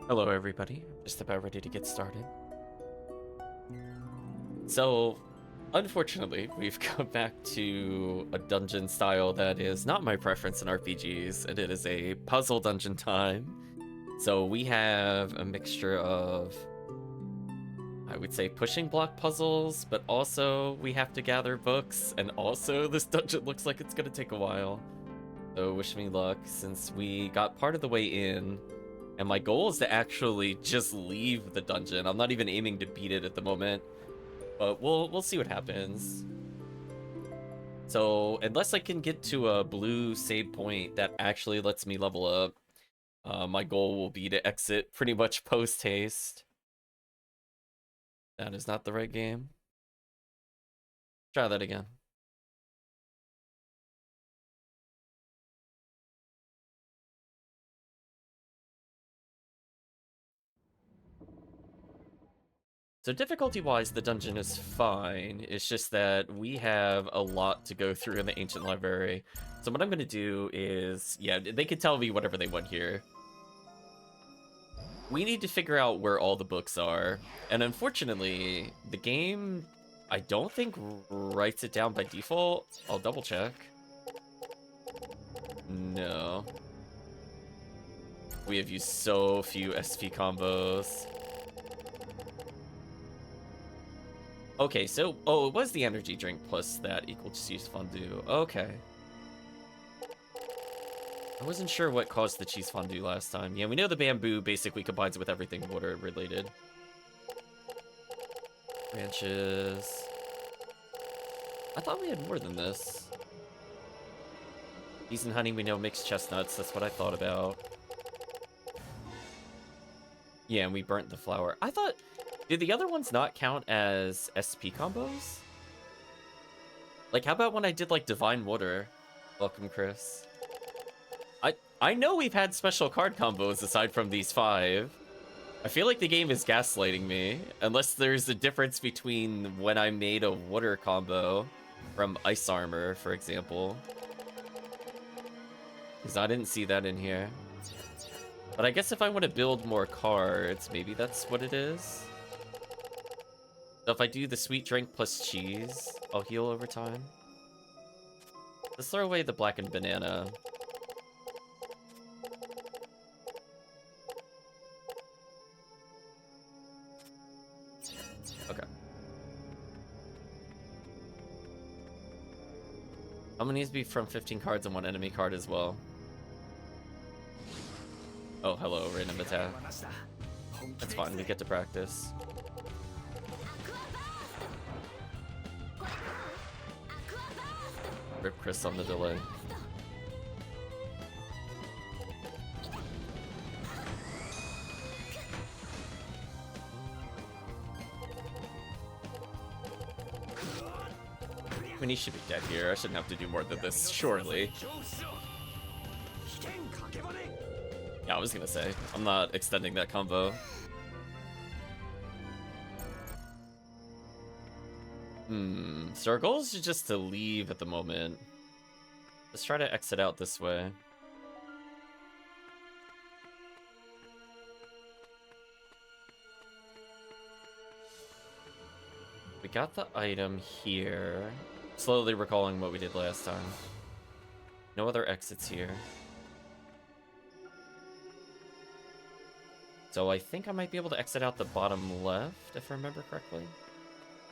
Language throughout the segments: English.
Hello everybody, just about ready to get started. So, unfortunately, we've come back to a dungeon style that is not my preference in RPGs, and it is a puzzle dungeon time. So we have a mixture of, I would say, pushing block puzzles, but also we have to gather books, and also this dungeon looks like it's gonna take a while. So wish me luck, since we got part of the way in. And my goal is to actually just leave the dungeon. I'm not even aiming to beat it at the moment, but we'll see what happens. So unless I can get to a blue save point that actually lets me level up, my goal will be to exit pretty much post haste. That is not the right game. Try that again. So difficulty-wise, the dungeon is fine. It's just that we have a lot to go through in the ancient library. So what I'm going to do is, yeah, they can tell me whatever they want here. We need to figure out where all the books are. And unfortunately, the game, I don't think writes it down by default. I'll double check. No. We have used so few SP combos. Okay, so, oh, it was the energy drink plus that equal cheese fondue. Okay. I wasn't sure what caused the cheese fondue last time. Yeah, we know the bamboo basically combines with everything water related. Branches. I thought we had more than this. Cheese and honey, we know mixed chestnuts. That's what I thought about. Yeah, and we burnt the flour. I thought... Did the other ones not count as SP combos? Like, how about when I did, like, Divine Water? Welcome, Chris. I know we've had special card combos aside from these 5. I feel like the game is gaslighting me. Unless there's a difference between when I made a water combo from Ice Armor, for example. Because I didn't see that in here. But I guess if I want to build more cards, maybe that's what it is. So if I do the sweet drink plus cheese, I'll heal over time. Let's throw away the blackened banana. Okay. I'm gonna need to be from 15 cards and 1 enemy card as well. Oh, hello, random attack. That's fine, we get to practice. Rip Chris on the delay. I mean, he should be dead here. I shouldn't have to do more than this, surely. Yeah, I was gonna say, I'm not extending that combo. So our goal is just to leave at the moment. Let's try to exit out this way. We got the item here. Slowly recalling what we did last time. No other exits here. So I think I might be able to exit out the bottom left, if I remember correctly.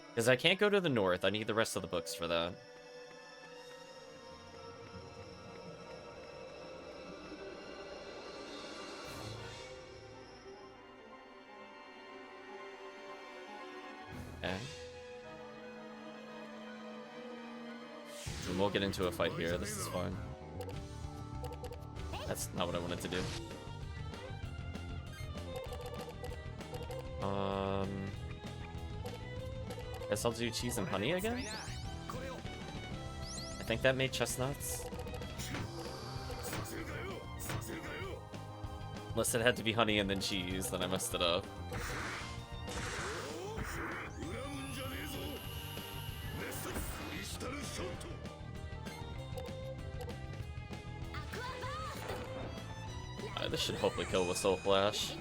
Because I can't go to the north. I need the rest of the books for that. Okay. And we'll get into a fight here. This is fine. That's not what I wanted to do. Guess I'll do cheese and honey again? I think that made chestnuts. Unless it had to be honey and then cheese, then I messed it up. This should hopefully kill with Soul Flash.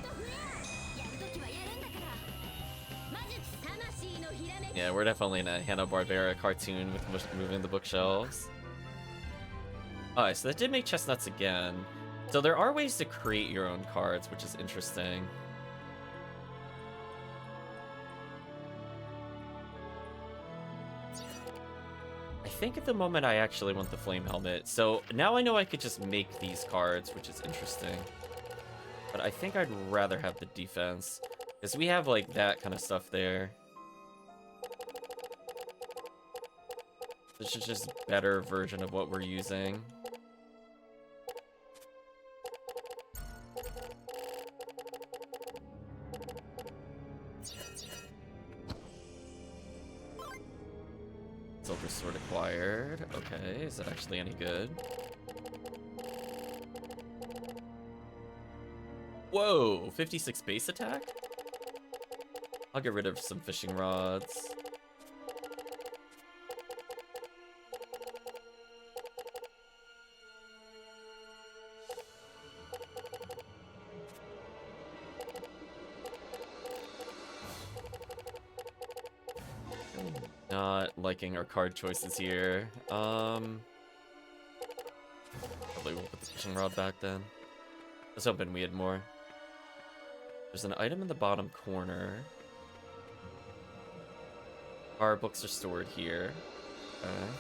Yeah, we're definitely in a Hanna-Barbera cartoon with moving the bookshelves. Alright, so that did make chestnuts again. So there are ways to create your own cards, which is interesting. I think at the moment I actually want the flame helmet. So now I know I could just make these cards, which is interesting. But I think I'd rather have the defense, because we have like that kind of stuff there. This is just a better version of what we're using. Silver sword acquired. Okay, is that actually any good? Whoa, 56 base attack? I'll get rid of some fishing rods. Not liking our card choices here. Probably we'll put the fishing rod back then. I was hoping we had more. There's an item in the bottom corner. Our books are stored here. Okay.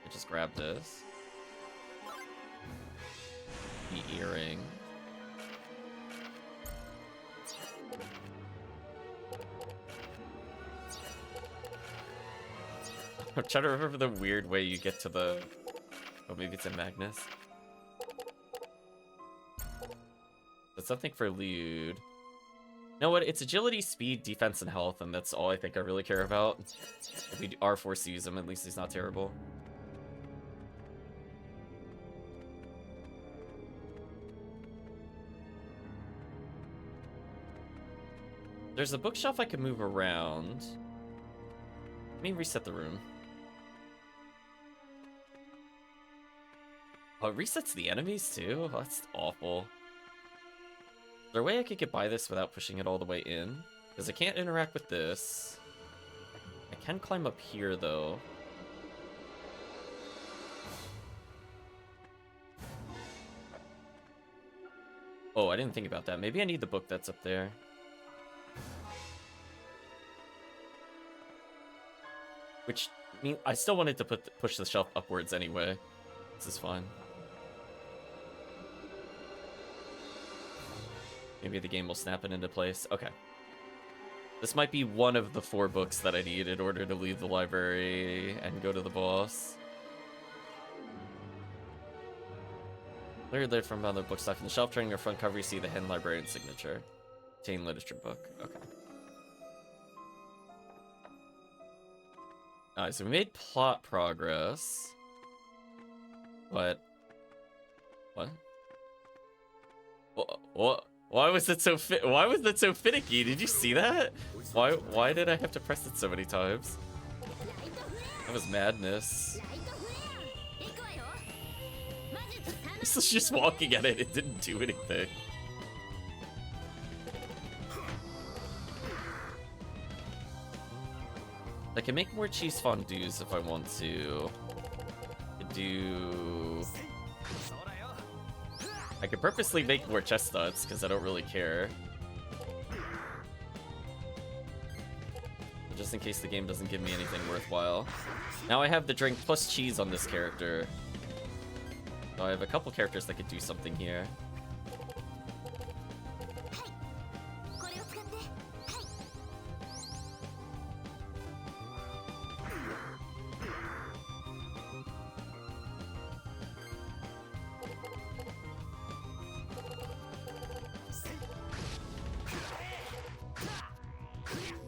I just grabbed this. The earring. I'm trying to remember the weird way you get to the... Oh, maybe it's in Magnus. That's something for Lude. You know what? It's agility, speed, defense, and health, and that's all I think I really care about. If we are forced to use him, at least he's not terrible. There's a bookshelf I can move around. Let me reset the room. Oh, it resets the enemies too? Oh, that's awful. Is there a way I could get by this without pushing it all the way in? Because I can't interact with this. I can climb up here though. Oh, I didn't think about that. Maybe I need the book that's up there. Which, I mean, I still wanted to push the shelf upwards anyway. This is fine. Maybe the game will snap it into place. Okay. This might be one of the 4 books that I need in order to leave the library and go to the boss. Clear lid from other book stock in the shelf. Turning your front cover, you see the hidden librarian signature. Obtain literature book. Okay. Alright, so we made plot progress. What? What? Why was it so Why was that so finicky? Did you see that? Why did I have to press it so many times? That was madness. This is just walking at it. It didn't do anything. I can make more cheese fondues if I want to. I could purposely make more chestnuts because I don't really care. Just in case the game doesn't give me anything worthwhile. Now I have the drink plus cheese on this character. So I have a couple characters that could do something here.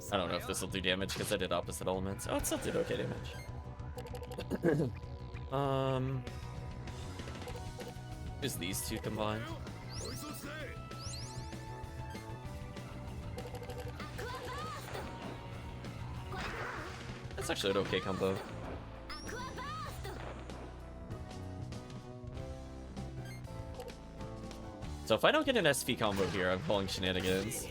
I don't know if this will do damage because I did opposite elements. Oh, it still did okay damage. Is these two combined? That's actually an okay combo. So if I don't get an SV combo here, I'm calling shenanigans.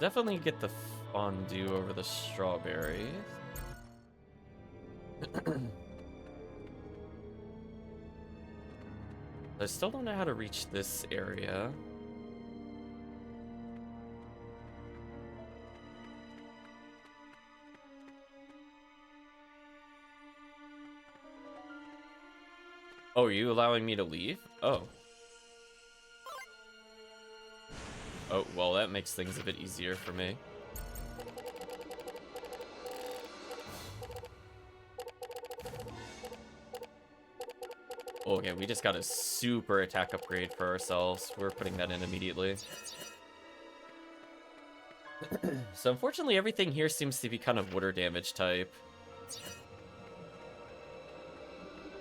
Definitely get the fondue over the strawberries. I still don't know how to reach this area. Oh, are you allowing me to leave? Oh. Oh, well, that makes things a bit easier for me. Okay, we just got a super attack upgrade for ourselves. We're putting that in immediately. So unfortunately, everything here seems to be kind of water damage type.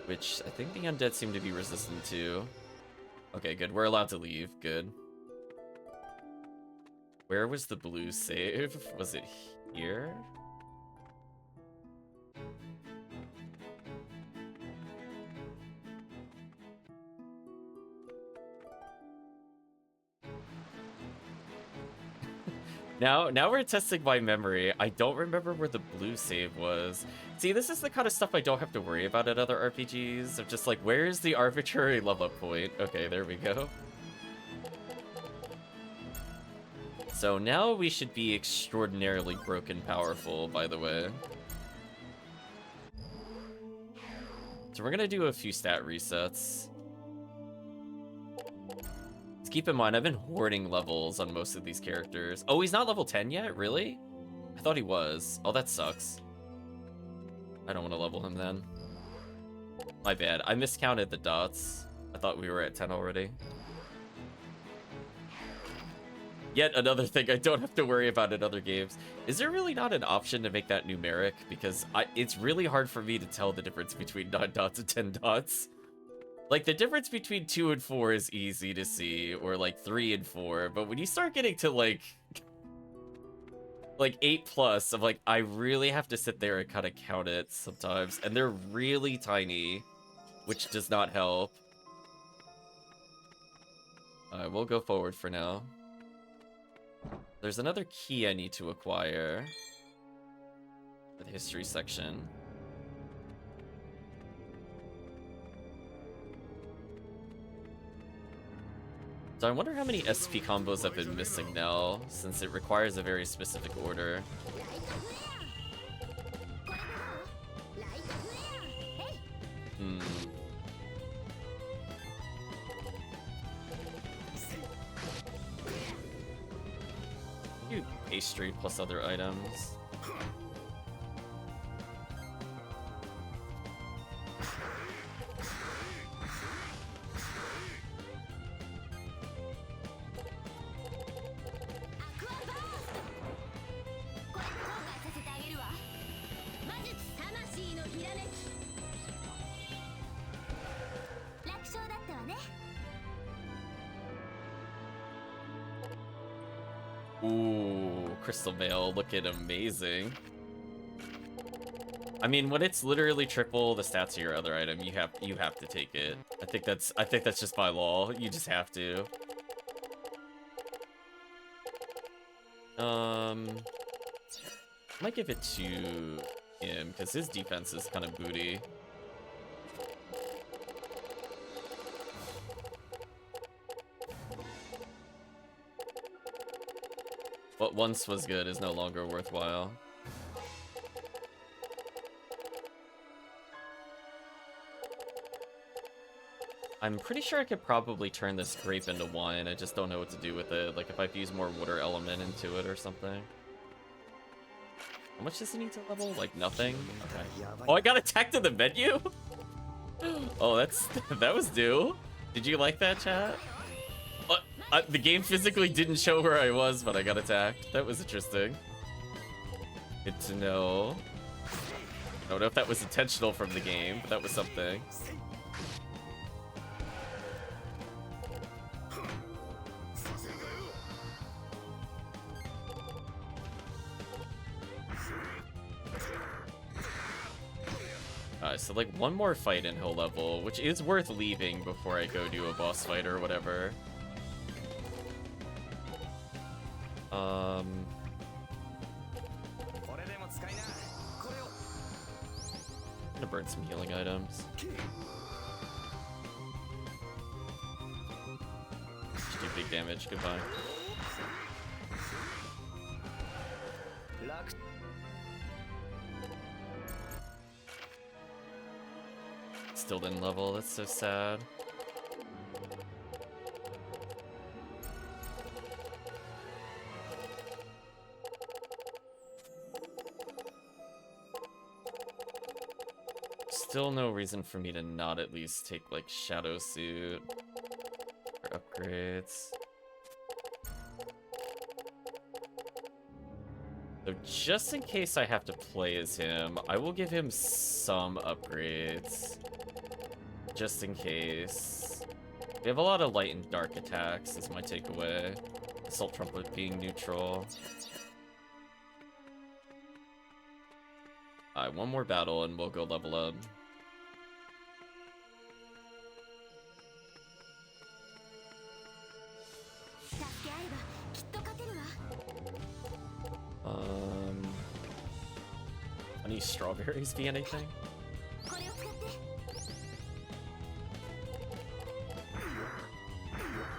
Which I think the undead seem to be resistant to. Okay, good. We're allowed to leave. Good. Where was the blue save? Was it here? Now we're testing my memory. I don't remember where the blue save was. See, this is the kind of stuff I don't have to worry about at other RPGs. Of just like, where's the arbitrary level up point? Okay, there we go. So now we should be extraordinarily broken powerful, by the way. So we're gonna do a few stat resets. Keep in mind, I've been hoarding levels on most of these characters. Oh, he's not level 10 yet? Really? I thought he was. Oh, that sucks. I don't want to level him then. My bad. I miscounted the dots. I thought we were at 10 already. Yet another thing I don't have to worry about in other games. Is there really not an option to make that numeric? Because it's really hard for me to tell the difference between 9 dots and 10 dots. Like, the difference between 2 and 4 is easy to see, or, like, 3 and 4, but when you start getting to, like 8 plus, I'm like, I really have to sit there and kind of count it sometimes, and they're really tiny, which does not help. Alright, we'll go forward for now. There's another key I need to acquire. For the history section. So I wonder how many SP combos I've been missing now, since it requires a very specific order. Do pastry plus other items. Ooh, crystal mail looking amazing. I mean, when it's literally triple the stats of your other item, you have to take it. I think that's just by law. You just have to. Might give it to him because his defense is kind of booty. What once was good is no longer worthwhile. I'm pretty sure I could probably turn this grape into wine. I just don't know what to do with it. Like if I fuse more water element into it or something. How much does it need to level? Like nothing? Okay. Oh, I got attacked in the menu? Oh, that was new. Did you like that, chat? The game physically didn't show where I was, but I got attacked. That was interesting. Good to know. I don't know if that was intentional from the game, but that was something. So like one more fight and he'll level, which is worth leaving before I go do a boss fight or whatever. I'm gonna burn some healing items. Just do big damage. Goodbye. Still didn't level. That's so sad. Still no reason for me to not at least take, like, Shadow Suit or upgrades. So just in case I have to play as him, I will give him some upgrades. Just in case. We have a lot of light and dark attacks, is my takeaway. Assault Trumpet being neutral. Alright, one more battle and we'll go level up. Any strawberries be anything?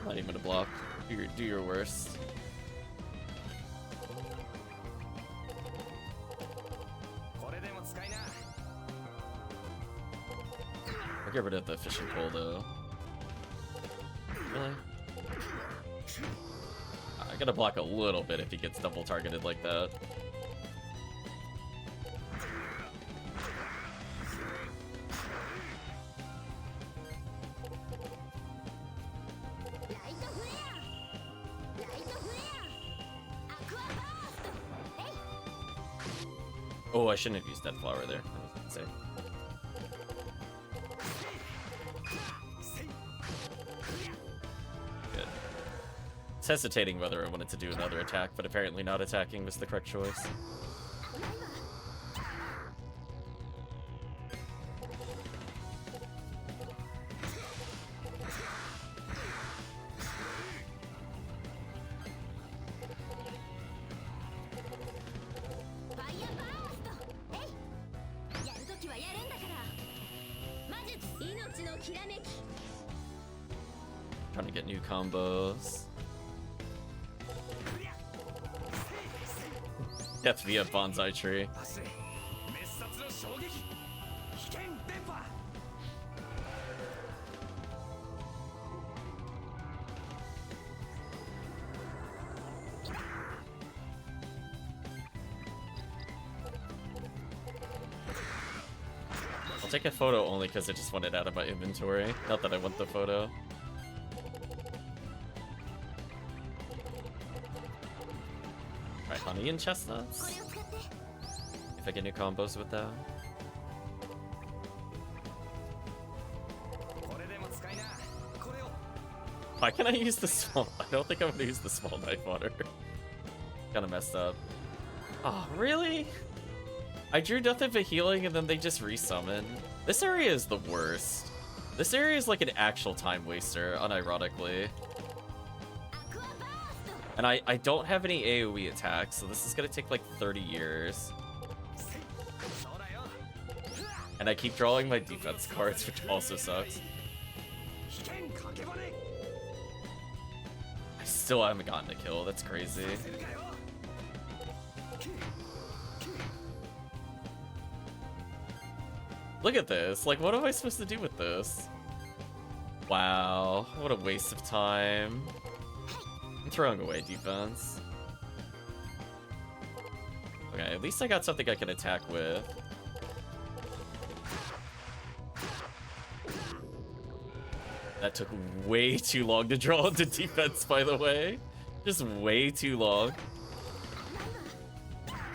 Not even a block. Do your worst. I'll get rid of the fishing pole though. Really? I gotta block a little bit if he gets double targeted like that. Oh, I shouldn't have used that flower there. I was gonna say. Good. I was hesitating whether I wanted to do another attack, but apparently not attacking was the correct choice. Trying to get new combos. Death via bonsai tree. I'll take a photo only because I just want it out of my inventory. Not that I want the photo. Honey and chestnuts. If I get new combos with that. Why can't I use the small? I don't think I'm gonna use the small knife water. Kinda messed up. Oh, really? I drew nothing but healing and then they just resummon. This area is the worst. This area is like an actual time waster, unironically. And I don't have any AoE attacks, so this is gonna take like 30 years. And I keep drawing my defense cards, which also sucks. I still haven't gotten a kill, that's crazy. Look at this, like what am I supposed to do with this? Wow, what a waste of time. I'm throwing away defense. Okay, at least I got something I can attack with. That took way too long to draw into defense, by the way. Just way too long.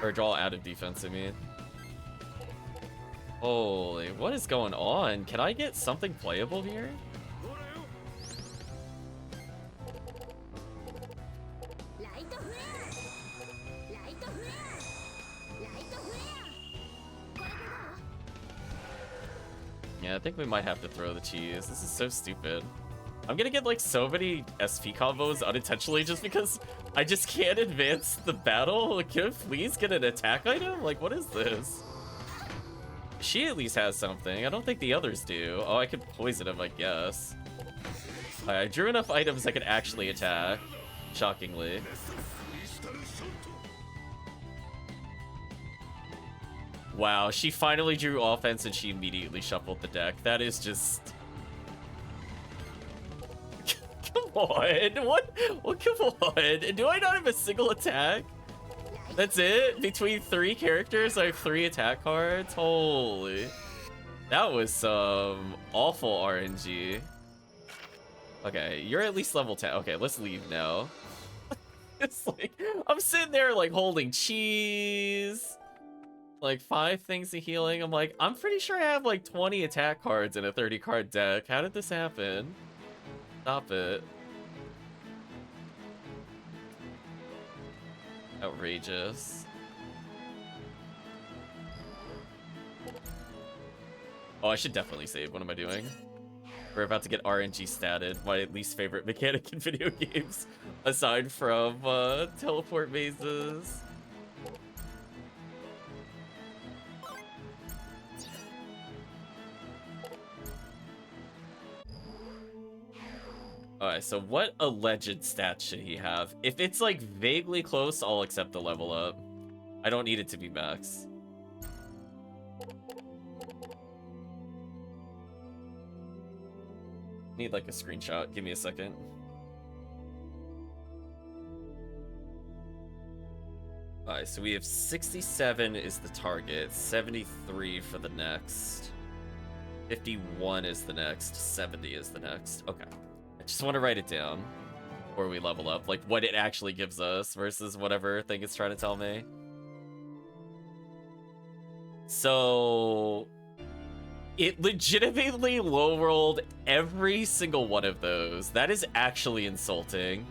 Or draw out of defense, I mean. Holy, what is going on? Can I get something playable here? Yeah, I think we might have to throw the cheese. This is so stupid. I'm gonna get like so many SP combos unintentionally just because I just can't advance the battle? Can I please get an attack item? Like, what is this? She at least has something. I don't think the others do. Oh, I could poison him, I guess. I drew enough items I could actually attack. Shockingly. Wow, she finally drew offense and she immediately shuffled the deck. That is just... Come on, what? Well, come on. Do I not have a single attack? That's it? Between 3 characters, I have 3 attack cards? Holy. That was some awful RNG. Okay, you're at least level 10. Okay, let's leave now. It's like, I'm sitting there like holding cheese. Like 5 things of healing. I'm like, I'm pretty sure I have like 20 attack cards in a 30 card deck. How did this happen? Stop it. Outrageous. Oh, I should definitely save. What am I doing? We're about to get RNG statted. My least favorite mechanic in video games, aside from teleport mazes. Alright, so what alleged stats should he have? If it's like vaguely close, I'll accept the level up. I don't need it to be max. Need like a screenshot. Give me a second. Alright, so we have 67 is the target, 73 for the next, 51 is the next, 70 is the next. Okay. I just want to write it down before we level up, like what it actually gives us versus whatever thing it's trying to tell me. So it legitimately low rolled every single one of those. That is actually insulting.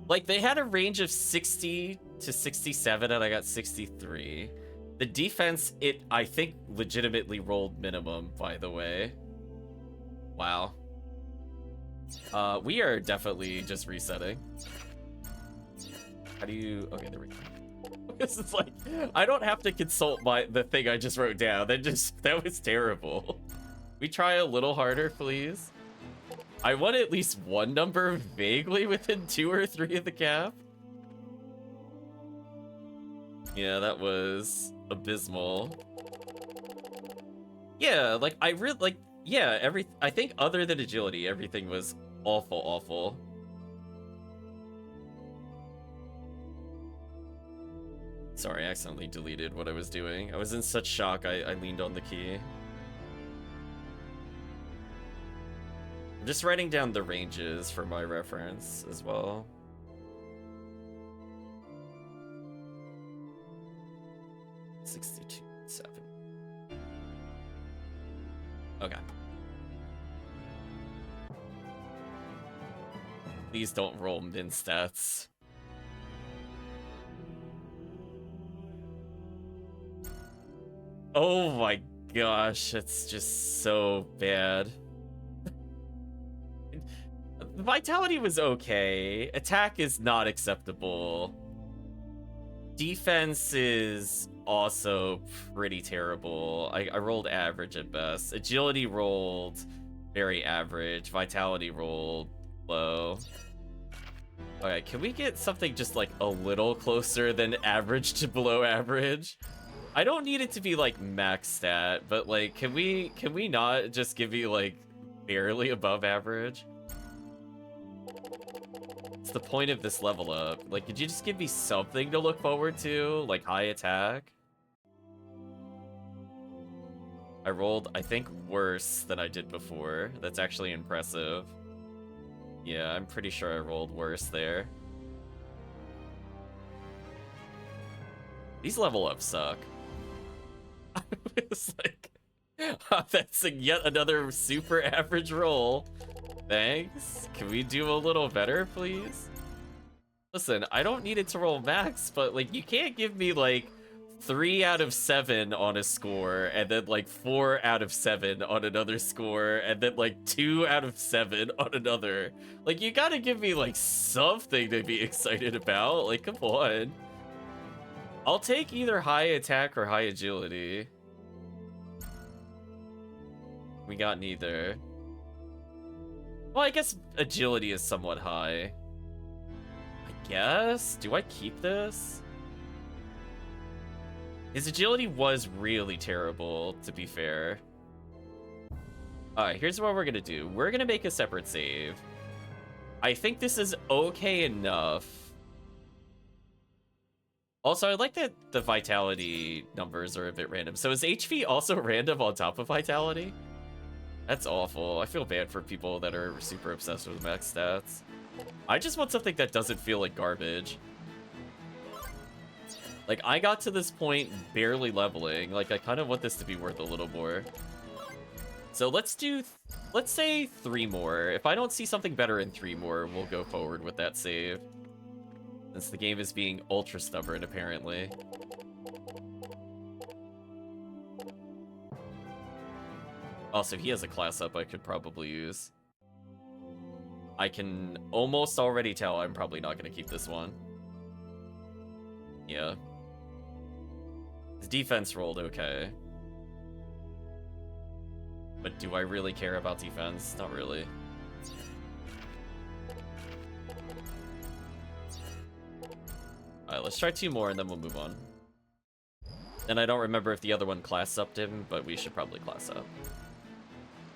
Like, they had a range of 60 to 67 and I got 63. The defense, I think, legitimately rolled minimum, by the way. Wow. We are definitely just resetting. How do you... Okay, there we go. This is like, I don't have to consult the thing I just wrote down. That was terrible. We try a little harder, please. I want at least one number vaguely within 2 or 3 of the cap. Yeah, that was abysmal. Yeah, like, I really, like, yeah, I think other than agility, everything was awful, awful. Sorry, I accidentally deleted what I was doing. I was in such shock, I leaned on the key. I'm just writing down the ranges for my reference as well. $62.7. Okay. Please don't roll min stats. Oh my gosh, it's just so bad. Vitality was okay. Attack is not acceptable. Defense is also pretty terrible. I rolled average at best. Agility rolled very average. Vitality rolled low. Okay, can we get something just like a little closer than average to below average? I don't need it to be like max stat, but like, can we not just give you like barely above average? It's the point of this level up. Like, could you just give me something to look forward to? Like high attack? I rolled, I think, worse than I did before. That's actually impressive. Yeah, I'm pretty sure I rolled worse there. These level ups suck. It's like, that's yet another super average roll. Thanks. Can we do a little better, please? Listen, I don't need it to roll max, but like, you can't give me like 3 out of 7 on a score, and then like 4 out of 7 on another score, and then like 2 out of 7 on another. Like, you gotta give me like something to be excited about. Like, come on. I'll take either high attack or high agility. We got neither. Well, I guess agility is somewhat high. I guess? Do I keep this? His agility was really terrible, to be fair. Alright, here's what we're gonna do. We're gonna make a separate save. I think this is okay enough. Also, I like that the vitality numbers are a bit random. So is HP also random on top of vitality? That's awful. I feel bad for people that are super obsessed with max stats. I just want something that doesn't feel like garbage. Like, I got to this point barely leveling. Like, I kind of want this to be worth a little more. So let's say 3 more. If I don't see something better in 3 more, we'll go forward with that save. Since the game is being ultra stubborn, apparently. Also, he has a class up I could probably use. I can almost already tell I'm probably not going to keep this one. Yeah. His defense rolled okay. But do I really care about defense? Not really. Alright, let's try 2 more and then we'll move on. And I don't remember if the other one class upped him, but we should probably class up.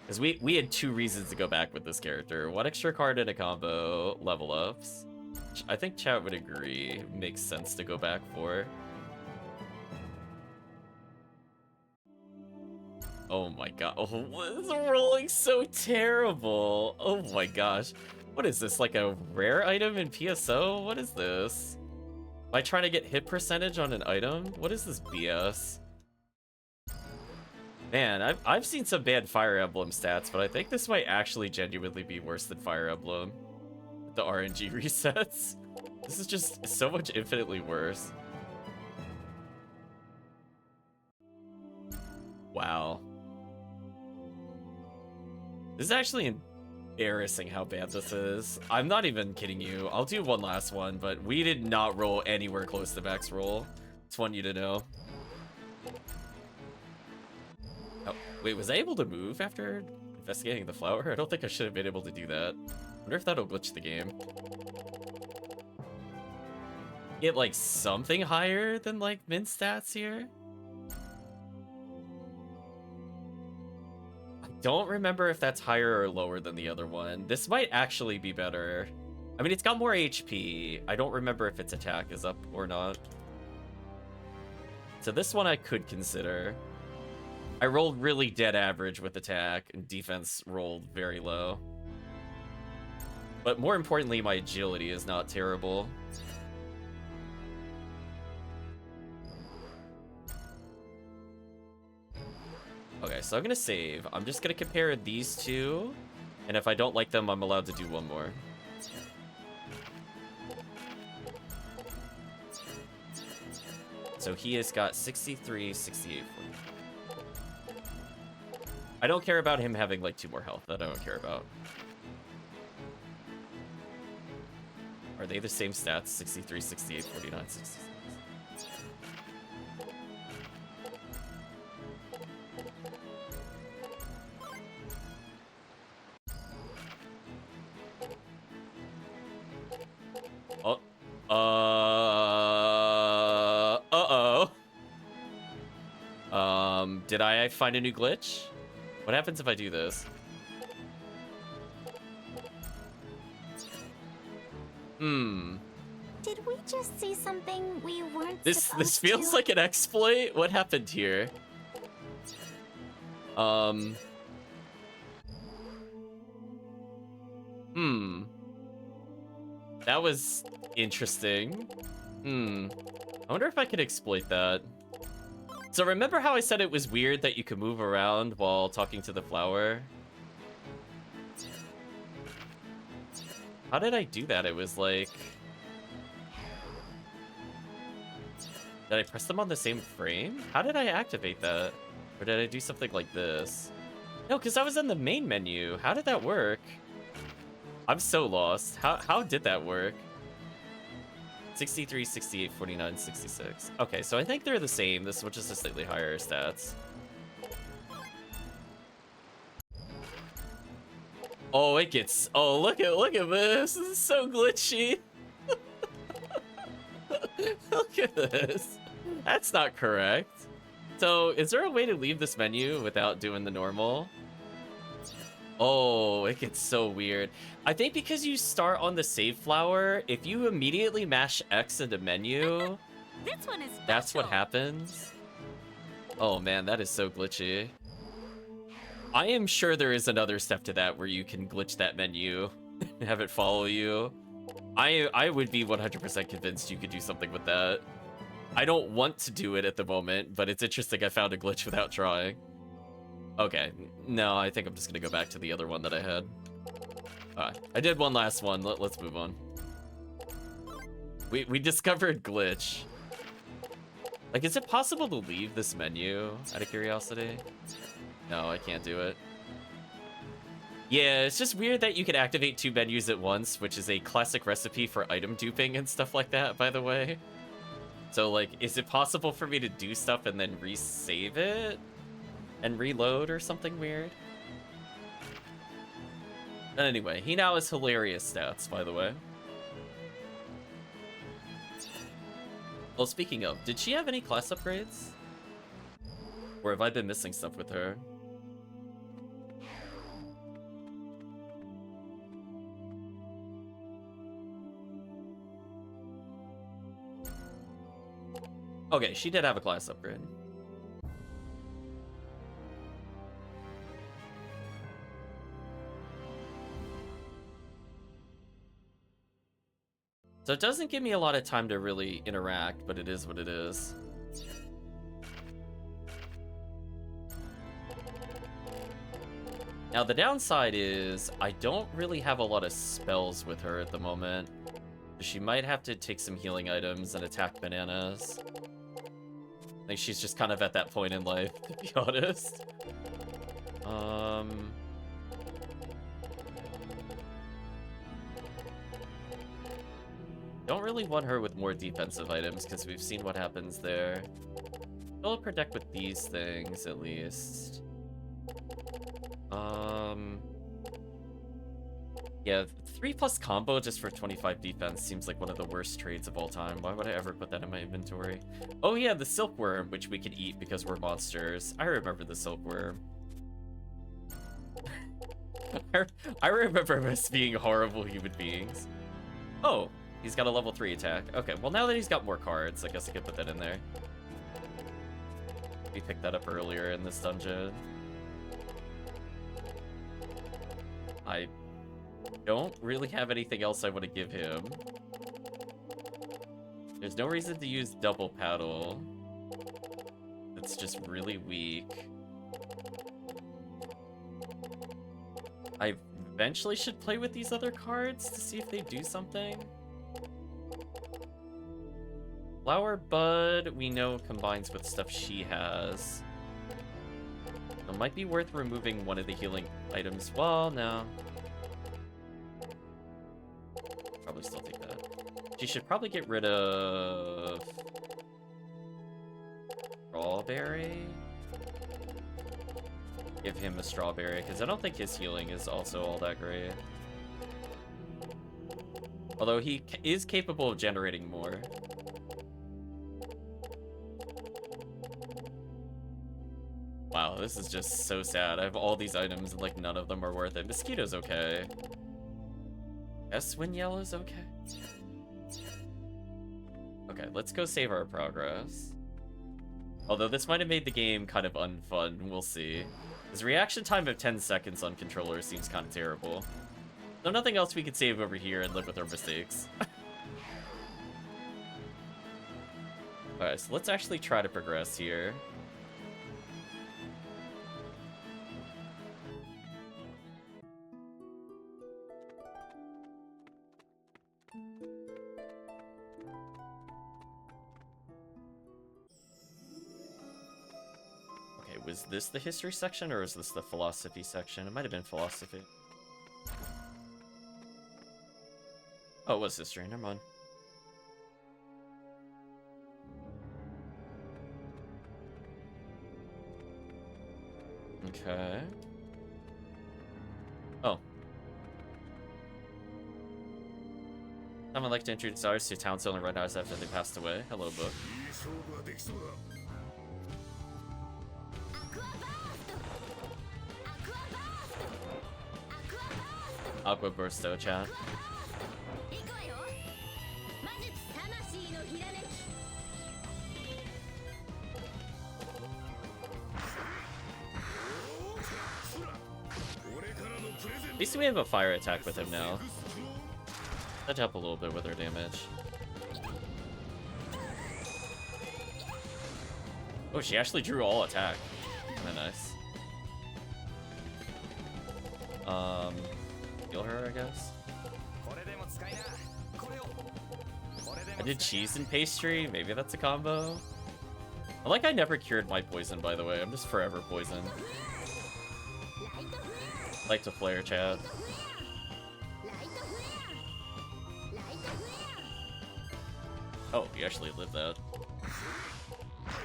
Because we had 2 reasons to go back with this character. 1 extra card in a combo, level ups. Which I think chat would agree makes sense to go back for. Oh my god. Oh, this is rolling so terrible. Oh my gosh. What is this, like a rare item in PSO? What is this? Am I trying to get hit percentage on an item? What is this BS? Man, I've seen some bad Fire Emblem stats, but I think this might actually genuinely be worse than Fire Emblem. The RNG resets. This is just so much infinitely worse. Wow. This is actually embarrassing how bad this is. I'm not even kidding you. I'll do one last one, but we did not roll anywhere close to max roll. Just want you to know. Oh, wait, was I able to move after investigating the flower? I don't think I should have been able to do that. I wonder if that'll glitch the game. Get, like, something higher than, like, min stats here? I don't remember if that's higher or lower than the other one. This might actually be better. I mean, it's got more HP. I don't remember if its attack is up or not. So this one I could consider. I rolled really dead average with attack, and defense rolled very low. But more importantly, my agility is not terrible. Okay, so I'm gonna save. I'm just gonna compare these 2, and if I don't like them, I'm allowed to do 1 more. So he has got 63, 68, 40. I don't care about him having like 2 more health. That I don't care about. Are they the same stats? 63, 68, 49, 66. Oh. Uh-oh. Did I find a new glitch? What happens if I do this? Did we just see something we weren't This supposed feels to? like an exploit. What happened here? That was interesting. I wonder if I could exploit that. So remember how I said it was weird that you could move around while talking to the flower? How did I do that? It was like... Did I press them on the same frame? How did I activate that? Or did I do something like this? No, because I was in the main menu. How did that work? I'm so lost. How did that work? 63, 68, 49, 66. Okay, so I think they're the same. This one just has slightly higher stats. Oh, it gets... Oh, look at this. This is so glitchy. Look at this. That's not correct. So, is there a way to leave this menu without doing the normal? Oh, it gets so weird. I think because you start on the save flower, if you immediately mash X into menu, This one is special. that's what happens. Oh man, that is so glitchy. I am sure there is another step to that where you can glitch that menu and have it follow you. I would be 100% convinced you could do something with that. I don't want to do it at the moment, but it's interesting I found a glitch without trying. Okay, no, I think I'm just gonna go back to the other one that I had. I did one last one, let's move on. We discovered glitch. Like, is it possible to leave this menu, out of curiosity? No, I can't do it. Yeah, it's just weird that you can activate 2 menus at once, which is a classic recipe for item duping and stuff like that, by the way. So, like, is it possible for me to do stuff and then resave it? And reload or something weird? Anyway, he now has hilarious stats, by the way. Well, speaking of, did she have any class upgrades? Or have I been missing stuff with her? Okay, she did have a class upgrade. So it doesn't give me a lot of time to really interact, but it is what it is. Now the downside is I don't really have a lot of spells with her at the moment. She might have to take some healing items and attack bananas. I think she's just kind of at that point in life, to be honest. Don't really want her with more defensive items because we've seen what happens there. I'll protect with these things at least. Yeah, 3+ combo just for 25 defense seems like one of the worst trades of all time. Why would I ever put that in my inventory? Oh yeah, the silkworm, which we can eat because we're monsters. I remember the silkworm. I remember us being horrible human beings. Oh, he's got a level 3 attack. Okay, well now that he's got more cards, I guess I could put that in there. We picked that up earlier in this dungeon. I don't really have anything else I want to give him. There's no reason to use double paddle. It's just really weak. I eventually should play with these other cards to see if they do something. Flower Bud, we know, combines with stuff she has. It might be worth removing one of the healing items. Well, no. Probably still take that. She should probably get rid of... Strawberry? Give him a strawberry, because I don't think his healing is also all that great. Although he is capable of generating more. Wow, this is just so sad. I have all these items and like none of them are worth it. Mosquito's okay. Eswin Yellow's okay. Okay, let's go save our progress. Although this might have made the game kind of unfun, we'll see. His reaction time of 10 seconds on controller seems kind of terrible. So nothing else we could save over here and live with our mistakes. Alright, so let's actually try to progress here. is this the history section or is this the philosophy section? It might have been philosophy. Oh, it was history. Never mind. Okay. Oh. I would like to introduce ours to Townsville and Red Eyes after they passed away. Hello, book. Aqua Bursto, chat. At least we have a fire attack with him now. That'd help a little bit with our damage. Oh, she actually drew all attack. Kinda nice. Heal her, I guess. I did cheese and pastry. Maybe that's a combo. I never cured my poison, by the way. I'm just forever poisoned. Like to flare, chat. Oh, you actually lived that.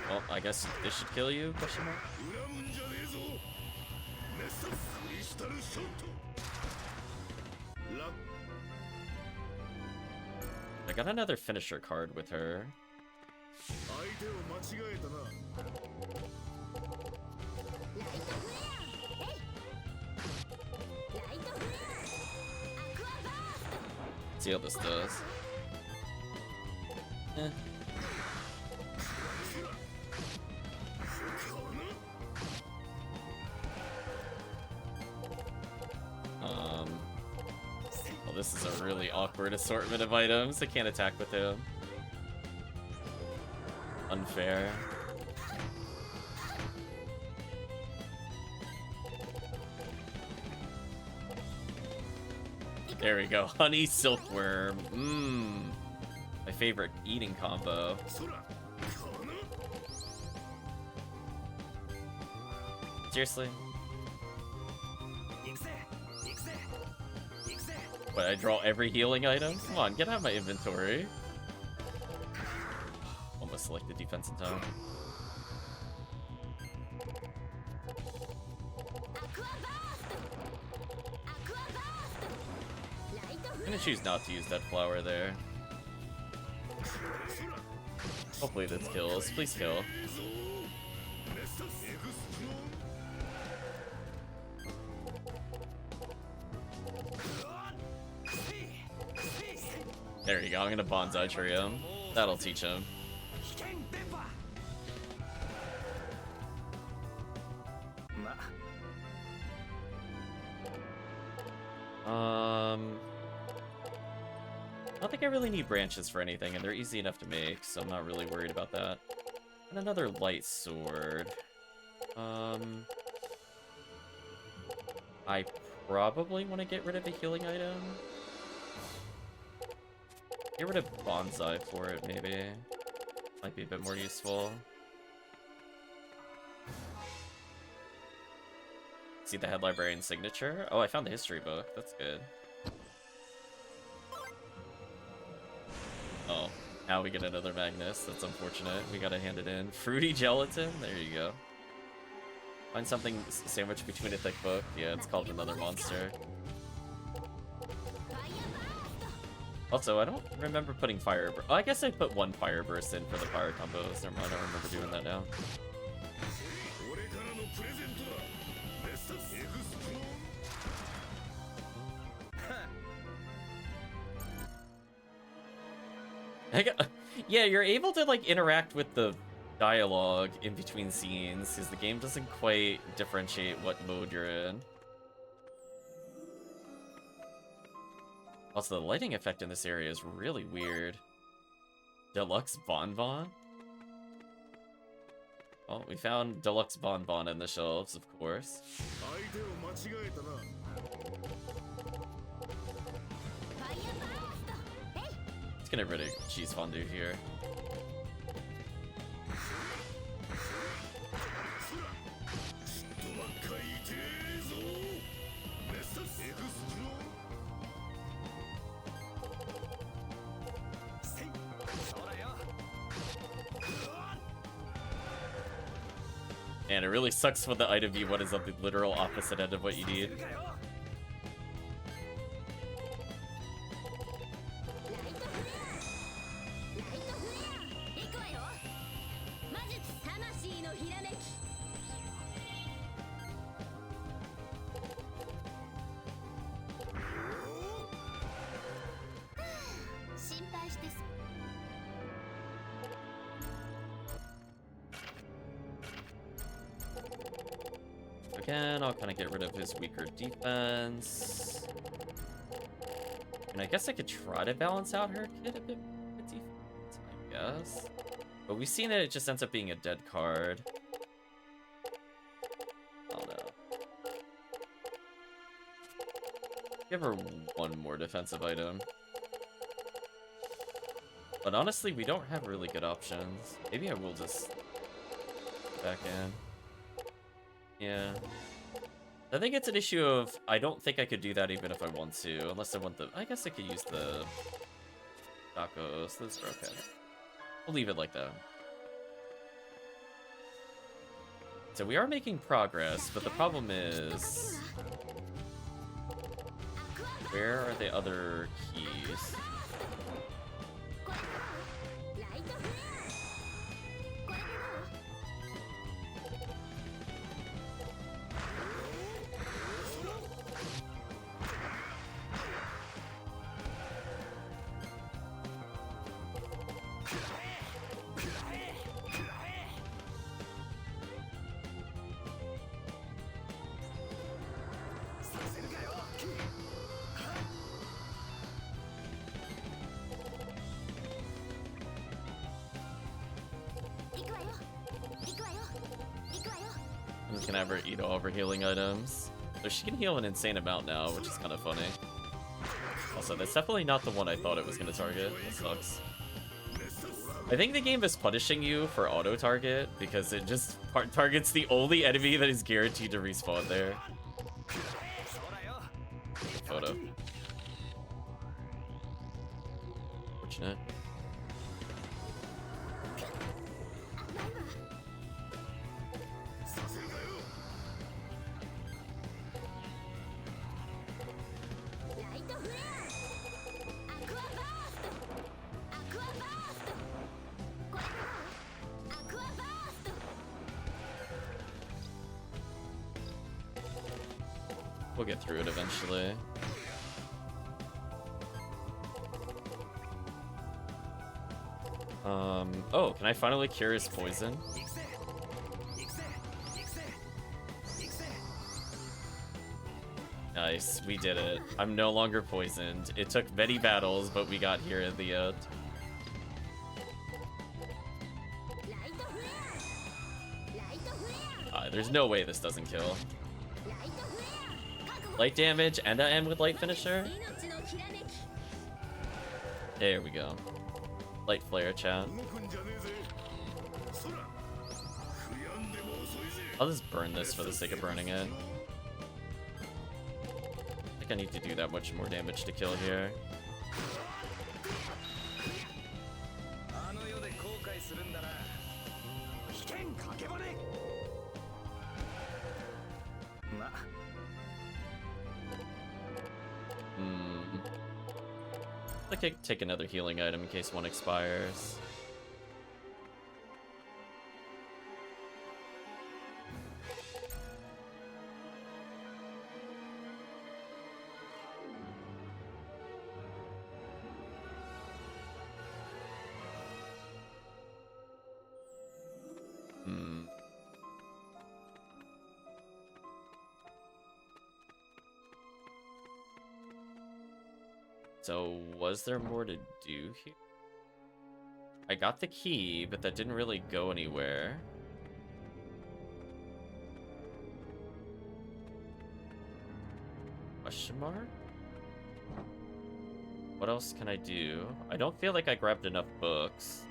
Well, I guess this should kill you, question mark? I got another finisher card with her. See how this does. Eh. Well, this is a really awkward assortment of items. I can't attack with him. Unfair. There we go. Honey silkworm. Mmm. My favorite eating combo. Seriously? What, I draw every healing item? Come on, get out of my inventory. Almost selected defense in time. I'm gonna choose not to use that flower there. Hopefully this kills. Please kill. There you go. I'm gonna bonsai tree him. That'll teach him. I don't think I really need branches for anything, and they're easy enough to make, so I'm not really worried about that. And another light sword. I probably want to get rid of a healing item. Get rid of bonsai for it, maybe. Might be a bit more useful. See the head librarian signature? Oh, I found the history book. That's good. Oh, now we get another Magnus. That's unfortunate. We gotta hand it in. Fruity gelatin? There you go. Find something sandwiched between a thick book. Yeah, it's called another monster. Also, I don't remember putting fire. Oh, I guess I put one fire burst in for the fire combos. Never mind, I don't remember doing that now. Yeah, you're able to like interact with the dialogue in between scenes because the game doesn't quite differentiate what mode you're in. Also, the lighting effect in this area is really weird. Deluxe Bonbon? Well, we found Deluxe Bonbon in the shelves, of course. Let's get rid of cheese fondue here. Man, it really sucks when the item you want is on the literal opposite end of what you need. Again, I'll kind of get rid of his weaker defense. And I guess I could try to balance out her kid a bit with defense, I guess. But we've seen that it just ends up being a dead card. Oh no. Give her one more defensive item. But honestly, we don't have really good options. Maybe I will just back in. Yeah. I think it's an issue of, I don't think I could do that even if I want to, unless I want the, I guess I could use the tacos. Those are okay. We'll leave it like that. So we are making progress, but the problem is, where are the other keys? I'm just gonna have her eat all of her healing items. So she can heal an insane amount now, which is kind of funny. Also, that's definitely not the one I thought it was gonna target. That sucks. I think the game is punishing you for auto-target because it just targets the only enemy that is guaranteed to respawn there. Photo. Fortunate. We'll get through it eventually. Oh, can I finally cure his poison? Nice, we did it. I'm no longer poisoned. It took many battles, but we got here at the end. There's no way this doesn't kill. Light damage, and I end with light finisher? There we go. Light flare, chat. I'll just burn this for the sake of burning it. I think I need to do that much more damage to kill here. I could take another healing item in case one expires. So, was there more to do here? I got the key, but that didn't really go anywhere. Question mark? What else can I do? I don't feel like I grabbed enough books.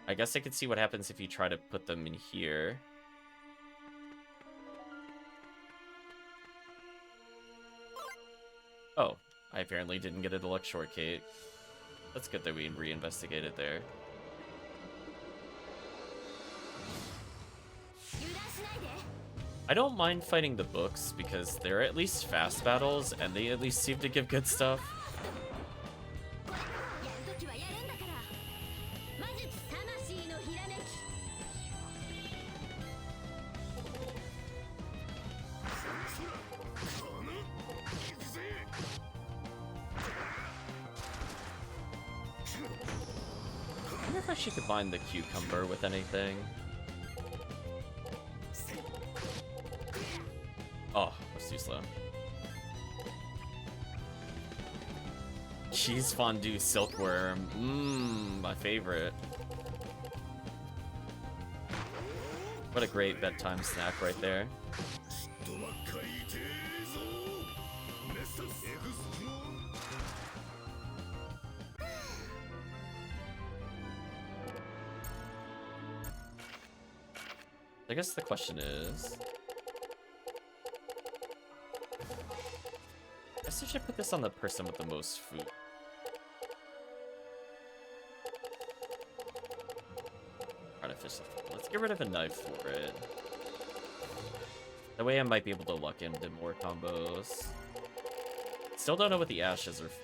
I guess I could see what happens if you try to put them in here. Oh. I apparently didn't get a deluxe shortcake. That's good that we re-investigated there. I don't mind fighting the books because they're at least fast battles and they at least seem to give good stuff. I wonder if I should combine the cucumber with anything. Oh, that's too slow. Cheese fondue silkworm. Mmm, my favorite. What a great bedtime snack right there. I guess the question is... I guess I should put this on the person with the most food. Artificial. Let's get rid of a knife for it. That way I might be able to luck into more combos. Still don't know what the ashes are for.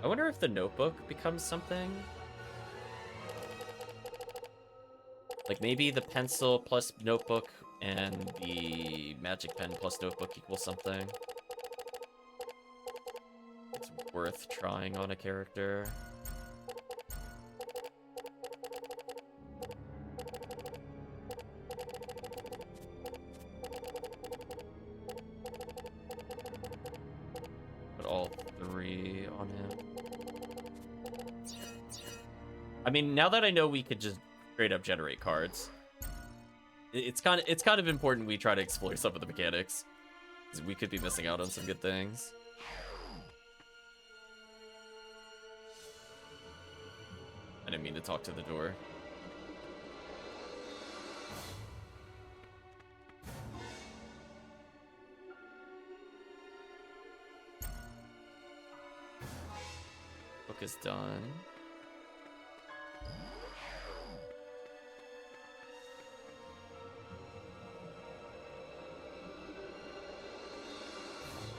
I wonder if the notebook becomes something. Like maybe the pencil plus notebook and the magic pen plus notebook equals something. It's worth trying on a character. Put all three on him. I mean, now that I know we could just straight up generate cards, it's kind of important we try to explore some of the mechanics, because we could be missing out on some good things. I didn't mean to talk to the door. Book is done.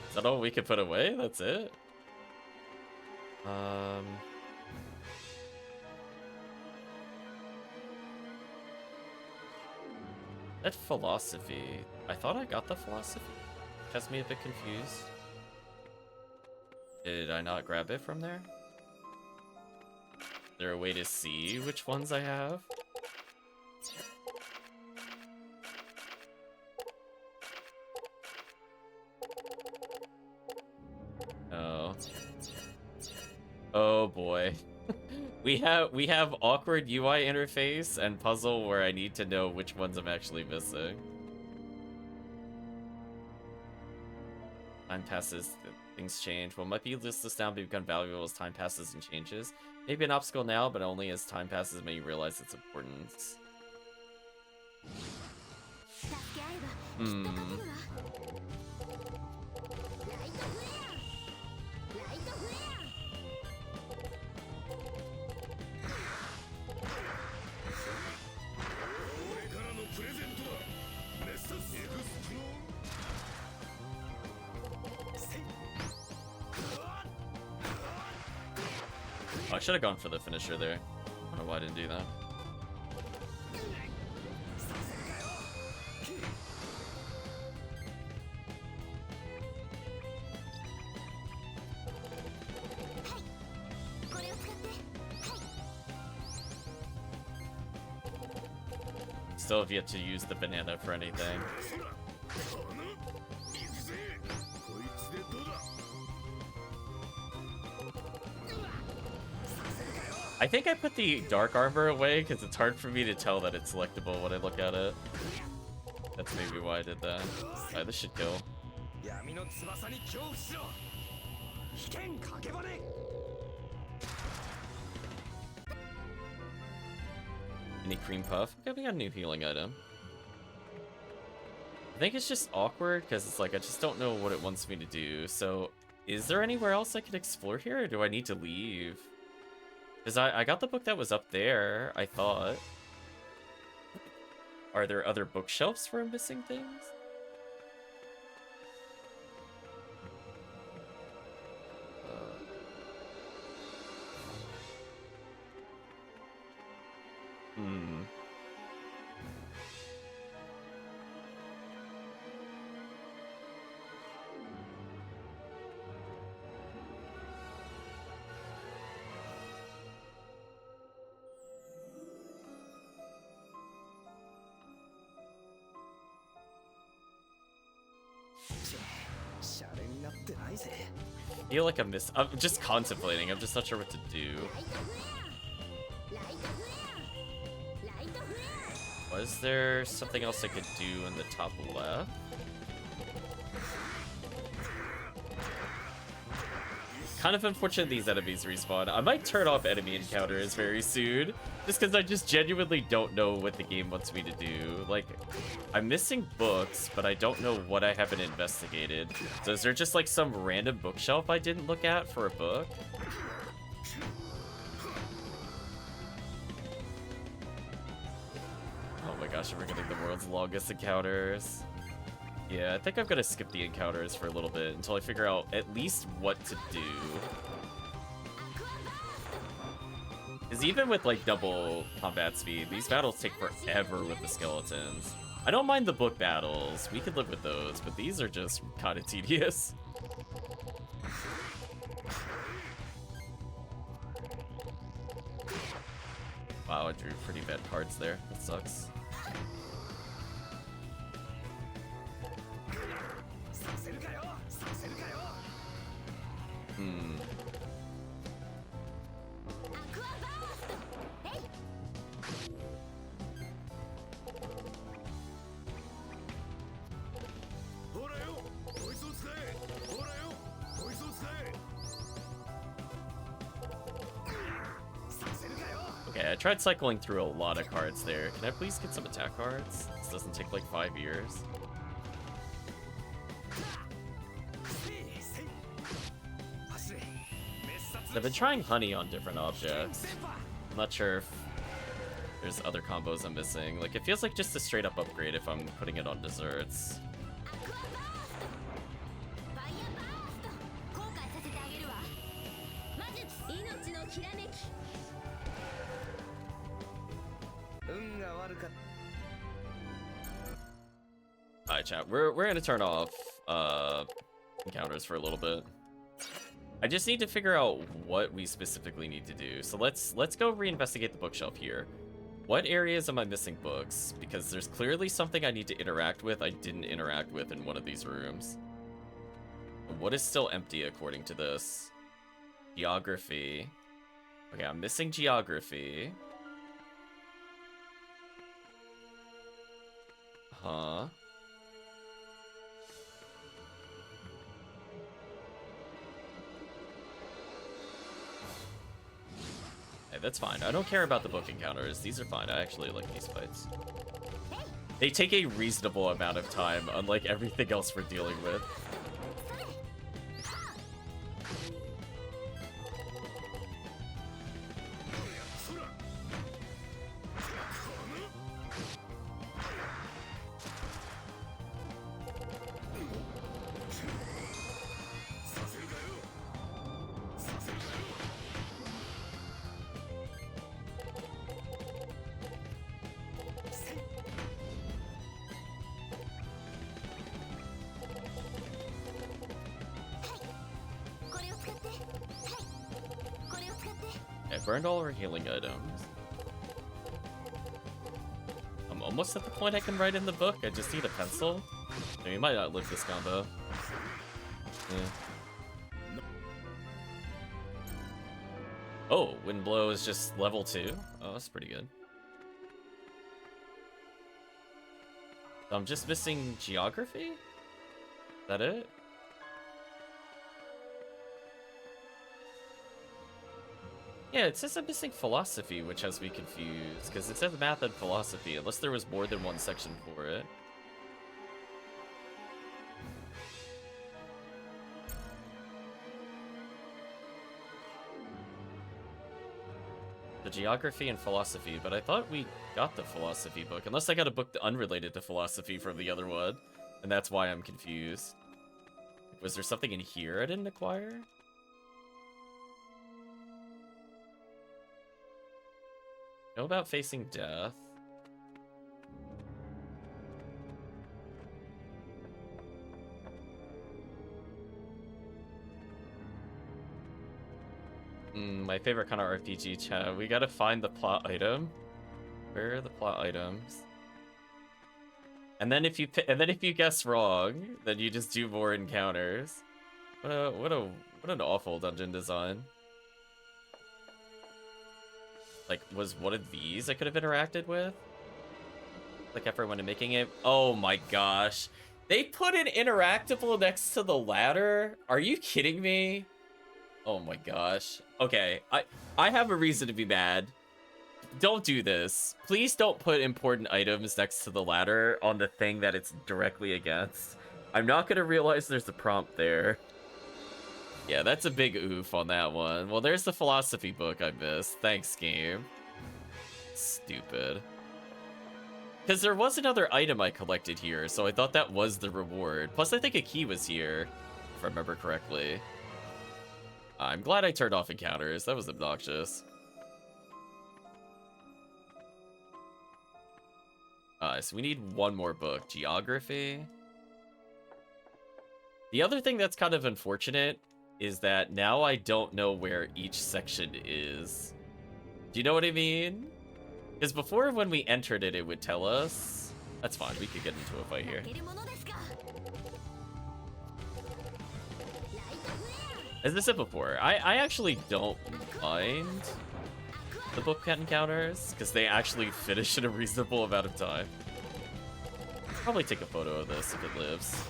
Is that all we can put away? That's it? That philosophy. I thought I got the philosophy. Which has me a bit confused. Did I not grab it from there? Is there a way to see which ones I have? Oh. Oh boy. We have awkward UI interface and puzzle where I need to know which ones I'm actually missing. Time passes, things change. What might be listless now become valuable as time passes and changes. Maybe an obstacle now, but only as time passes may you realize its importance. Oh, I should have gone for the finisher there. I don't know why I didn't do that. Still have yet to use the banana for anything. I think I put the dark armor away because it's hard for me to tell that it's selectable when I look at it. That's maybe why I did that. Alright, this should kill. Any cream puff? Okay, we got a new healing item. I think it's just awkward because it's like I just don't know what it wants me to do. So, is there anywhere else I could explore here, or do I need to leave? Because I got the book that was up there, I thought. Are there other bookshelves for missing things? Hmm. I feel like I'm just contemplating. I'm just not sure what to do. Was there something else I could do in the top left? Kind of unfortunate these enemies respawn. I might turn off enemy encounters very soon, just because I just genuinely don't know what the game wants me to do. Like, I'm missing books, but I don't know what I haven't investigated. So is there just like some random bookshelf I didn't look at for a book? Oh my gosh, we're getting the world's longest encounters. Yeah, I think I'm gonna skip the encounters for a little bit until I figure out at least what to do. Because even with like double combat speed, these battles take forever with the skeletons. I don't mind the book battles, we could live with those, but these are just kind of tedious. Wow, I drew pretty bad cards there. That sucks. Hmm. Okay, I tried cycling through a lot of cards there. Can I please get some attack cards? This doesn't take like 5 years. I've been trying honey on different objects. I'm not sure if there's other combos I'm missing. Like, it feels like just a straight up upgrade if I'm putting it on desserts. Alright, chat. We're gonna turn off encounters for a little bit. I just need to figure out what we specifically need to do. So let's go reinvestigate the bookshelf here. What areas am I missing books? Because there's clearly something I need to interact with I didn't interact with in one of these rooms. What is still empty according to this? Geography. Okay, I'm missing geography. Huh? Hey, that's fine. I don't care about the book encounters. These are fine. I actually like these fights. They take a reasonable amount of time, unlike everything else we're dealing with. Burned all our healing items. I'm almost at the point I can write in the book. I just need a pencil. I mean, you might not live this combo. Yeah. Oh, Wind Blow is just level 2. Oh, that's pretty good. I'm just missing geography? Is that it? Yeah, it says I'm missing philosophy, which has me confused, because it says math and philosophy, unless there was more than one section for it. the geography and philosophy, but I thought we got the philosophy book. Unless I got a book unrelated to philosophy from the other one. And that's why I'm confused. Was there something in here I didn't acquire? Know about facing death. My favorite kind of RPG chat. We gotta find the plot item. Where are the plot items? And then if you guess wrong, then you just do more encounters. What an awful dungeon design. Like, was one of these I could have interacted with? Like everyone making it. Oh my gosh. They put an interactable next to the ladder? Are you kidding me? Oh my gosh. Okay, I have a reason to be mad. Don't do this. Please don't put important items next to the ladder on the thing that it's directly against. I'm not gonna realize there's a prompt there. Yeah, that's a big oof on that one. Well, there's the philosophy book I missed. Thanks, game. Stupid. Because there was another item I collected here, so I thought that was the reward. Plus, I think a key was here, if I remember correctly. I'm glad I turned off encounters. That was obnoxious. So we need one more book. Geography. The other thing that's kind of unfortunate is that now I don't know where each section is. Do you know what I mean? Because before, when we entered it, it would tell us. That's fine. We could get into a fight here. As I said before, I actually don't mind the book encounters because they actually finish in a reasonable amount of time. Probably take a photo of this if it lives.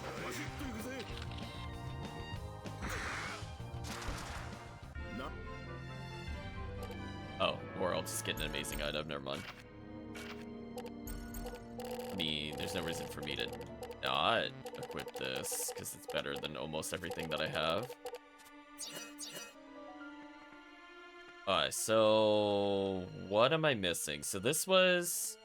Oh, or I'll just get an amazing item. Never mind. I mean, there's no reason for me to not equip this because it's better than almost everything that I have. Alright, so what am I missing? So this was...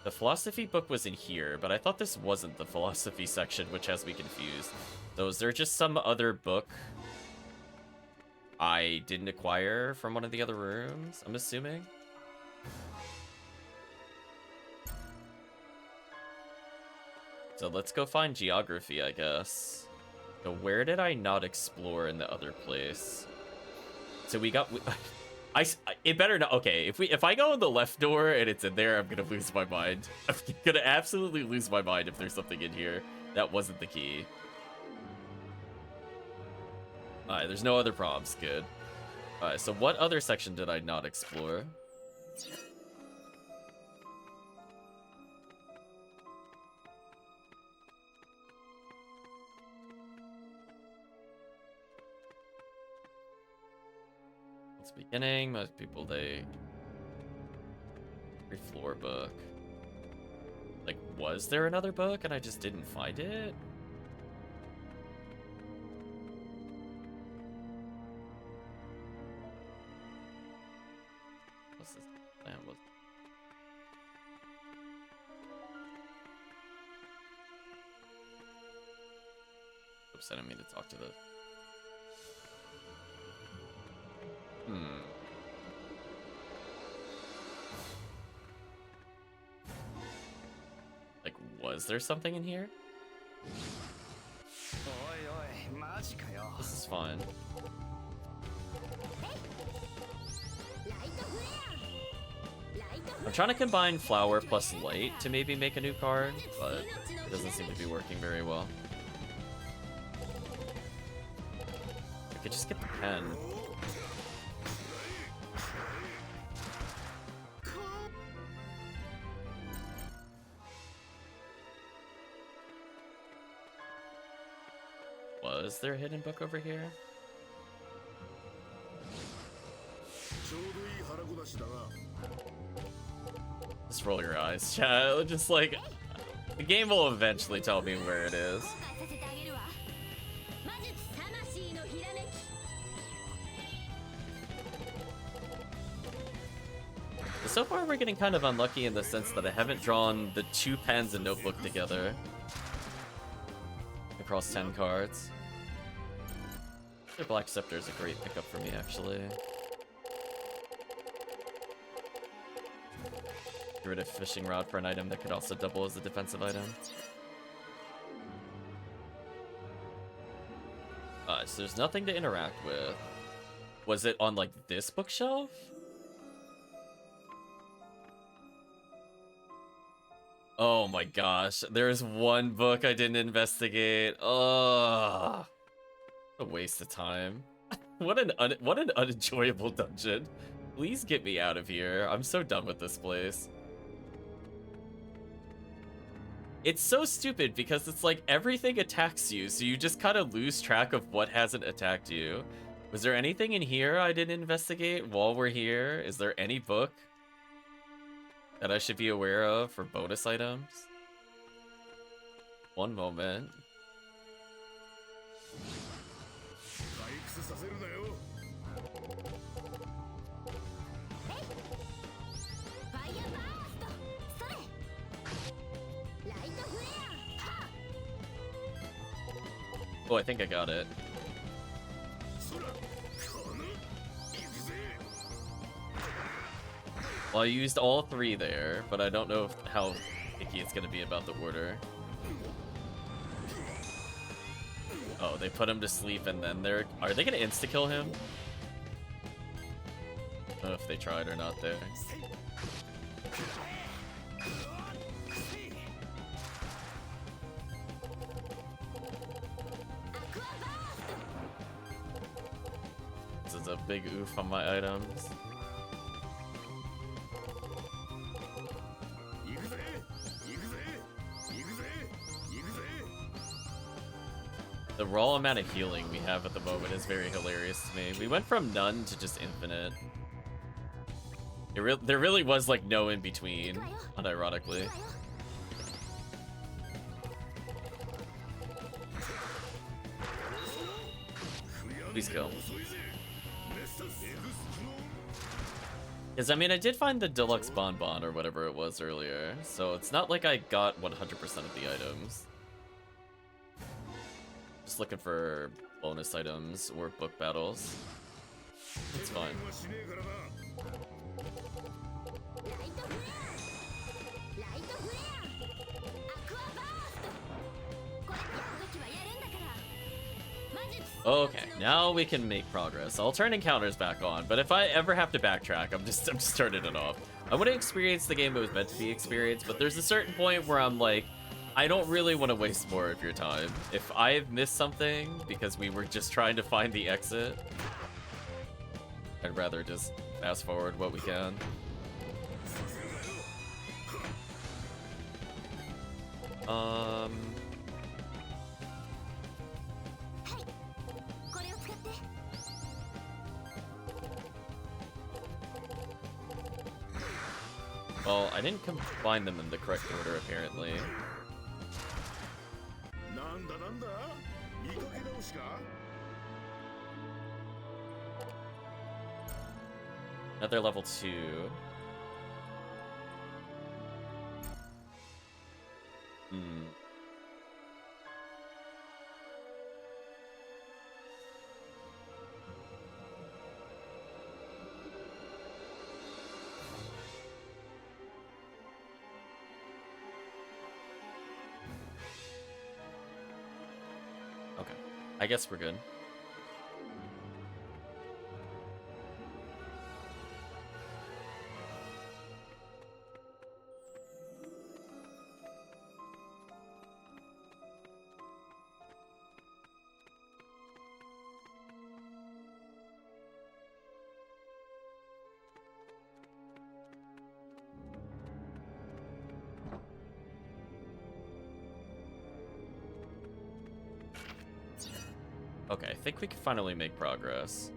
The philosophy book was in here, but I thought this wasn't the philosophy section, which has me confused. So is there just some other book I didn't acquire from one of the other rooms, I'm assuming? So let's go find geography, I guess. So where did I not explore in the other place? So we got... it better not... Okay, if I go in the left door and it's in there, I'm gonna lose my mind. I'm gonna absolutely lose my mind if there's something in here. That wasn't the key. Alright, there's no other prompts. Good. Alright, so what other section did I not explore? It's beginning. Most people, they... Every floor book. Like, was there another book and I just didn't find it? What's this plan was? Oops, I didn't mean to talk to the... Like, was there something in here? This is fine. I'm trying to combine flower plus light to maybe make a new card, but it doesn't seem to be working very well. I could just get the pen. Was there a hidden book over here? Just roll your eyes, chat. Just like, the game will eventually tell me where it is. so far we're getting kind of unlucky in the sense that I haven't drawn the 2 pens and notebook together across 10 cards. Their Black Scepter is a great pickup for me, actually. Get rid of Fishing Rod for an item that could also double as a defensive item. So there's nothing to interact with. Was it on, like, this bookshelf? Oh my gosh, there's one book I didn't investigate. Ugh. A waste of time. What an unenjoyable dungeon. Please get me out of here. I'm so done with this place. It's so stupid because it's like everything attacks you, so you just kind of lose track of what hasn't attacked you. Was there anything in here I didn't investigate while we're here? Is there any book that I should be aware of for bonus items? One moment. Oh, I think I got it. Well, I used all 3 there, but I don't know how picky it's gonna be about the order. Oh, they put him to sleep and then are they gonna insta-kill him? I don't know if they tried or not there. This is a big oof on my items. The raw amount of healing we have at the moment is very hilarious to me. We went from none to just infinite. There really was like no in between, unironically. Please kill. Because, I mean, I did find the deluxe bonbon or whatever it was earlier, so it's not like I got 100% of the items. Just looking for bonus items or book battles. It's fine. Okay, now we can make progress. I'll turn encounters back on, but if I ever have to backtrack, I'm just turning it off. I want to experience the game it was meant to be experienced, but there's a certain point where I'm like, I don't really want to waste more of your time. If I've missed something because we were just trying to find the exit, I'd rather just fast forward what we can. Well, I didn't combine them in the correct order, apparently. Another level 2. Okay, I guess we're good. Okay, I think we can finally make progress.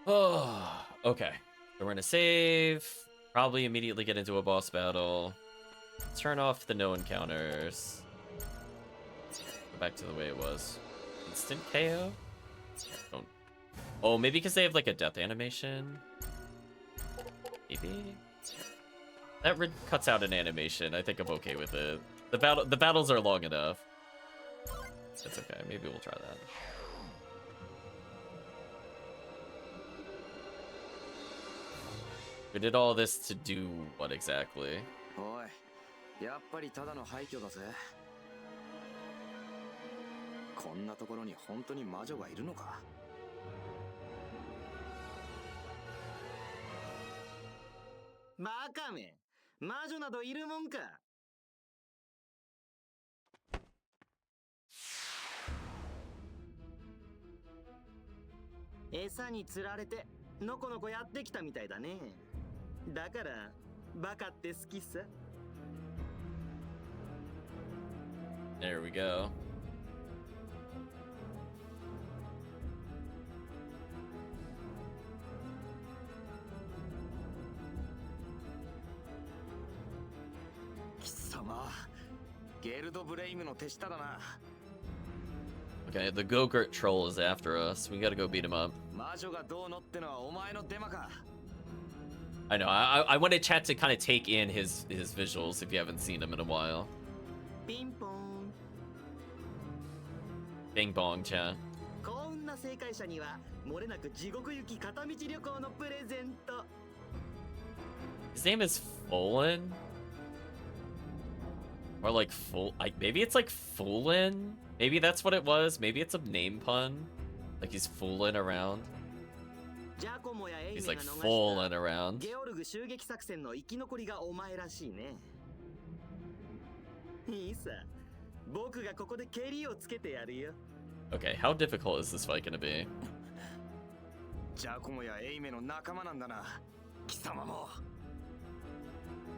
Oh, okay. So we're gonna save, probably immediately get into a boss battle, turn off the no encounters. Back to the way it was. Instant KO? Don't. Oh, maybe because they have like a death animation? Maybe? That cuts out an animation. I think I'm okay with it. The battles are long enough. That's okay. Maybe we'll try that. We did all this to do what exactly? おい、やっぱりただの廃墟だぜ。こんなところに本当に魔女がいるのか？バカめ、魔女などいるもんか。餌に釣られてのこのこやってきたみたいだね。だからバカって好きさ。 There we go. Okay, the Go-Gurt troll is after us. We gotta go beat him up. I know, I wanted chat to kind of take in his visuals if you haven't seen him in a while. Bing bong. Bing bong, chat. His name is Folan? Or like maybe it's like Foolin? Maybe that's what it was. Maybe it's a name pun. Like he's fooling around. He's like fooling around. Okay, how difficult is this fight gonna be? ジャコモやエイメの仲間なんだな。貴様も。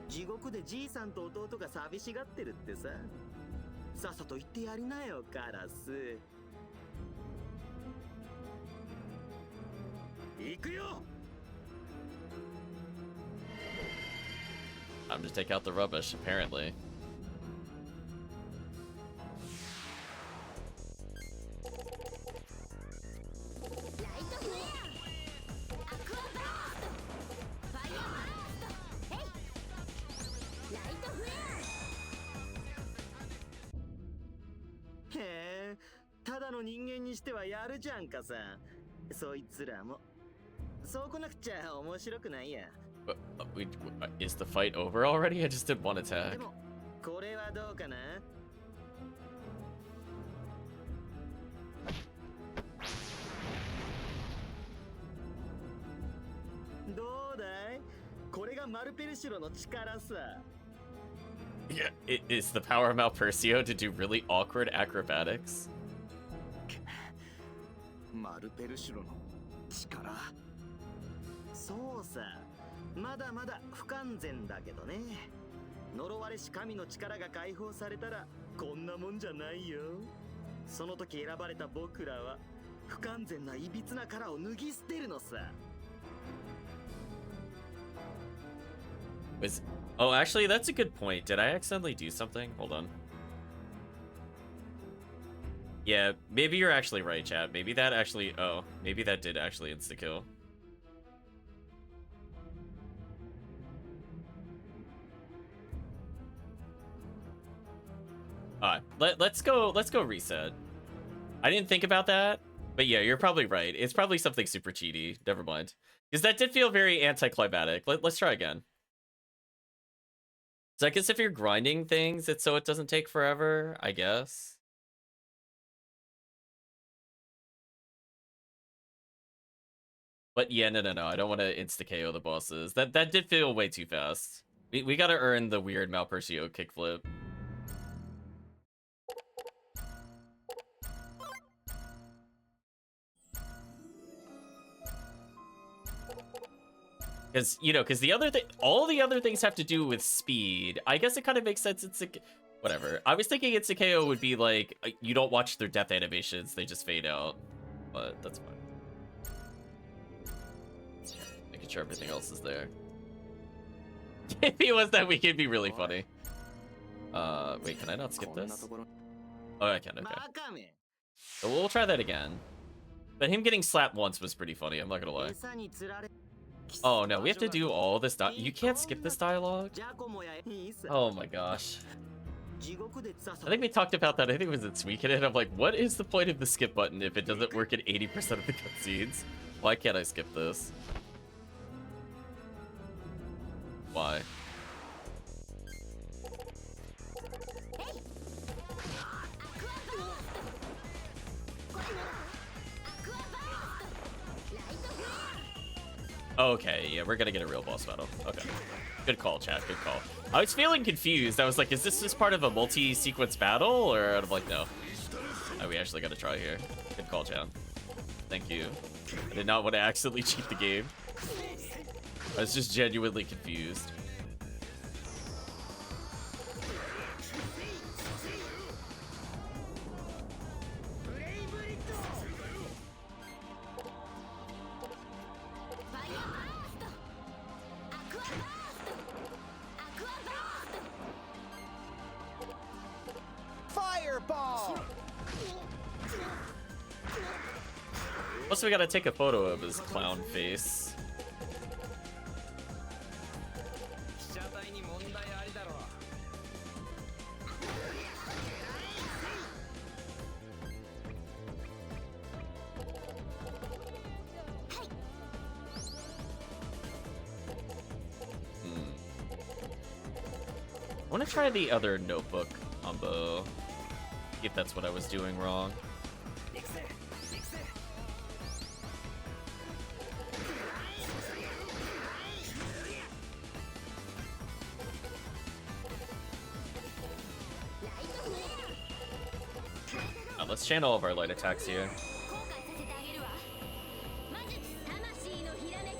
地獄でじいさんと弟が寂しがってるってさ。さっさと言ってやりなよ、カラス。行くよ。Time to take out the rubbish, apparently. Is the fight over already? I just did one attack. Yeah, is the power of Malpercio to do really awkward acrobatics? マルペルシュロの力。そうさ、まだまだ不完全だけどね。呪われし神の力が解放されたらこんなもんじゃないよ。その時選ばれた僕らは不完全ないびつな殻を脱ぎ捨てるのさ。Oh, actually, that's a good point. Did I accidentally do something? Hold on. Yeah, maybe you're actually right, chat. Maybe that actually... Oh, maybe that did actually insta-kill. Alright, let's go reset. I didn't think about that, but yeah, you're probably right. It's probably something super cheaty. Never mind. Because that did feel very anticlimactic. Let's try again. So I guess if you're grinding things, it's so it doesn't take forever, I guess. But yeah, no. I don't want to insta-KO the bosses. That did feel way too fast. We gotta earn the weird Malpercio kickflip. Because, you know, because all the other things have to do with speed. I guess it kind of makes sense. It's whatever. I was thinking insta-KO would be like, you don't watch their death animations, they just fade out. But that's fine. Making sure everything else is there. If he was that weak, it'd be really funny. Wait, can I not skip this? Oh, I can. Okay. バカめ So we'll try that again. But him getting slapped once was pretty funny. I'm not gonna lie. 餌に釣られ Oh no, we have to do all this. You can't skip this dialogue. ジャコモやいいさ Oh my gosh. 地獄でさ I think we talked about that. I think it was in Suikoden. I'm like, what is the point of the skip button if it doesn't work in 80% of the cutscenes? Why can't I skip this? Why? Okay, yeah, we're gonna get a real boss battle. Okay. Good call, chat. Good call. I was feeling confused. I was like, is this just part of a multi-sequence battle? Or I'm like, no. Oh, we actually gotta try here. Good call, chat. Thank you. I did not want to accidentally cheat the game. I was just genuinely confused. Fireball! Plus, we gotta take a photo of his clown face. 被写体に問題ありだろ I want to try the other notebook combo. See if that's what I was doing wrong. Let's channel all of our light attacks here. 後悔させてあげるわ魔術魂のひらめき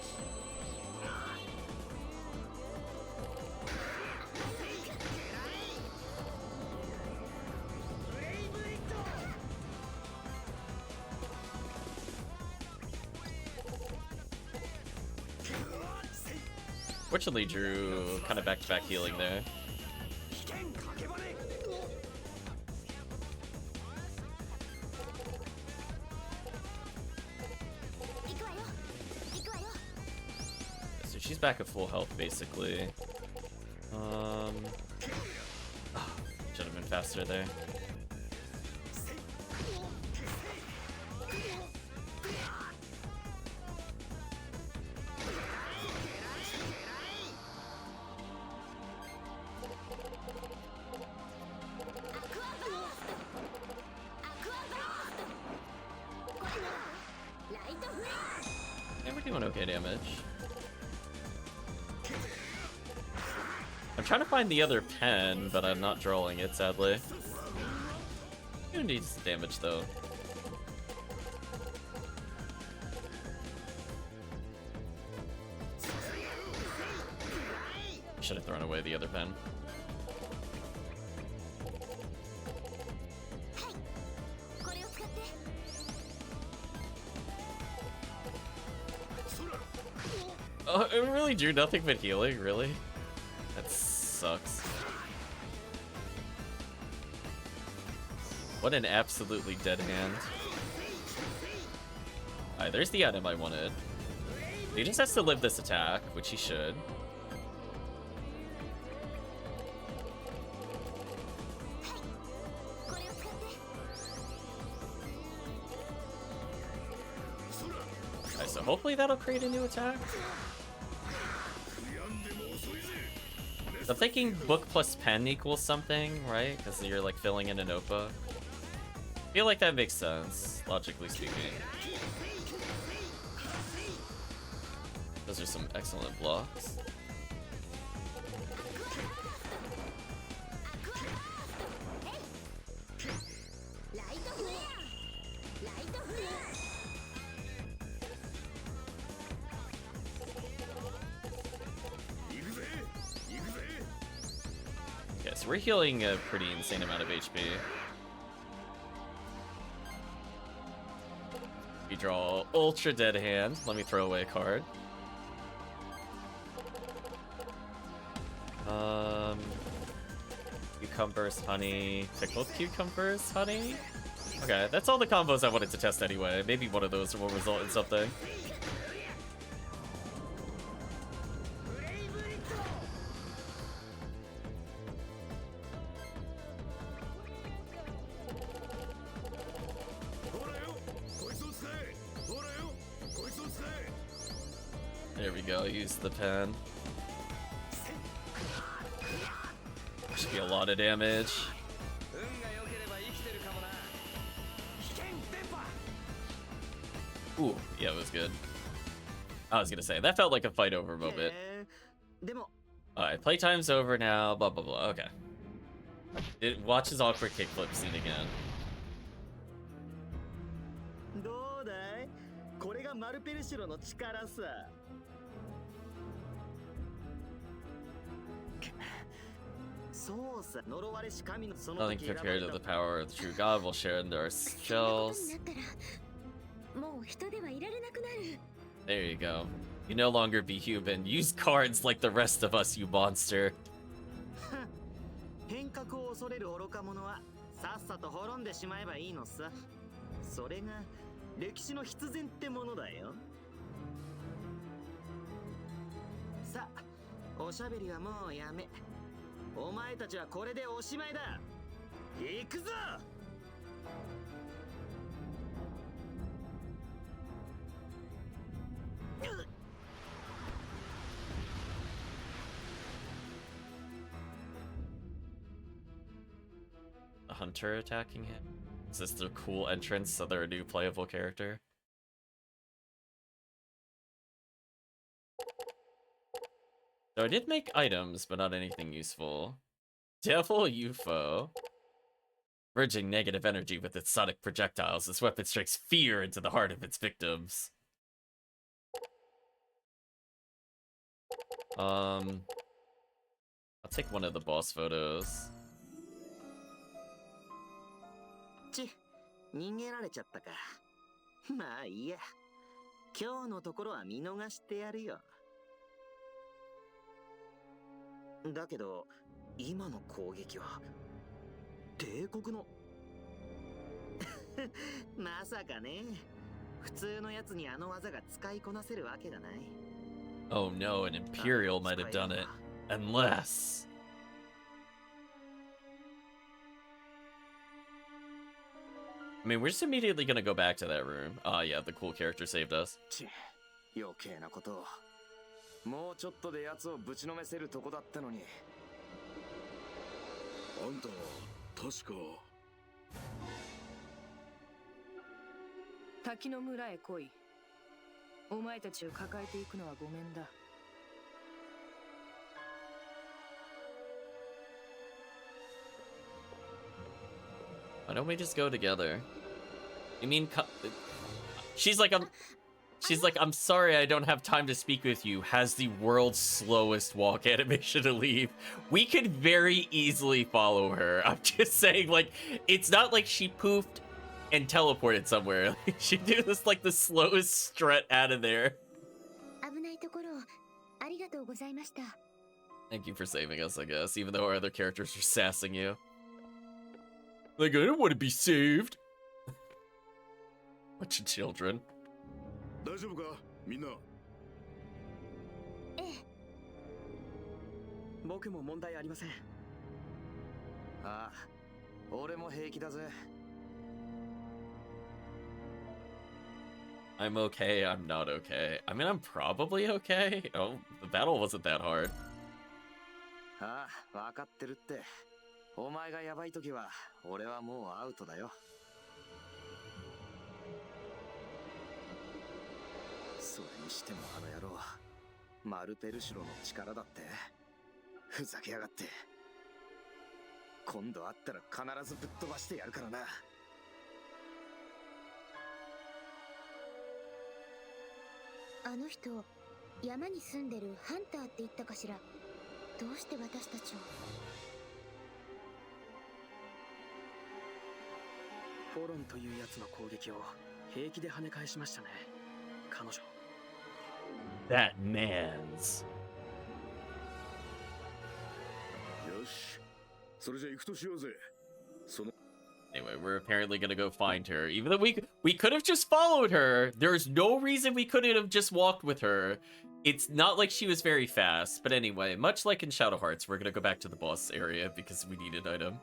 Fortunately, Drew kind of back-to-back healing there. So she's back at full health, basically. Should have been faster there. And we're doing okay damage. I'm trying to find the other pen, but I'm not drawing it, sadly. Who needs damage, though? Should have thrown away the other pen. Oh, it really drew nothing but healing, really? That sucks. What an absolutely dead hand. Alright, there's the item I wanted. He just has to live this attack, which he should. Alright, so hopefully that'll create a new attack. I'm thinking book plus pen equals something, right? Because you're like filling in a notebook. I feel like that makes sense, logically speaking. Those are some excellent blocks. Okay, so we're healing a pretty insane amount of HP. We draw Ultra Dead Hand. Let me throw away a card. Cucumbers, honey, pickled cucumbers, honey. Okay, that's all the combos I wanted to test anyway. Maybe one of those will result in something. There we go, use the pen. Should be a lot of damage. Ooh, yeah, it was good. I was gonna say, that felt like a fight over moment. Alright, playtime's over now, blah blah blah, okay. Watch his awkward kickflip scene again. どうだいこれがマルペルシロの力さそうさ呪われし神のその Nothing compared to the power of the true God will share in our shells. There you go. You no longer be human. Use cards like the rest of us, you monster. 変革を恐れる愚か者はさっさと滅んでしまえばいいのさそれが歴史の必然ってものだよさあおしゃべりはもうやめお前たちはこれでおしまいだ行くぞA hunter attacking him? Is this their cool entrance so they're a new playable character? So I did make items, but not anything useful. Devil UFO. Merging negative energy with its sonic projectiles, this weapon strikes fear into the heart of its victims. I'll take one of the boss photos. 逃げられちゃったかまあいいや今日のところは見逃してやるよだけど今の攻撃は帝国のまさかね普通のやつにあの技が使いこなせるわけがない Oh no, an Imperial might have done it. Unless... I mean, we're just immediately gonna go back to that room. Yeah, the cool character saved us. 余計なことをもうちょっとで奴をぶちのめせるとこだったのにあんたは確か滝の村へ来いお前たちを抱えていくのはごめんだ Why don't we just go together? You mean, she's like, I'm sorry I don't have time to speak with you, has the world's slowest walk animation to leave. We could very easily follow her. I'm just saying, like, it's not like she poofed and teleported somewhere. She did this, like, the slowest strut out of there. Thank you for saving us, I guess, even though our other characters are sassing you. Like, I don't want to be saved. Bunch of children. 大丈夫かみんな僕も問題ありませんああ俺も平気だぜ I'm okay, I'm not okay. I mean, I'm probably okay. Oh, the battle wasn't that hard. ああ分かってるってお前がヤバい時は俺はもうアウトだよそれにしてもあの野郎マルペルシュロの力だってふざけやがって今度会ったら必ずぶっ飛ばしてやるからなあの人山に住んでるハンターって言ったかしらどうして私たちをフォロンというやつの攻撃を平気で跳ね返しましたね彼女 That man's. よしそれじゃ行くとしようぜ。その Anyway, we're apparently gonna go find her. Even though we could have just followed her. There's no reason we couldn't have just walked with her. It's not like she was very fast. But anyway, much like in Shadow Hearts, we're gonna go back to the boss area because we need an item.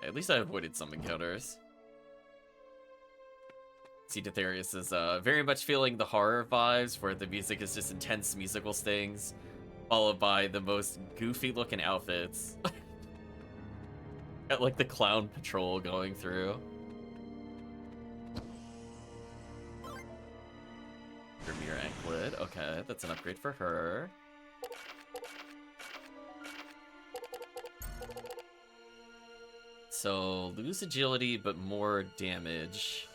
At least I avoided some encounters. See, Ditharius is very much feeling the horror vibes, where the music is just intense musical stings, followed by the most goofy looking outfits. Got like the clown patrol going through. Premier Anklet, okay, that's an upgrade for her. So, lose agility, but more damage.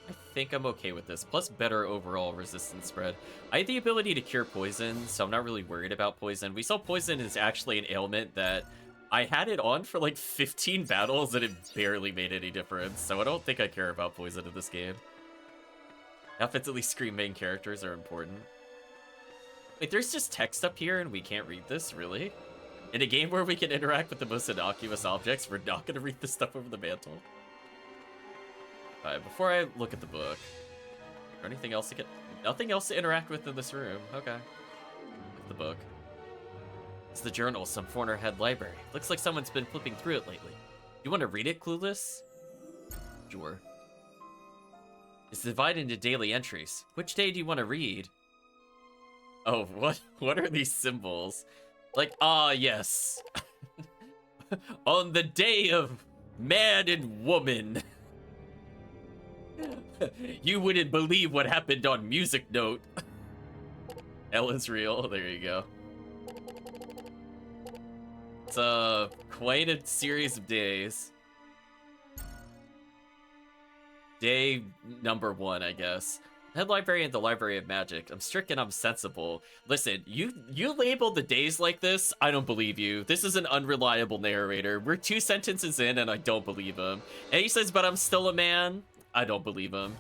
I think I'm okay with this. Plus better overall resistance spread. I have the ability to cure poison, so I'm not really worried about poison. We saw poison is actually an ailment that I had it on for like 15 battles and it barely made any difference. So I don't think I care about poison in this game. Outfits at least screen main characters are important. Wait, there's just text up here and we can't read this, really? In a game where we can interact with the most innocuous objects, we're not gonna read this stuff over the mantle. Alright, before I look at the book, is there anything else to get? Nothing else to interact with in this room. Okay. Look at the book. It's the journal some foreigner had library. Looks like someone's been flipping through it lately. You want to read it, Clueless? Sure. It's divided into daily entries. Which day do you want to read? Oh, what are these symbols? Like, yes. On the day of man and woman. You wouldn't believe what happened on Music Note. Ellen's real. There you go. It's quite a series of days. Day number 1, I guess. Head librarian at the Library of Magic. I'm strict and I'm sensible. Listen, you labeled the days like this. I don't believe you. This is an unreliable narrator. We're 2 sentences in and I don't believe him. And he says, but I'm still a man. I don't believe him.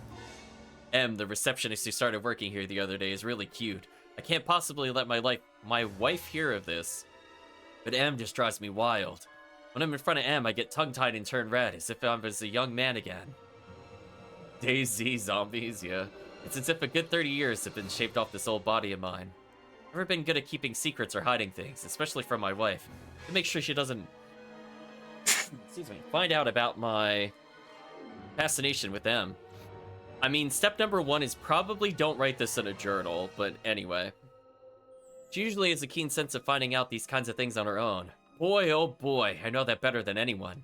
The receptionist who started working here the other day, is really cute. I can't possibly let my wife hear of this. But M just drives me wild. When I'm in front of M, I get tongue-tied and turn red, as if I was a young man again. DayZ zombies, yeah. It's as if a good 30 years have been shaved off this old body of mine. Never been good at keeping secrets or hiding things, especially from my wife. To make sure she doesn't excuse me, find out about my fascination with them. I mean, step number 1 is probably don't write this in a journal, but anyway. She usually has a keen sense of finding out these kinds of things on her own. Boy, oh boy, I know that better than anyone.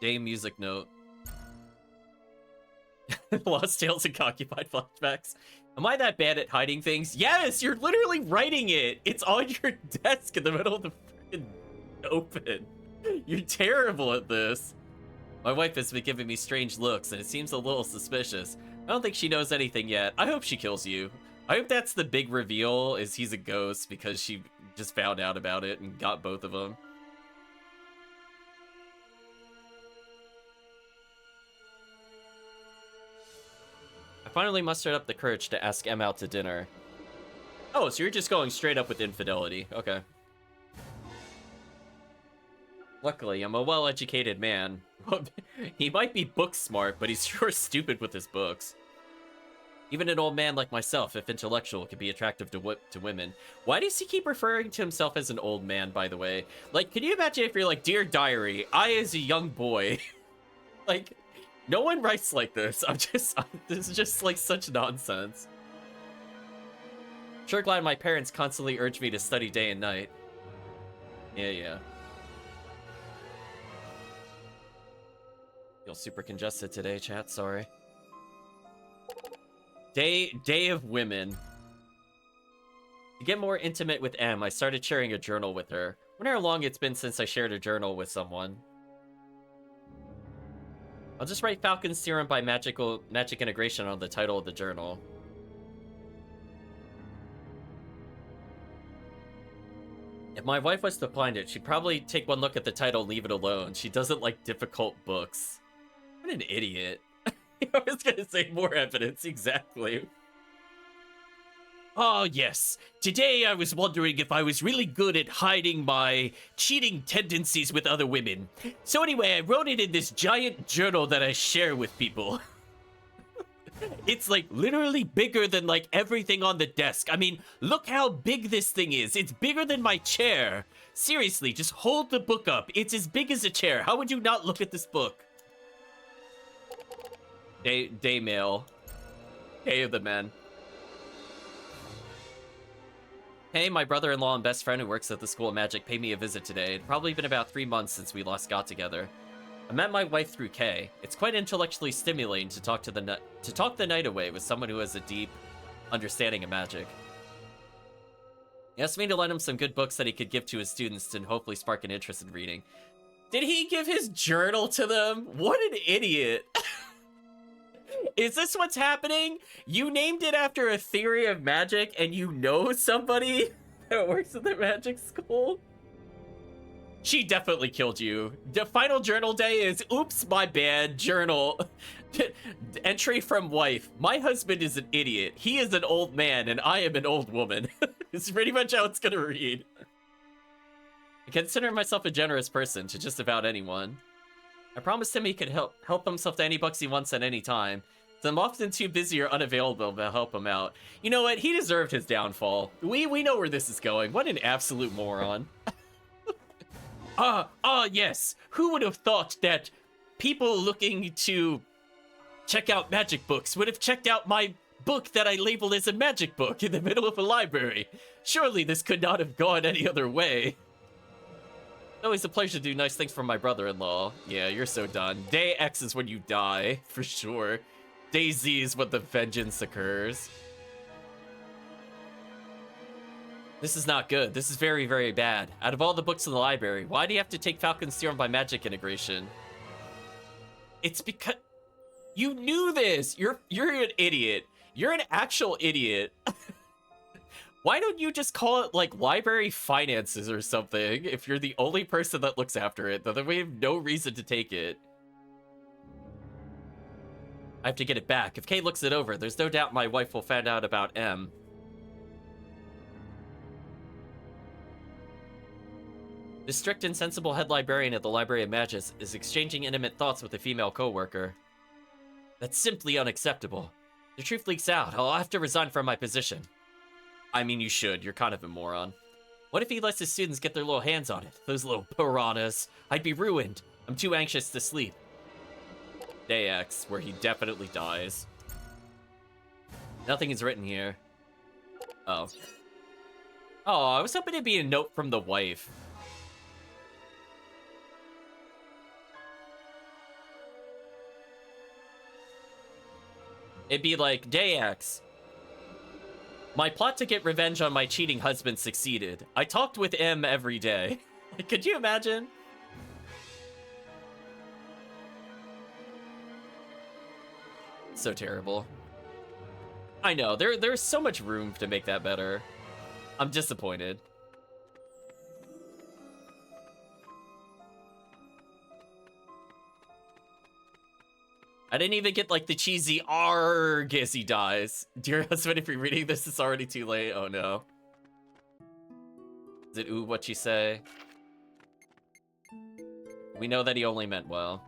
Day music note. Lost Tales and Occupied Flashbacks. Am I that bad at hiding things? Yes, you're literally writing it. It's on your desk in the middle of the freaking open. You're terrible at this. My wife has been giving me strange looks, and it seems a little suspicious. I don't think she knows anything yet. I hope she kills you. I hope that's the big reveal, is he's a ghost, because she just found out about it and got both of them. I finally mustered up the courage to ask Em out to dinner. Oh, so you're just going straight up with infidelity. Okay. Luckily, I'm a well-educated man. He might be book smart, but he's sure stupid with his books. Even an old man like myself, if intellectual, can be attractive to women. Why does he keep referring to himself as an old man, by the way? Like, can you imagine if you're like, Dear Diary, I as a young boy. Like, no one writes like this. This is just like such nonsense. Sure glad my parents constantly urge me to study day and night. Yeah. Feel super congested today, chat, sorry. Day of women. To get more intimate with M, I started sharing a journal with her. Wonder how long it's been since I shared a journal with someone. I'll just write Falcon's Theorem by Magic Integration on the title of the journal. If my wife was to find it, she'd probably take one look at the title and leave it alone. She doesn't like difficult books. What an idiot. I was gonna say more evidence, exactly. Oh, yes. Today I was wondering if I was really good at hiding my cheating tendencies with other women. So anyway, I wrote it in this giant journal that I share with people. It's like literally bigger than like everything on the desk. I mean, look how big this thing is. It's bigger than my chair. Seriously, just hold the book up. It's as big as a chair. How would you not look at this book? Day mail. Day of the men. Hey, my brother-in-law and best friend who works at the School of Magic paid me a visit today. It'd probably been about 3 months since we last got together. I met my wife through Kay. It's quite intellectually stimulating to talk the night away with someone who has a deep understanding of magic. He asked me to lend him some good books that he could give to his students to hopefully spark an interest in reading. Did he give his journal to them? What an idiot. Is this what's happening? You named it after a theory of magic and you know somebody that works at the magic school? She definitely killed you. The final journal day is, oops, my bad, journal. Entry from wife. My husband is an idiot. He is an old man and I am an old woman. It's pretty much how it's gonna read. I consider myself a generous person to just about anyone. I promised him he could help himself to any bucks he wants at any time. So I'm often too busy or unavailable to help him out. You know what? He deserved his downfall. We know where this is going. What an absolute moron. Yes. Who would have thought that people looking to check out magic books would have checked out my book that I labeled as a magic book in the middle of a library? Surely this could not have gone any other way. Always a pleasure to do nice things for my brother-in-law. Yeah, you're so done. Day X is when you die, for sure. Day Z is when the vengeance occurs. This is not good. This is very, very bad. Out of all the books in the library, why do you have to take Falcon's Theorem by Magic integration? It's because... You knew this! You're an idiot. You're an actual idiot. Why don't you just call it, like, library finances or something if you're the only person that looks after it? Then we have no reason to take it. I have to get it back. If Kay looks it over, there's no doubt my wife will find out about M. The strict and sensible head librarian at the Library of Magus is exchanging intimate thoughts with a female co-worker. That's simply unacceptable. The truth leaks out. I'll have to resign from my position. I mean, you should. You're kind of a moron. What if he lets his students get their little hands on it? Those little piranhas. I'd be ruined. I'm too anxious to sleep. Day X, where he definitely dies. Nothing is written here. Oh. Oh, I was hoping it'd be a note from the wife. It'd be like, Day X. My plot to get revenge on my cheating husband succeeded. I talked with M every day. Could you imagine? So terrible. I know, there's so much room to make that better. I'm disappointed. I didn't even get, like, the cheesy arg as he dies. Dear husband, if you're reading this, it's already too late. Oh, no. Is it ooh what you say? We know that he only meant well.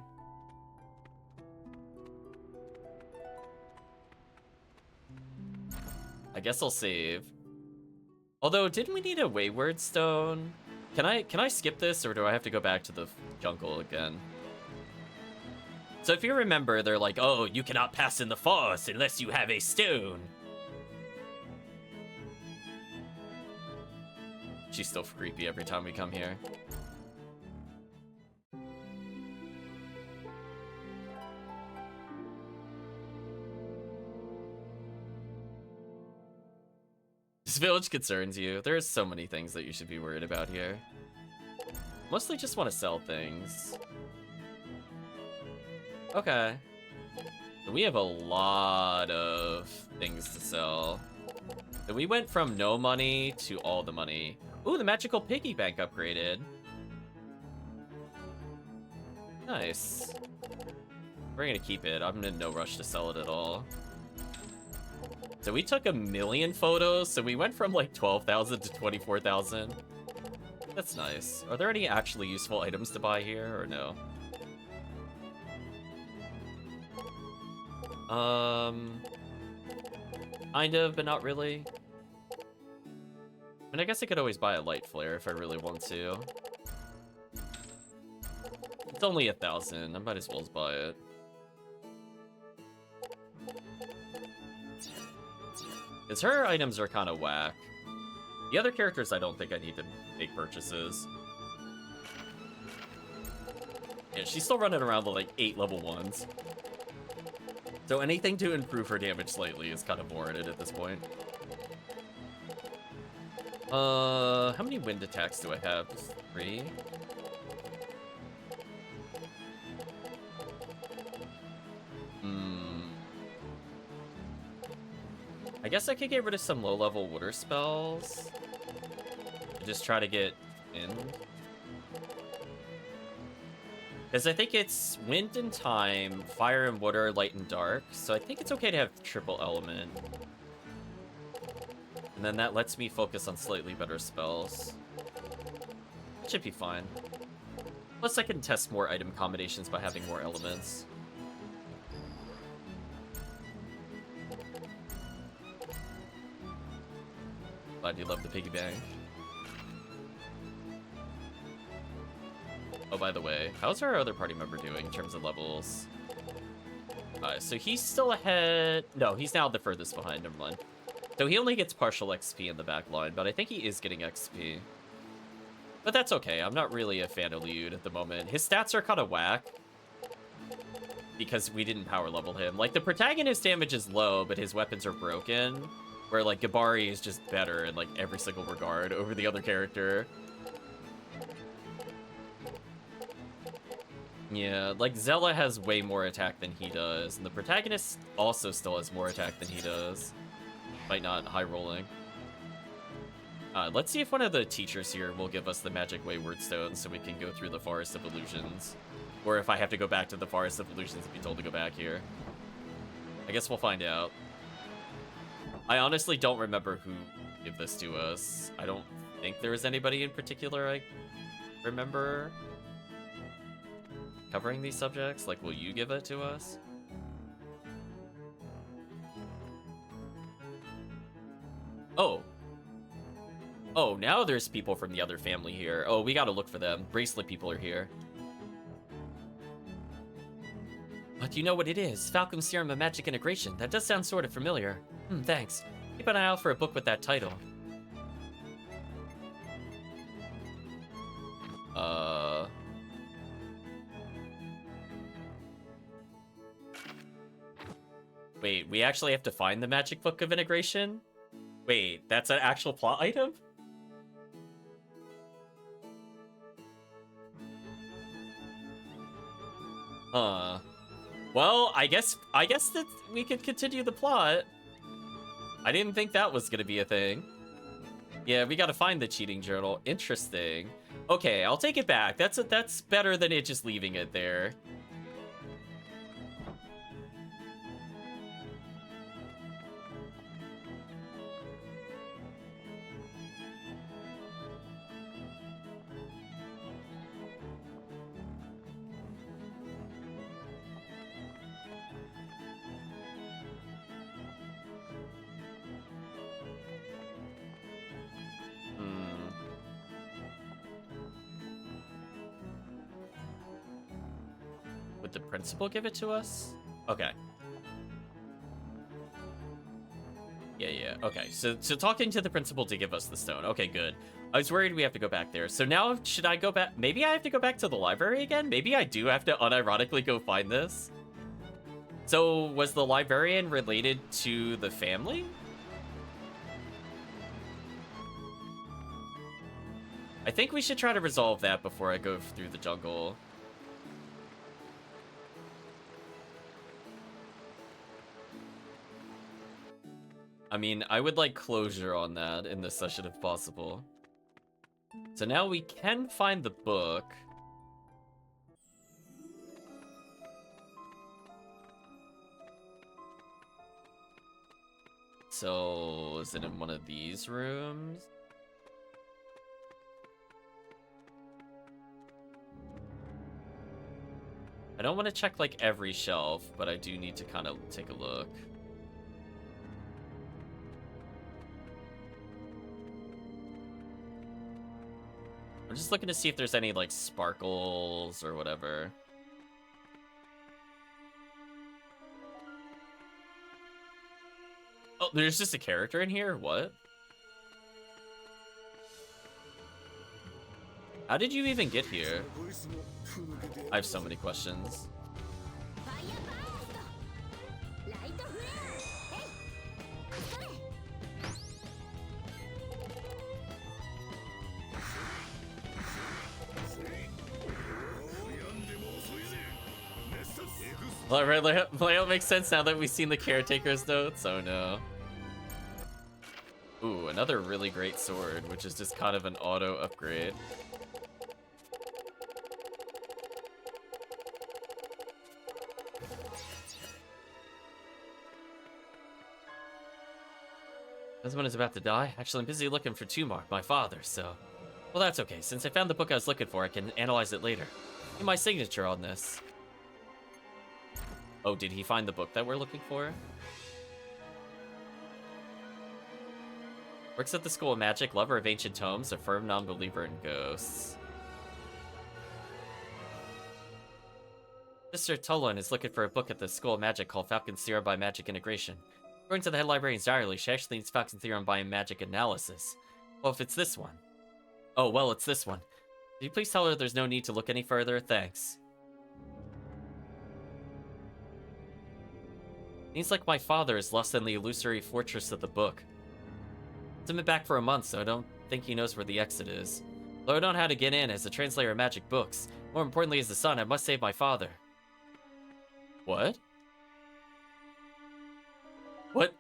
I guess I'll save. Although, didn't we need a wayward stone? Can I skip this, or do I have to go back to the jungle again? So if you remember, they're like, oh, you cannot pass in the forest unless you have a stone. She's still creepy every time we come here. This village concerns you. There's so many things that you should be worried about here. Mostly just want to sell things. Okay. We have a lot of things to sell. So we went from no money to all the money. Ooh, the magical piggy bank upgraded. Nice. We're gonna keep it. I'm in no rush to sell it at all. So we took 1,000,000 photos, so we went from like 12,000 to 24,000. That's nice. Are there any actually useful items to buy here, or no? Kind of, but not really. I mean, I guess I could always buy a light flare if I really want to. It's only 1,000. I might as well just buy it. Because her items are kind of whack. The other characters, I don't think I need to make purchases. Yeah, she's still running around with like 8 level 1s. So anything to improve her damage slightly is kind of warranted at this point. How many wind attacks do I have? 3? I guess I could get rid of some low-level water spells. Just try to get wind. Because I think it's wind and time, fire and water, light and dark. So I think it's okay to have triple element. And then that lets me focus on slightly better spells. It should be fine. Plus I can test more item combinations by having more elements. Glad you love the piggy bank. Oh, by the way, how's our other party member doing in terms of levels? So he's still ahead. No, he's now the furthest behind. Never mind. So he only gets partial XP in the back line, but I think he is getting XP. But that's okay. I'm not really a fan of Liud at the moment. His stats are kind of whack because we didn't power level him. Like, the protagonist damage is low, but his weapons are broken. Where, like, Gabari is just better in, like, every single regard over the other character. Yeah, like, Zella has way more attack than he does, and the protagonist also still has more attack than he does. Might not high rolling. Let's see if one of the teachers here will give us the magic wayward stone so we can go through the Forest of Illusions. Or if I have to go back to the Forest of Illusions and be told to go back here. I guess we'll find out. I honestly don't remember who gave this to us. I don't think there was anybody in particular I remember covering these subjects. Like, will you give it to us? Oh. Oh, now there's people from the other family here. Oh, we gotta look for them. Bracelet people are here. Do you know what it is? Falcom's Serum of Magic Integration. That does sound sort of familiar. Thanks. Keep an eye out for a book with that title. Wait, we actually have to find the Magic Book of Integration? Wait, that's an actual plot item? Huh. Well, I guess that we could continue the plot. I didn't think that was gonna be a thing. Yeah, we gotta find the cheating journal. Interesting. Okay, I'll take it back. That's better than it just leaving it there. Would the principal give it to us? Okay. Yeah, okay. So talking to the principal to give us the stone. Okay, good. I was worried we have to go back there. So now, should I go back? Maybe I have to go back to the library again? Maybe I do have to unironically go find this? So, was the librarian related to the family? I think we should try to resolve that before I go through the jungle. I mean, I would like closure on that in this session if possible. So now we can find the book. So, is it in one of these rooms? I don't want to check, like, every shelf, but I do need to kind of take a look. I'm just looking to see if there's any, like, sparkles or whatever. Oh, there's just a character in here? What? How did you even get here? I have so many questions. ファイヤーバーストライトフレアえいそれ Well, right, layout makes sense now that we've seen the caretaker's notes. Oh no. Ooh, another really great sword, which is just kind of an auto upgrade. Husband is about to die. Actually, I'm busy looking for Tumar, my father, so... Well, that's okay. Since I found the book I was looking for, I can analyze it later. Get my signature on this. Oh, did he find the book that we're looking for? Works at the School of Magic, lover of ancient tomes, a firm non-believer in ghosts. Mr. Tolan is looking for a book at the School of Magic called Falcon's Theorem by Magic Integration. According to the head librarian's diary, she actually needs Falcon's Theorem by Magic Analysis. Well, if it's this one. Oh, well, it's this one. Could you please tell her there's no need to look any further? Thanks. Seems like my father is lost in the illusory fortress of the book. He's been back for a month, so I don't think he knows where the exit is. Though I don't know how to get in as a translator of magic books. More importantly, as a son, I must save my father. What? What?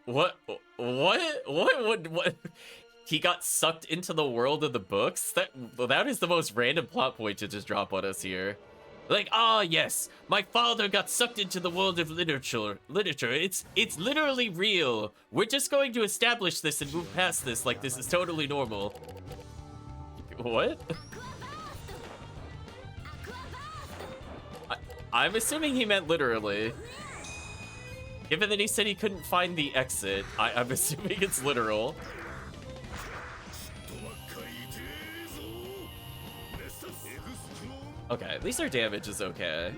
He got sucked into the world of the books? That is the most random plot point to just drop on us here. Like, ah, yes, my father got sucked into the world of literature. It's literally real. We're just going to establish this and move past this like this is totally normal. What? I'm assuming he meant literally. Given that he said he couldn't find the exit, I'm assuming it's literal. Okay, at least our damage is okay.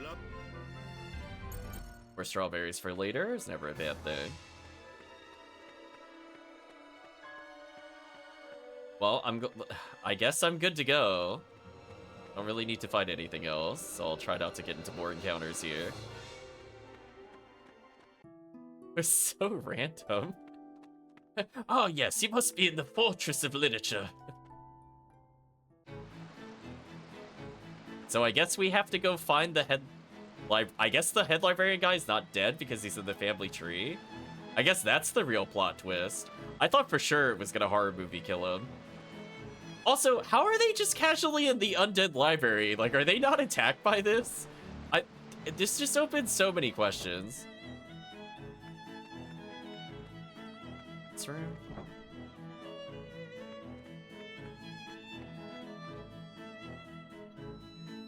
More strawberries for later is never a bad thing. Well, I guess I'm good to go. Don't really need to find anything else, so I'll try not to get into more encounters here. They're so random. Oh yes, he must be in the Fortress of Literature. So I guess we have to go find the head... I guess the head librarian guy is not dead because he's in the family tree. I guess that's the real plot twist. I thought for sure it was gonna horror movie kill him. Also, how are they just casually in the undead library? Like, are they not attacked by this? This just opens so many questions. This room.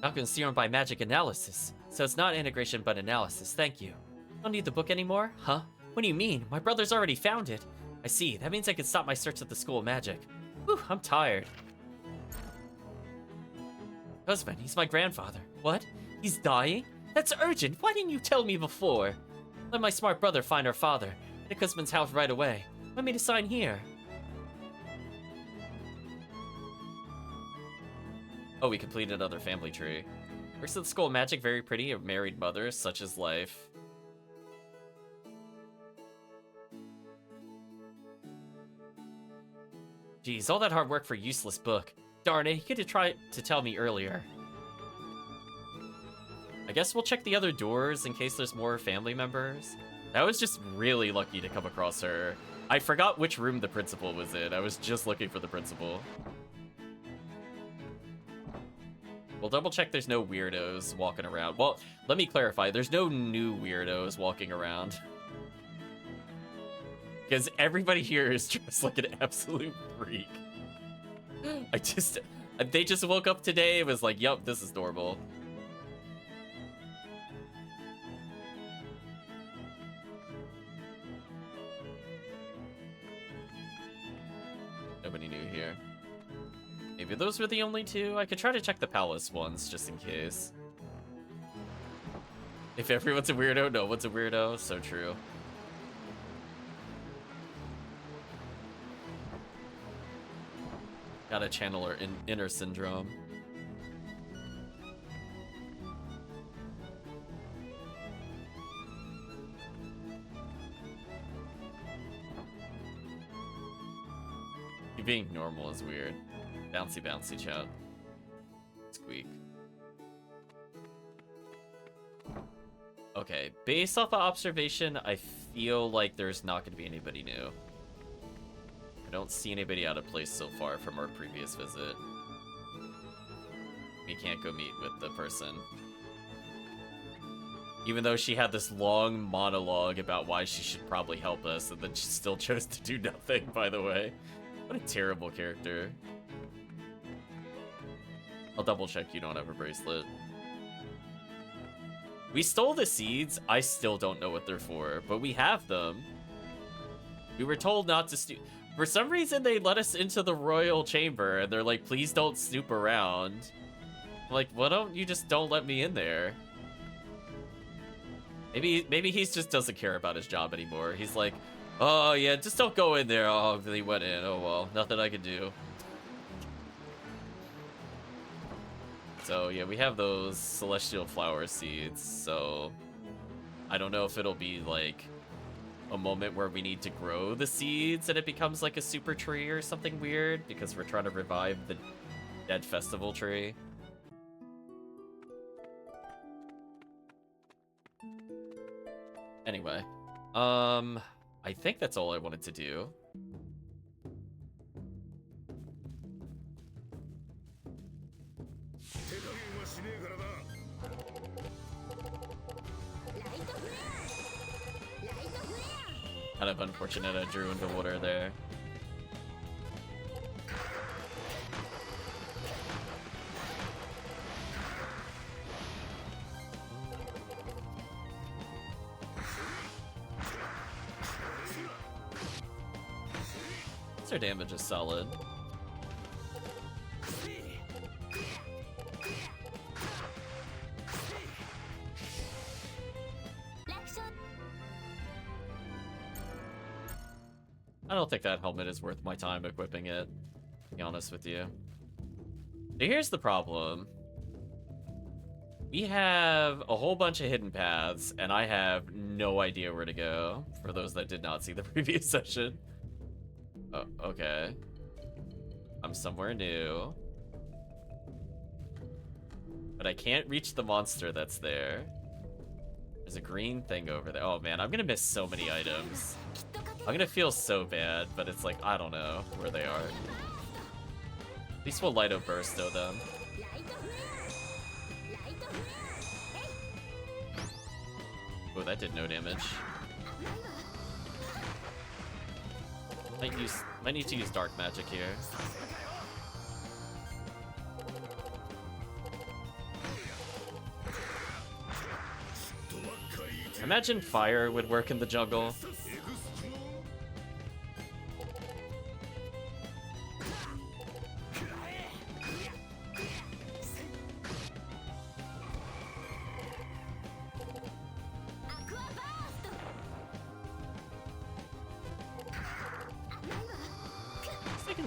Falcon's Theorem by Magic Analysis. So it's not integration, but analysis. Thank you. Don't need the book anymore? Huh? What do you mean? My brother's already found it. I see. That means I can stop my search at the School of Magic. Whew, I'm tired. Husband, he's my grandfather. What? He's dying? That's urgent. Why didn't you tell me before? Let my smart brother find our father. Nick husband's house right away. Want me to sign here? Oh, we completed another family tree. Works at the School of Magic, very pretty, a married mother, such is life. Geez, all that hard work for a useless book. Darn it, he could have tried to tell me earlier. I guess we'll check the other doors in case there's more family members. I was just really lucky to come across her. I forgot which room the principal was in. I was just looking for the principal. We'll double check there's no weirdos walking around. Well, let me clarify. There's no new weirdos walking around. Because everybody here is dressed like an absolute freak. They just woke up today and was like, yup, this is normal. Nobody new here. Maybe those were the only two? I could try to check the palace ones, just in case. If everyone's a weirdo, no one's a weirdo. So true. Gotta channel our inner syndrome. You being normal is weird. Bouncy, bouncy chat. Squeak. Okay, based off of observation, I feel like there's not going to be anybody new. I don't see anybody out of place so far from our previous visit. We can't go meet with the person. Even though she had this long monologue about why she should probably help us, and then she still chose to do nothing, by the way. What a terrible character. I'll double check you don't have a bracelet. We stole the seeds. I still don't know what they're for, but we have them. We were told not to steal. For some reason, they let us into the royal chamber, and they're like, please don't snoop around. I'm like, why don't you just don't let me in there? Maybe he just doesn't care about his job anymore. He's like, oh yeah, just don't go in there. Oh, they went in. Oh well, nothing I can do. So yeah, we have those celestial flower seeds, so I don't know if it'll be like a moment where we need to grow the seeds and it becomes like a super tree or something weird because we're trying to revive the dead festival tree. Anyway, I think that's all I wanted to do. Kind of unfortunate I drew into water there. Their damage is solid. I don't think that helmet is worth my time equipping it, to be honest with you. So here's the problem. We have a whole bunch of hidden paths, and I have no idea where to go, for those that did not see the previous session. Oh, okay. I'm somewhere new. But I can't reach the monster that's there. There's a green thing over there. Oh man, I'm gonna miss so many items. I'm gonna feel so bad, but it's like, I don't know where they are. At least we'll Light Bursto them. Oh, that did no damage. Might need to use dark magic here. Imagine fire would work in the jungle.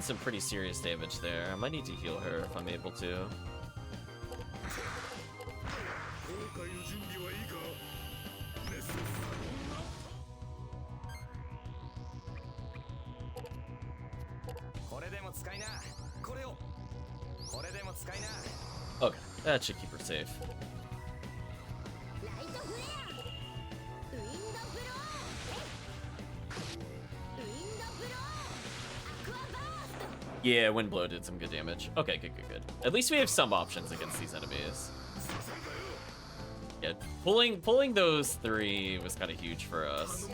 Some pretty serious damage there. I might need to heal her if I'm able to. Okay, that should keep her safe. Yeah, Wind Blow did some good damage. Okay, good. At least we have some options against these enemies. Yeah, pulling those three was kind of huge for us.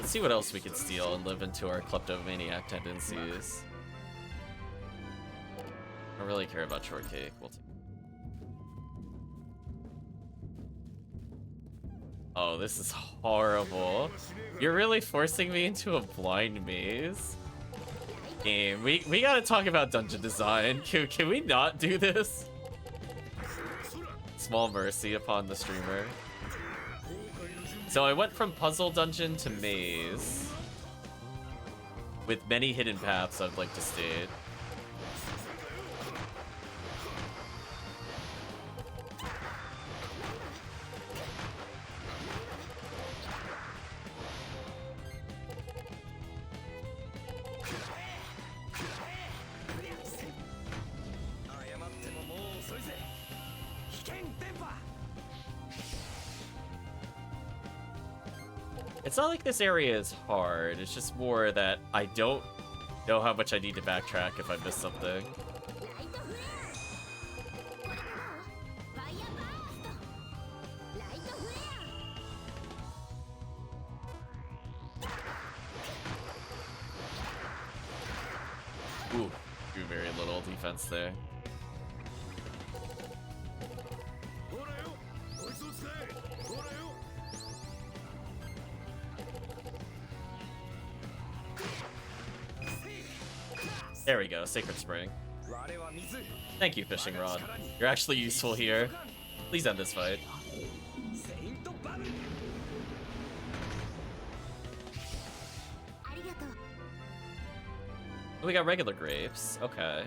Let's see what else we can steal and live into our kleptomaniac tendencies. I don't really care about shortcake. We'll take. Oh, this is horrible. You're really forcing me into a blind maze? Game, we gotta talk about dungeon design. Can we not do this? Small mercy upon the streamer. So I went from puzzle dungeon to maze with many hidden paths I'd like to state. It's not like this area is hard, it's just more that I don't know how much I need to backtrack if I miss something. Ooh, do very little defense there. There we go, Sacred Spring. Thank you, Fishing Rod. You're actually useful here. Please end this fight. Oh, we got regular grapes. Okay.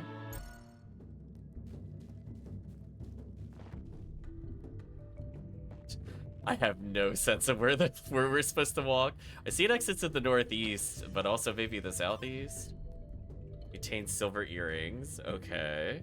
I have no sense of where we're supposed to walk. I see it exits at the northeast, but also maybe the southeast. Retain silver earrings. Okay.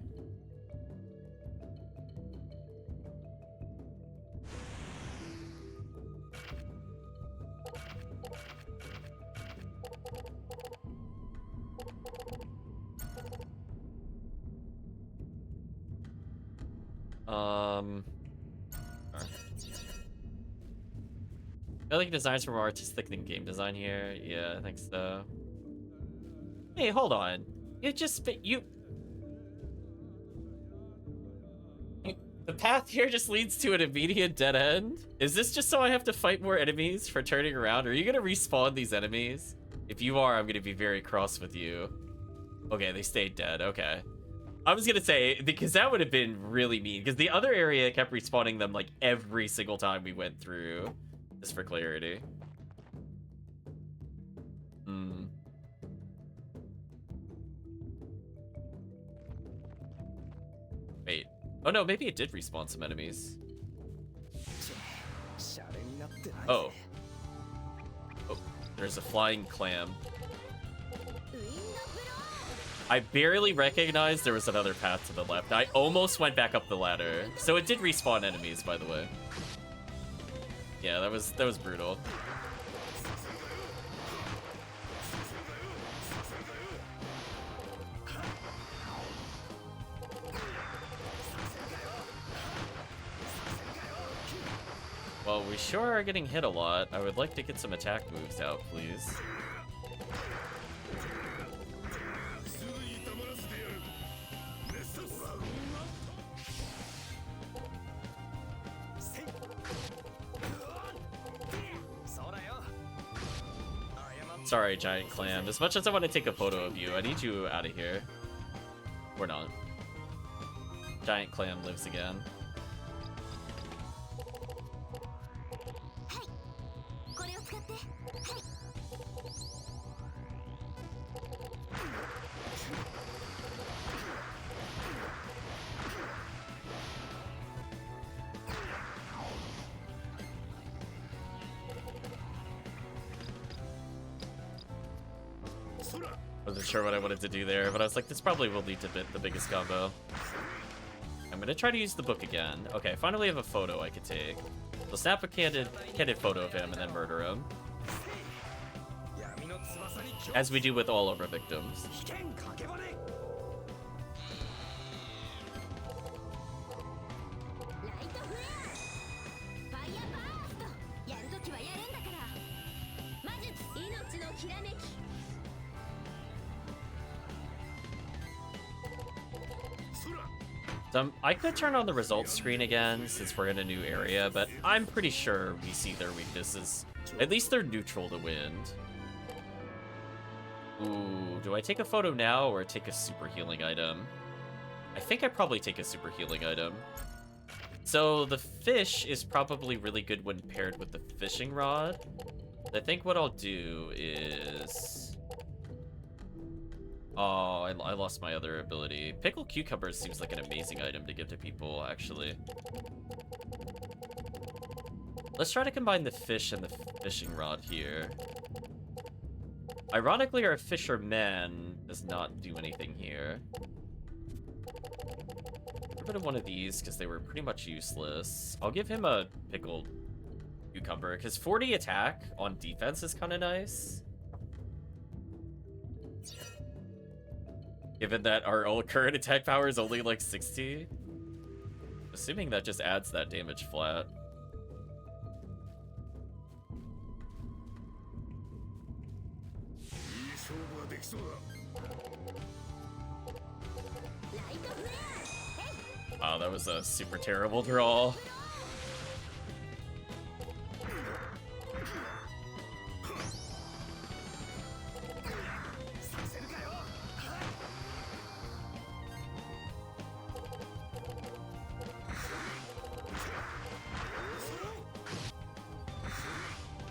I like designs from artistic than game design here. Yeah, I think so. Hey, hold on. The path here just leads to an immediate dead end? Is this just so I have to fight more enemies for turning around? Are you gonna respawn these enemies? If you are, I'm gonna be very cross with you. Okay, they stayed dead. Okay. I was gonna say, because that would have been really mean, because the other area kept respawning them like every single time we went through. Just for clarity. Wait. Oh no, maybe it did respawn some enemies. Oh. Oh, there's a flying clam. I barely recognized there was another path to the left. I almost went back up the ladder. So it did respawn enemies, by the way. Yeah, that was brutal. Well, we sure are getting hit a lot. I would like to get some attack moves out, please. Sorry, Giant Clam. As much as I want to take a photo of you, I need you out of here. Or not. Giant Clam lives again. Wasn't sure what I wanted to do there, but I was like, this probably will lead to the biggest combo. I'm gonna try to use the book again. Okay, finally have a photo I could take. So snap a candid photo of him and then murder him. As we do with all of our victims. I could turn on the results screen again since we're in a new area, but I'm pretty sure we see their weaknesses. At least they're neutral to wind. Ooh, do I take a photo now or take a super healing item? I think I probably take a super healing item. So the fish is probably really good when paired with the fishing rod. I think what I'll do is... Oh, I lost my other ability. Pickled cucumbers seems like an amazing item to give to people, actually. Let's try to combine the fish and the fishing rod here. Ironically, our fisherman does not do anything here. Get rid of one of these because they were pretty much useless. I'll give him a pickled cucumber because 40 attack on defense is kind of nice. Given that our current attack power is only like 60. Assuming that just adds that damage flat. Wow, that was a super terrible draw.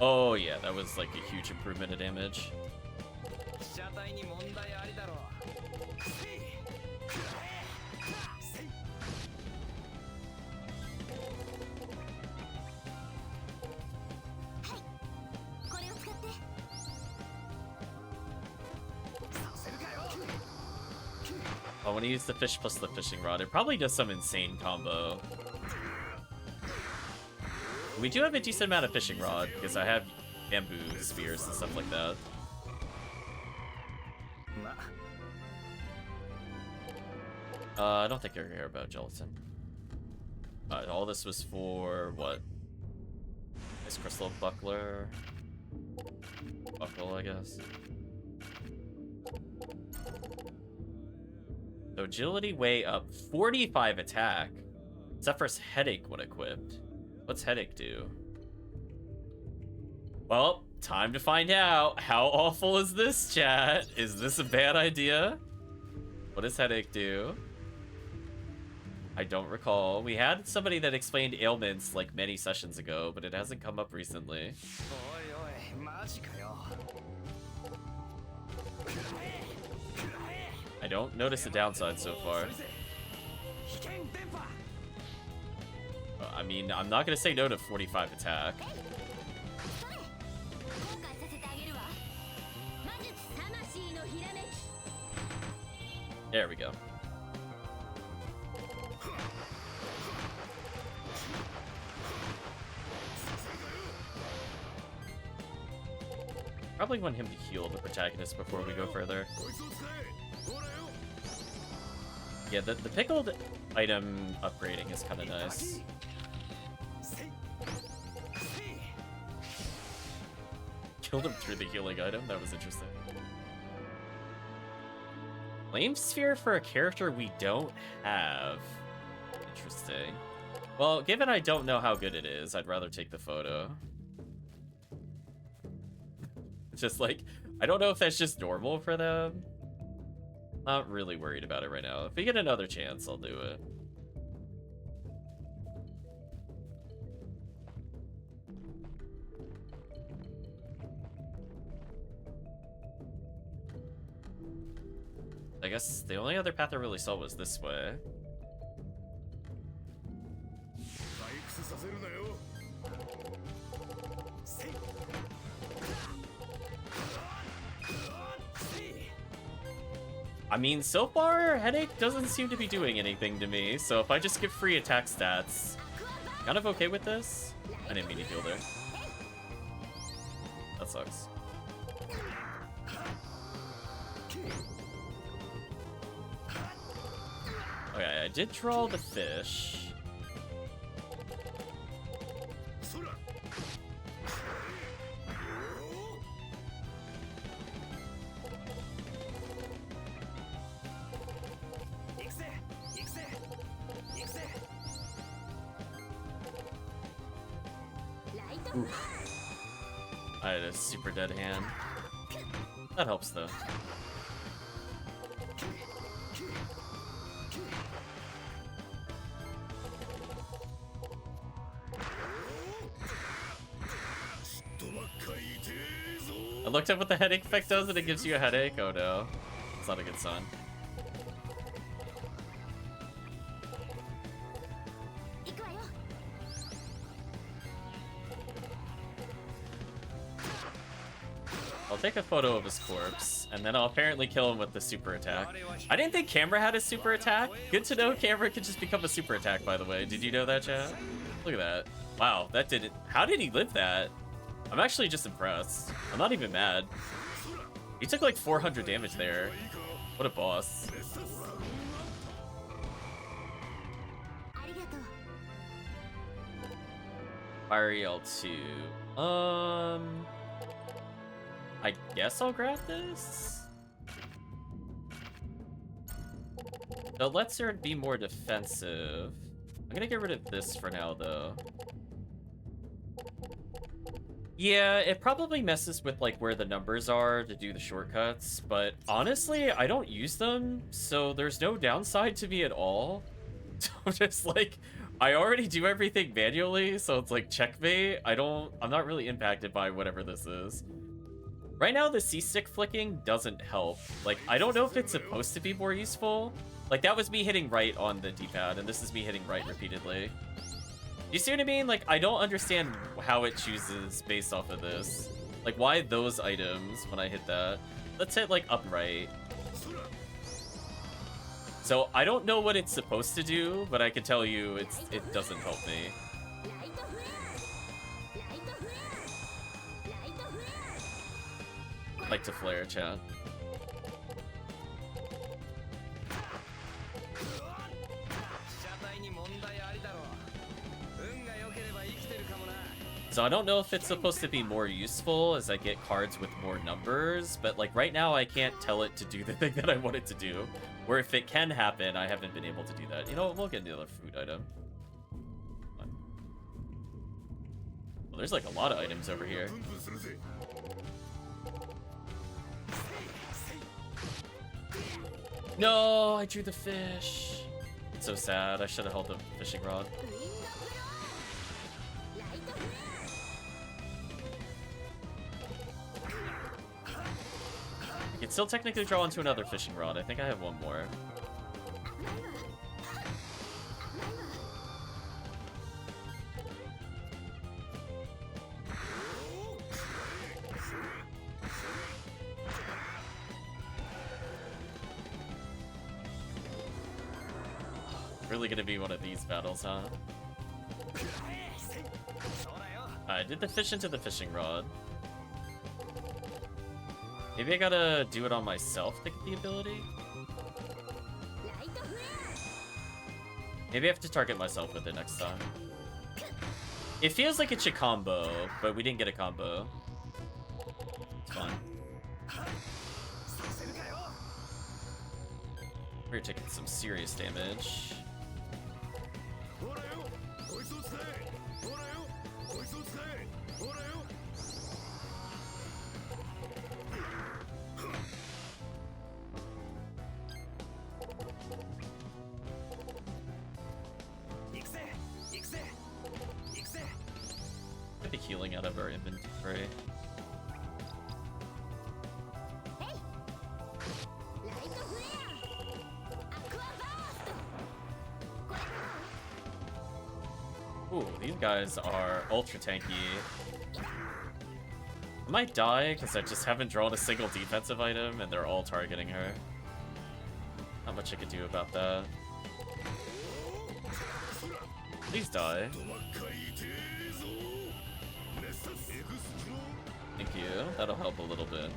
Oh yeah, that was like a huge improvement of damage. Oh, when you use the fish plus the fishing rod, it probably does some insane combo. We do have a decent amount of fishing rod, because I have bamboo spears and stuff like that. I don't think I care about gelatin. All this was for, what? This crystal buckler? Buckle, I guess. So agility way up, 45 attack. Zephyr's headache when equipped. What's headache do? Well, time to find out. How awful is this, chat? Is this a bad idea? What does headache do? I don't recall. We had somebody that explained ailments like many sessions ago, but it hasn't come up recently. I don't notice a downside so far. I mean, I'm not gonna say no to 45 attack. There we go. Probably want him to heal the protagonist before we go further. Yeah, the pickled item upgrading is kind of nice. Killed him through the healing item. That was interesting. Flame sphere for a character we don't have. Interesting. Well, given I don't know how good it is, I'd rather take the photo. Just like, I don't know if that's just normal for them. Not really worried about it right now. If we get another chance, I'll do it. I guess the only other path I really saw was this way. I mean, so far, Headache doesn't seem to be doing anything to me, so if I just give free attack stats, kind of okay with this. I didn't mean to heal there. That sucks. Okay, I did draw the fish. I had a super dead hand. That helps though. I looked up what the headache effect does and it gives you a headache. Oh no. It's not a good sign. I'll take a photo of his corpse, and then I'll apparently kill him with the super attack. I didn't think Camera had a super attack. Good to know Camera could just become a super attack, by the way. Did you know that, chat? Look at that. Wow, that did it. How did he live that? I'm actually just impressed. I'm not even mad. He took like 400 damage there. What a boss. Fiery L2. I guess I'll grab this? No, let's her be more defensive. I'm gonna get rid of this for now, though. Yeah, it probably messes with, like, where the numbers are to do the shortcuts, but honestly, I don't use them, so there's no downside to me at all. So just, like, I already do everything manually, so it's like checkmate. I'm not really impacted by whatever this is. Right now, the C-stick flicking doesn't help. Like, I don't know if it's supposed to be more useful. Like, that was me hitting right on the D-pad, and this is me hitting right repeatedly. You see what I mean? Like, I don't understand how it chooses based off of this. Like, why those items when I hit that? Let's hit, like, upright. So, I don't know what it's supposed to do, but I can tell you it doesn't help me. Like to flare, chat. So I don't know if it's supposed to be more useful as I get cards with more numbers, but like right now I can't tell it to do the thing that I want it to do. Where if it can happen, I haven't been able to do that. You know what, we'll get another food item. Well, there's like a lot of items over here. No, I drew the fish. It's so sad. I should have held the fishing rod. I can still technically draw into another fishing rod. I think I have one more. Really gonna be one of these battles, huh? I did the fish into the fishing rod. Maybe I gotta do it on myself to get the ability? Maybe I have to target myself with it next time. It feels like it should combo, but we didn't get a combo. It's fine. We're taking some serious damage. Could be healing out of our inventory. Ooh, these guys are ultra tanky. I might die because I just haven't drawn a single defensive item and they're all targeting her. Not much I could do about that. Please die. Thank you. That'll help a little bit.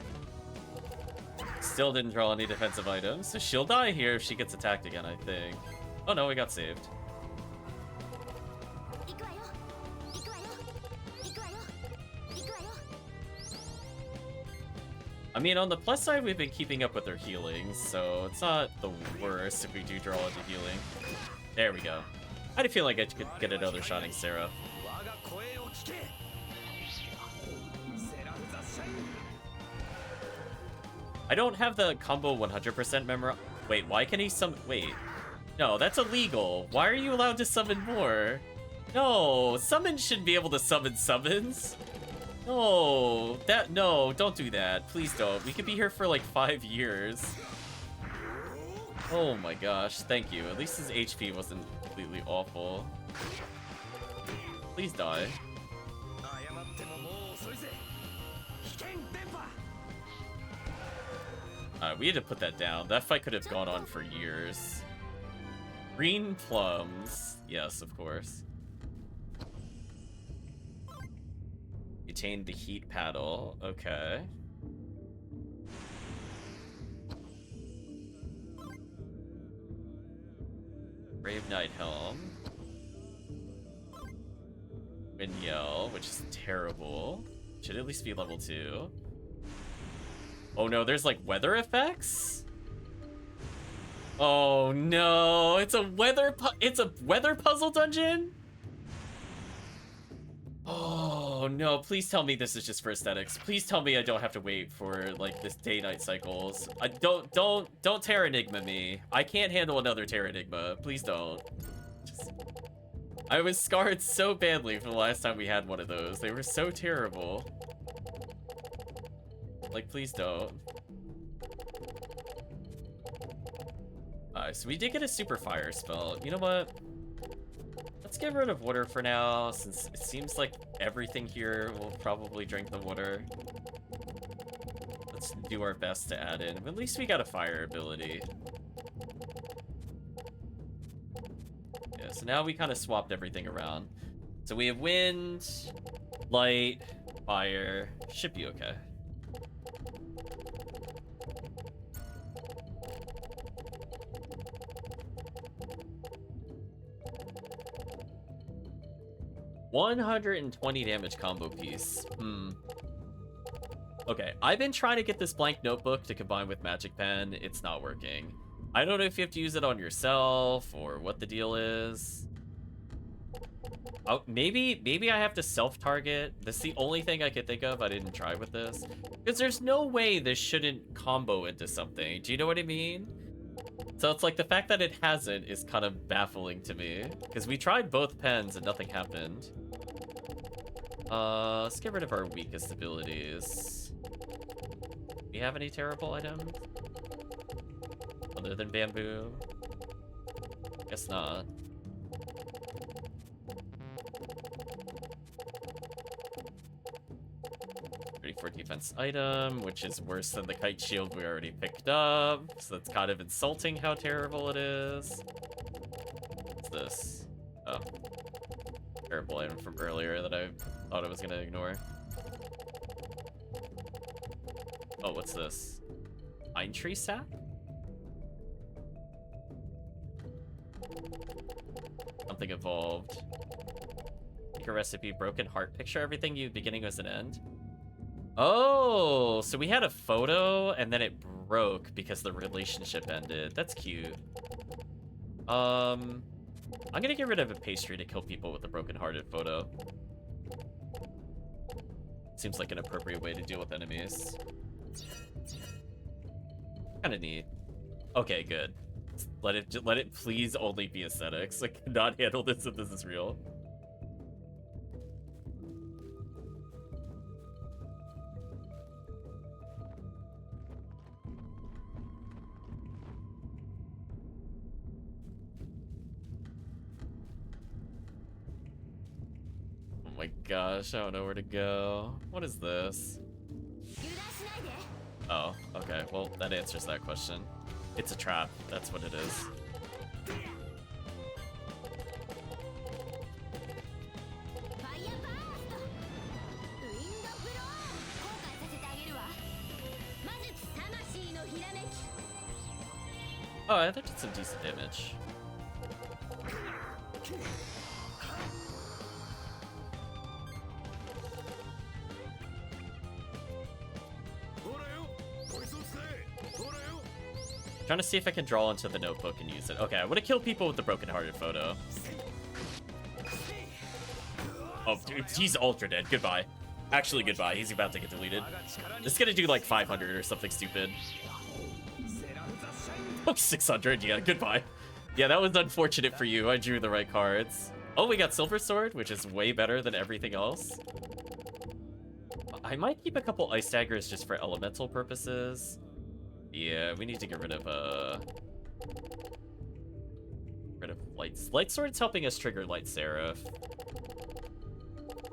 Still didn't draw any defensive items, so she'll die here if she gets attacked again, I think. Oh no, we got saved. I mean, on the plus side, we've been keeping up with her healing, so it's not the worst if we do draw into healing. There we go. I had a feeling I could get another Shining Seraph. I don't have the combo 100% memorized. Wait, why can he summon? Wait. No, that's illegal. Why are you allowed to summon more? No, summons should be able to summon summons. No, no, don't do that. Please don't. We could be here for like 5 years. Oh my gosh, thank you. At least his HP wasn't completely awful. Please die. We had to put that down. That fight could have gone on for years. Green plums. Yes, of course. Attained the heat paddle. Okay. Brave Knight Helm. Wind Yell, which is terrible. Should at least be level 2. Oh no, there's like weather effects? Oh no, it's a weather puzzle dungeon? Oh no, please tell me this is just for aesthetics. Please tell me I don't have to wait for like this day-night cycles. Don't Terra Enigma me. I can't handle another Terra Enigma. Please don't. I was scarred so badly from the last time we had one of those. They were so terrible. Like, please don't. So we did get a super fire spell. You know what? Let's get rid of water for now, since it seems like everything here will probably drink the water. Let's do our best to add in. At least we got a fire ability. Yeah, so now we kind of swapped everything around. So we have wind, light, fire. Should be okay. $120 damage combo piece. Okay, I've been trying to get this blank notebook to combine with Magic Pen. It's not working. I don't know if you have to use it on yourself or what the deal is. Oh, maybe I have to self-target. That's the only thing I could think of I didn't try with this. Because there's no way this shouldn't combo into something. Do you know what I mean? So it's like the fact that it hasn't is kind of baffling to me. Because we tried both pens and nothing happened. Let's get rid of our weakest abilities. Do we have any terrible items? Other than bamboo? Guess not. 34 defense item, which is worse than the kite shield we already picked up. So that's kind of insulting how terrible it is. What's this? Oh. Terrible item from earlier that I thought I was gonna ignore. Oh, what's this? Pine tree sap? Something evolved. Make a recipe, broken heart. Picture everything you beginning as an end. Oh, so we had a photo and then it broke because the relationship ended. That's cute. I'm gonna get rid of a pastry to kill people with a broken-hearted photo. Seems like an appropriate way to deal with enemies. Kind of neat. Okay, good. Let it please only be aesthetics. I cannot handle this if this is real. Oh my gosh, I don't know where to go. What is this? Oh, okay. Well, that answers that question. It's a trap. That's what it is. Oh, I think it's some decent damage. Trying to see if I can draw into the notebook and use it. Okay, I want to kill people with the broken-hearted photo. Oh, dude, he's ultra dead. Goodbye. Actually, goodbye. He's about to get deleted. It's gonna do like 500 or something stupid. Oh, 600. Yeah, goodbye. Yeah, that was unfortunate for you. I drew the right cards. Oh, we got Silver Sword, which is way better than everything else. I might keep a couple Ice Daggers just for elemental purposes. Yeah, we need to get rid of Light Sword's helping us trigger Light Seraph.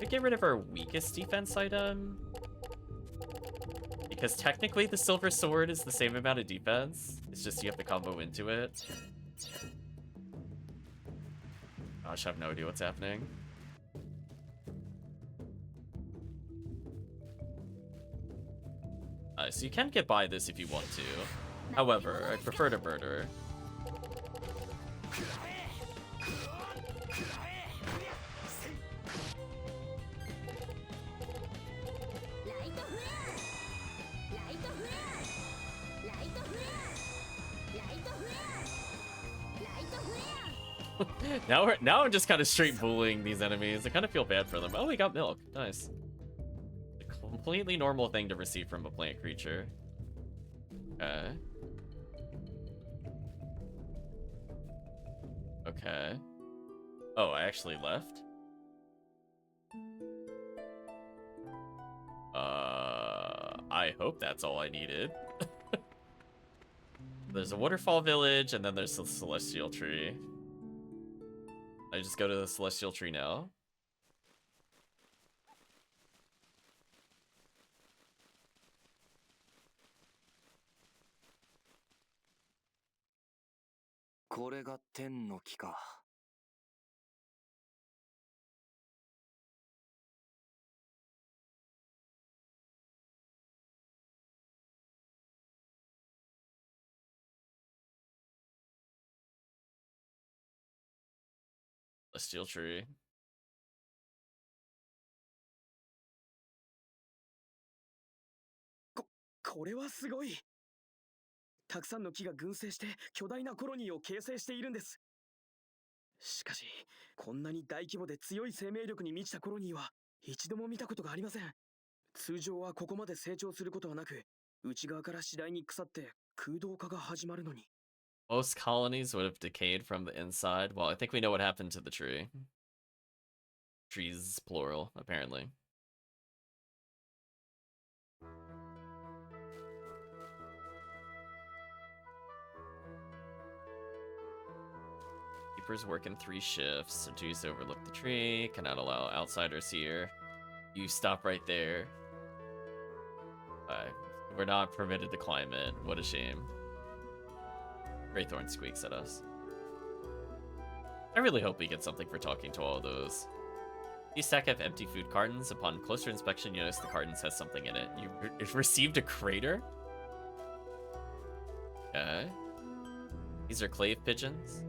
We get rid of our weakest defense item. Because technically the Silver Sword is the same amount of defense. It's just you have to combo into it. Gosh, I have no idea what's happening. So you can get by this if you want to. However, I prefer to murder. Now I'm just kind of straight bullying these enemies. I kind of feel bad for them. Oh, we got milk. Nice. A completely normal thing to receive from a plant creature. Okay. Okay. Oh, I actually left? I hope that's all I needed. There's a waterfall village, and then there's the celestial tree. I just go to the celestial tree now. Celestial tree.これはすごい。たくさんの木が群生して巨大なコロニーを形成しているんです。しかし、こんなに大規模で強い生命力に満ちたコロニーは一度も見たことがありません。通常はここまで成長することはなく、内側から次第に腐って空洞化が始まるのに。Most colonies would have decayed from the inside. Well, I think we know what happened to the tree. Trees, plural, apparently. Keepers work in 3 shifts. Duties to overlook the tree. Cannot allow outsiders here. You stop right there. We're not permitted to climb it. What a shame. Greythorn squeaks at us. I really hope we get something for talking to all of those. You stack up empty food cartons. Upon closer inspection, you notice the cartons has something in it. You received a crater? Okay. These are clave pigeons.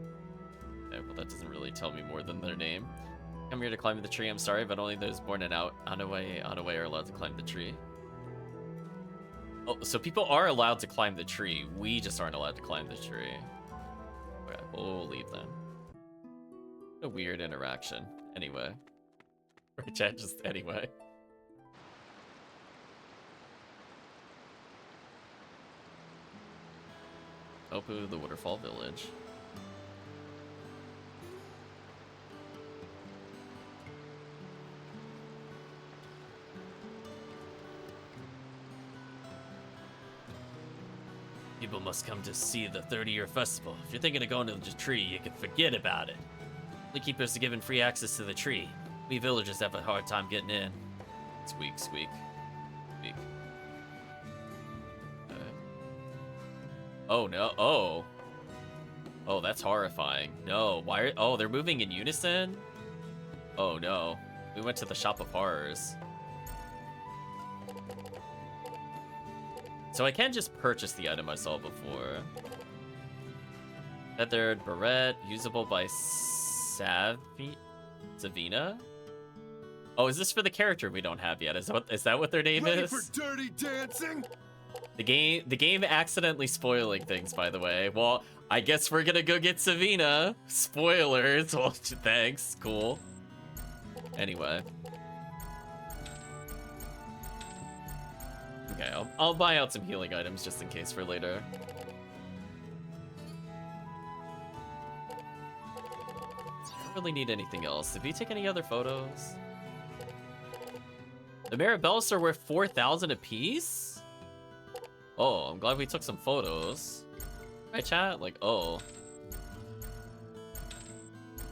Okay, well, that doesn't really tell me more than their name. Come here to climb the tree. I'm sorry, but only those born and Anaway are allowed to climb the tree. Oh, so people are allowed to climb the tree. We just aren't allowed to climb the tree. Okay, we'll leave then. A weird interaction. Anyway. Right, chat, just anyway. Opu, the Waterfall Village. People must come to see the 30-year festival. If you're thinking of going to the tree, you can forget about it. The keepers are given free access to the tree. We villagers have a hard time getting in. Squeak, squeak, squeak. Okay. Oh no! Oh, oh, that's horrifying. No, why? Oh, they're moving in unison. Oh no, we went to the shop of horrors. So I can just purchase the item I saw before. Feathered barrette, usable by Savina? Oh, is this for the character we don't have yet? Is that what their name Ready is? for dirty dancing? The game accidentally spoiling things, by the way. Well, I guess we're gonna go get Savina. Spoilers. Well, thanks. Cool. Anyway. Okay, I'll buy out some healing items just in case for later. Don't really need anything else. Did we take any other photos? The Marabellas are worth 4,000 apiece? Oh, I'm glad we took some photos. Right, chat? Like, oh.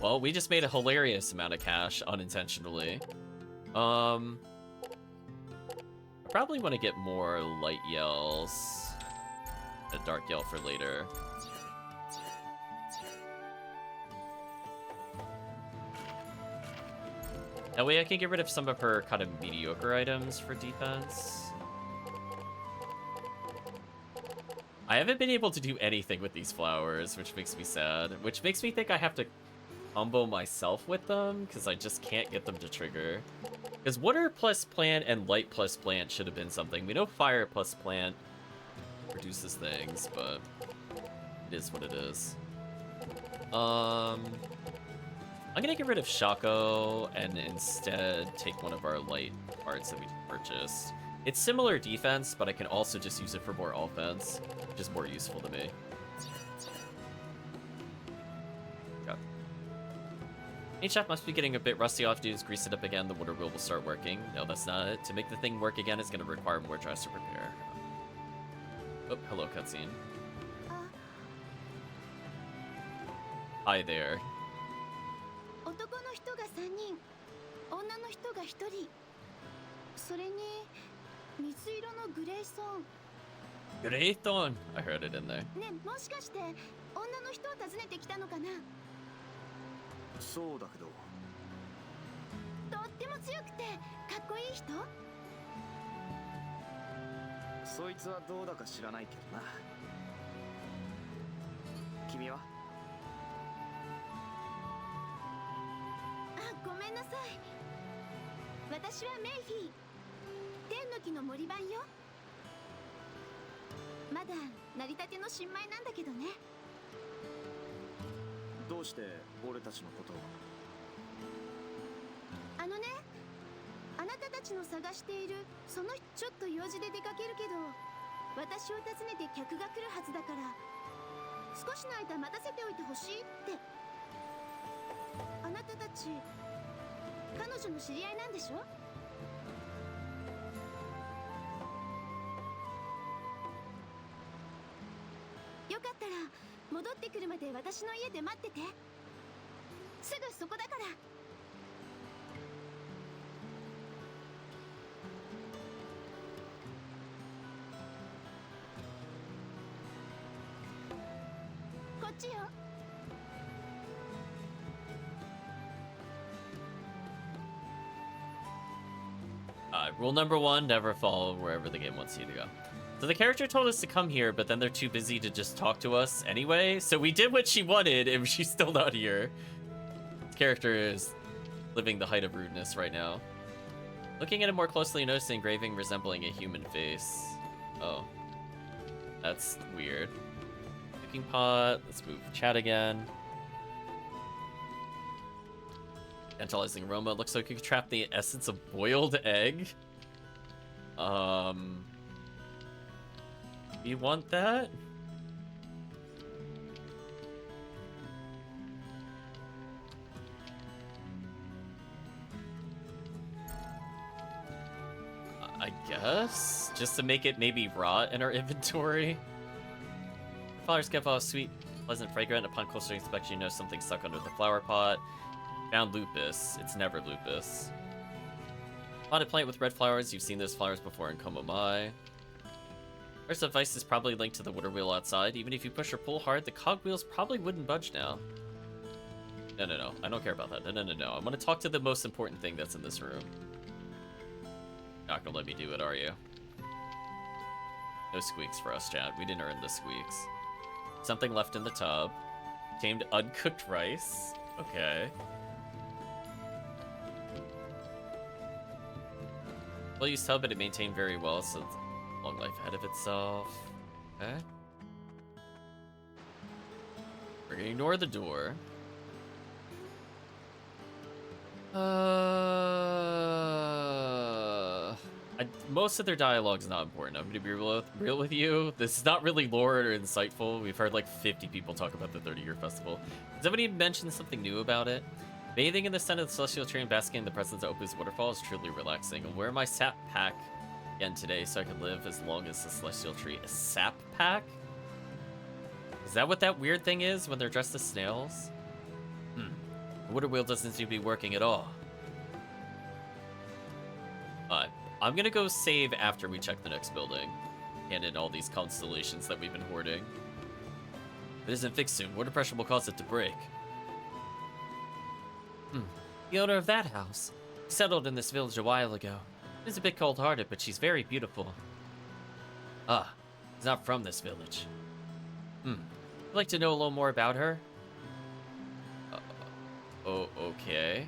Well, we just made a hilarious amount of cash unintentionally. I probably want to get more light yells. A dark yell for later. That way I can get rid of some of her kind of mediocre items for defense. I haven't been able to do anything with these flowers, which makes me sad. Which makes me think I have to combo myself with them, because I just can't get them to trigger. Because water plus plant and light plus plant should have been something. We know fire plus plant produces things, but it is what it is. I'm gonna get rid of Shaco and instead take one of our light parts that we purchased. It's similar defense, but I can also just use it for more offense, which is more useful to me. Okay. HF must be getting a bit rusty. I'll have to just grease it up again. The water wheel will start working. No, that's not it. To make the thing work again, it's gonna require more tries to repair. Oh, hello, cutscene. Hi there. 男の人が3人、女の人が1人。それに水色のグレイソン。 Great on. I heard it in there. ね、もしかして女の人を訪ねてきたのかな。そうだけど、とっても強くてかっこいい人。そいつはどうだか知らないけどな。君は？あ、ごめんなさい。私はメイフィー。天の木の森番よ。まだ成り立ての新米なんだけどね。どうして俺たちのことを？あのね、あなたたちの探しているその人、ちょっと用事で出かけるけど、私を訪ねて客が来るはずだから、少しの間待たせておいてほしいって。あなたたち彼女の知り合いなんでしょ？よかったら戻ってくるまで私の家で待ってて。すぐそこだから。こっちよ。Rule number 1, never follow wherever the game wants you to go. So the character told us to come here, but then they're too busy to just talk to us anyway. So we did what she wanted, and she's still not here. This character is living the height of rudeness right now. Looking at it more closely, notice the engraving resembling a human face. Oh. That's weird. Cooking pot. Let's move chat again. Tantalizing aroma. Looks like you could trap the essence of boiled egg. You want that? I guess? Just to make it maybe rot in our inventory? Flowers give off sweet, pleasant fragrance. Upon closer inspection, you know something stuck under the flower pot. Found lupus. It's never lupus. Potted plant with red flowers. You've seen those flowers before in Komomai. First advice is probably linked to the water wheel outside. Even if you push or pull hard, the cogwheels probably wouldn't budge now. No. I don't care about that. No. I want to talk to the most important thing that's in this room. Not gonna let me do it, are you? No squeaks for us, chat. We didn't earn the squeaks. Something left in the tub. Tamed uncooked rice. Okay. Well used tub, but it maintained very well, so it's a long life ahead of itself. Okay. We're gonna ignore the door. most of their dialogue's not important. I'm gonna be real with you. This is not really lore or insightful. We've heard like 50 people talk about the 30-year festival. Does anybody mention something new about it? Bathing in the sun of the celestial tree and basking in the presence of Opus waterfall is truly relaxing. I'll wear my sap pack again today so I can live as long as the celestial tree. A sap pack? Is that what that weird thing is when they're dressed as snails? The water wheel doesn't seem to be working at all. I'm gonna go save after we check the next building. And in all these constellations that we've been hoarding. If it isn't fixed soon, water pressure will cause it to break. The owner of that house settled in this village a while ago. She's a bit cold-hearted, but she's very beautiful. Ah, she's not from this village. I'd like to know a little more about her. Okay.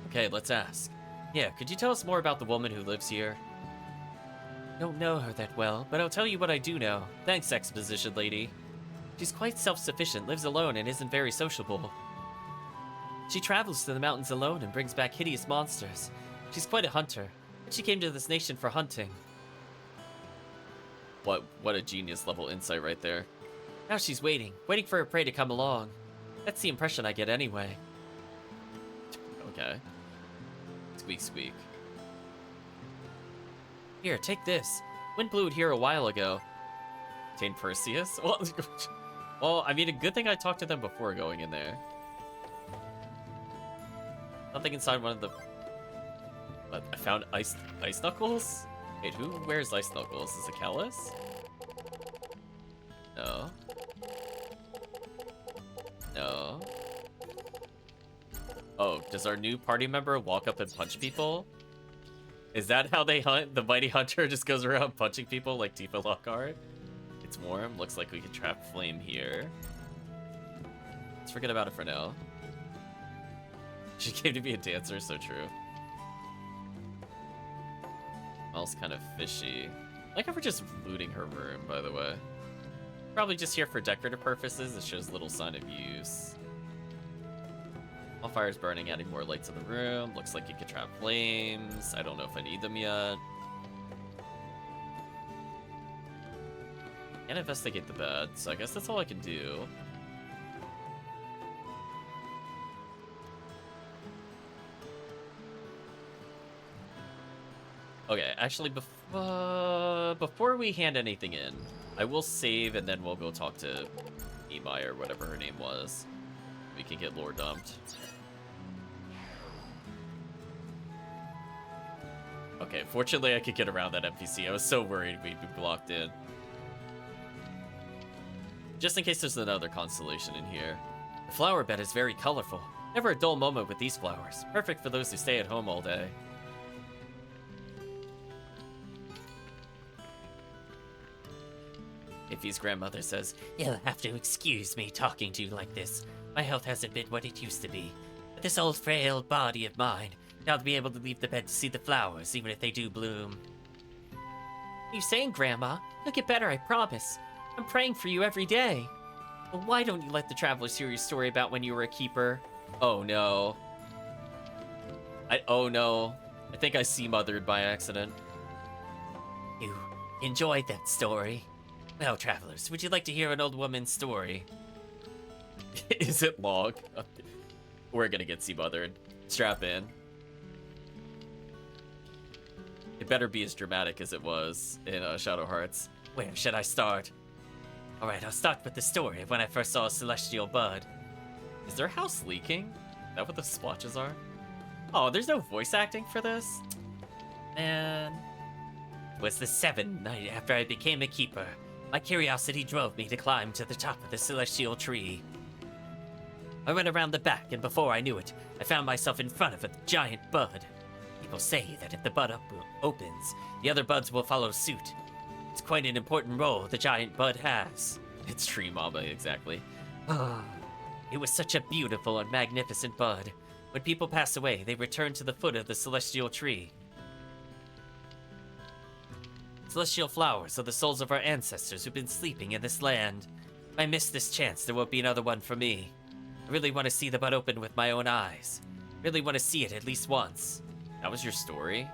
Okay, let's ask. Yeah, could you tell us more about the woman who lives here? I don't know her that well, but I'll tell you what I do know. Thanks, exposition lady. She's quite self-sufficient, lives alone, and isn't very sociable. She travels to the mountains alone and brings back hideous monsters. She's quite a hunter. She came to this nation for hunting. What a genius level insight right there. Now she's waiting for her prey to come along. That's the impression I get anyway. Okay. Squeak, squeak. Here, take this. Wind blew it here a while ago. Obtained Perseus? Well, I mean, a good thing I talked to them before going in there. Something inside one of the... What? I found ice knuckles? Wait, who wears ice knuckles? Is it Callus? No. No. Oh, does our new party member walk up and punch people? Is that how they hunt? The mighty hunter just goes around punching people like Tifa Lockhart? It's warm. Looks like we can trap flame here. Let's forget about it for now. She came to be a dancer, so true. Smells kind of fishy. Like if we're just looting her room, by the way. Probably just here for decorative purposes. It shows little sign of use. All fire's burning, adding more light to the room. Looks like you can trap flames. I don't know if I need them yet. Can't investigate the bed, so I guess that's all I can do. Okay, actually, before we hand anything in, I will save and then we'll go talk to Emai or whatever her name was. We can get lore dumped. Okay, fortunately I could get around that NPC. I was so worried we'd be blocked in. Just in case there's another constellation in here. The flower bed is very colorful. Never a dull moment with these flowers. Perfect for those who stay at home all day. Ify's grandmother says, "You'll have to excuse me talking to you like this. My health hasn't been what it used to be. But this old frail body of mine, I'll be able to leave the bed to see the flowers, even if they do bloom." What are you saying, Grandma? You'll get better, I promise. I'm praying for you every day. Well, why don't you let the travelers hear your story about when you were a keeper? Oh no. Oh no. I think I sea-mothered by accident. You enjoyed that story? Well, travelers, would you like to hear an old woman's story? Is it long? We're gonna get sea-mothered. Strap in. It better be as dramatic as it was in Shadow Hearts. Where should I start? Alright, I'll start with the story of when I first saw a celestial bud. Is their house leaking? Is that what the splotches are? Oh, there's no voice acting for this? Man. It was the 7th night after I became a keeper. My curiosity drove me to climb to the top of the celestial tree. I went around the back, and before I knew it, I found myself in front of a giant bud. People say that if the bud opens, the other buds will follow suit. It's quite an important role the giant bud has. It's Tree Mama, exactly. It was such a beautiful and magnificent bud. When people pass away, they return to the foot of the celestial tree. Celestial flowers are the souls of our ancestors who've been sleeping in this land. If I miss this chance, there won't be another one for me. I really want to see the bud open with my own eyes. Really want to see it at least once. That was your story?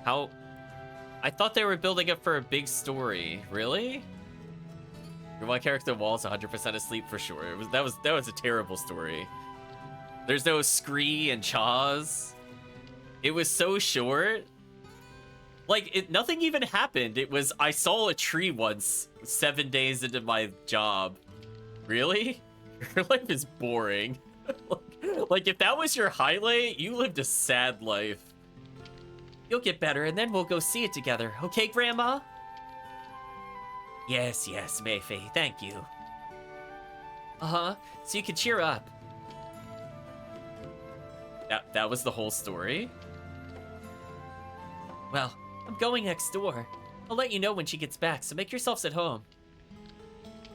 How? I thought they were building up for a big story. Really? Your one character Wall's 100% asleep for sure. That was a terrible story. There's no Scree and Chaz. It was so short. Like, nothing even happened. It was, I saw a tree once 7 days into my job. Really? Your life is boring. Like, if that was your highlight, you lived a sad life. You'll get better, and then we'll go see it together. Okay, Grandma? Yes, Mayfei, thank you. Uh-huh, so you can cheer up. That was the whole story? Well, I'm going next door. I'll let you know when she gets back, so make yourselves at home.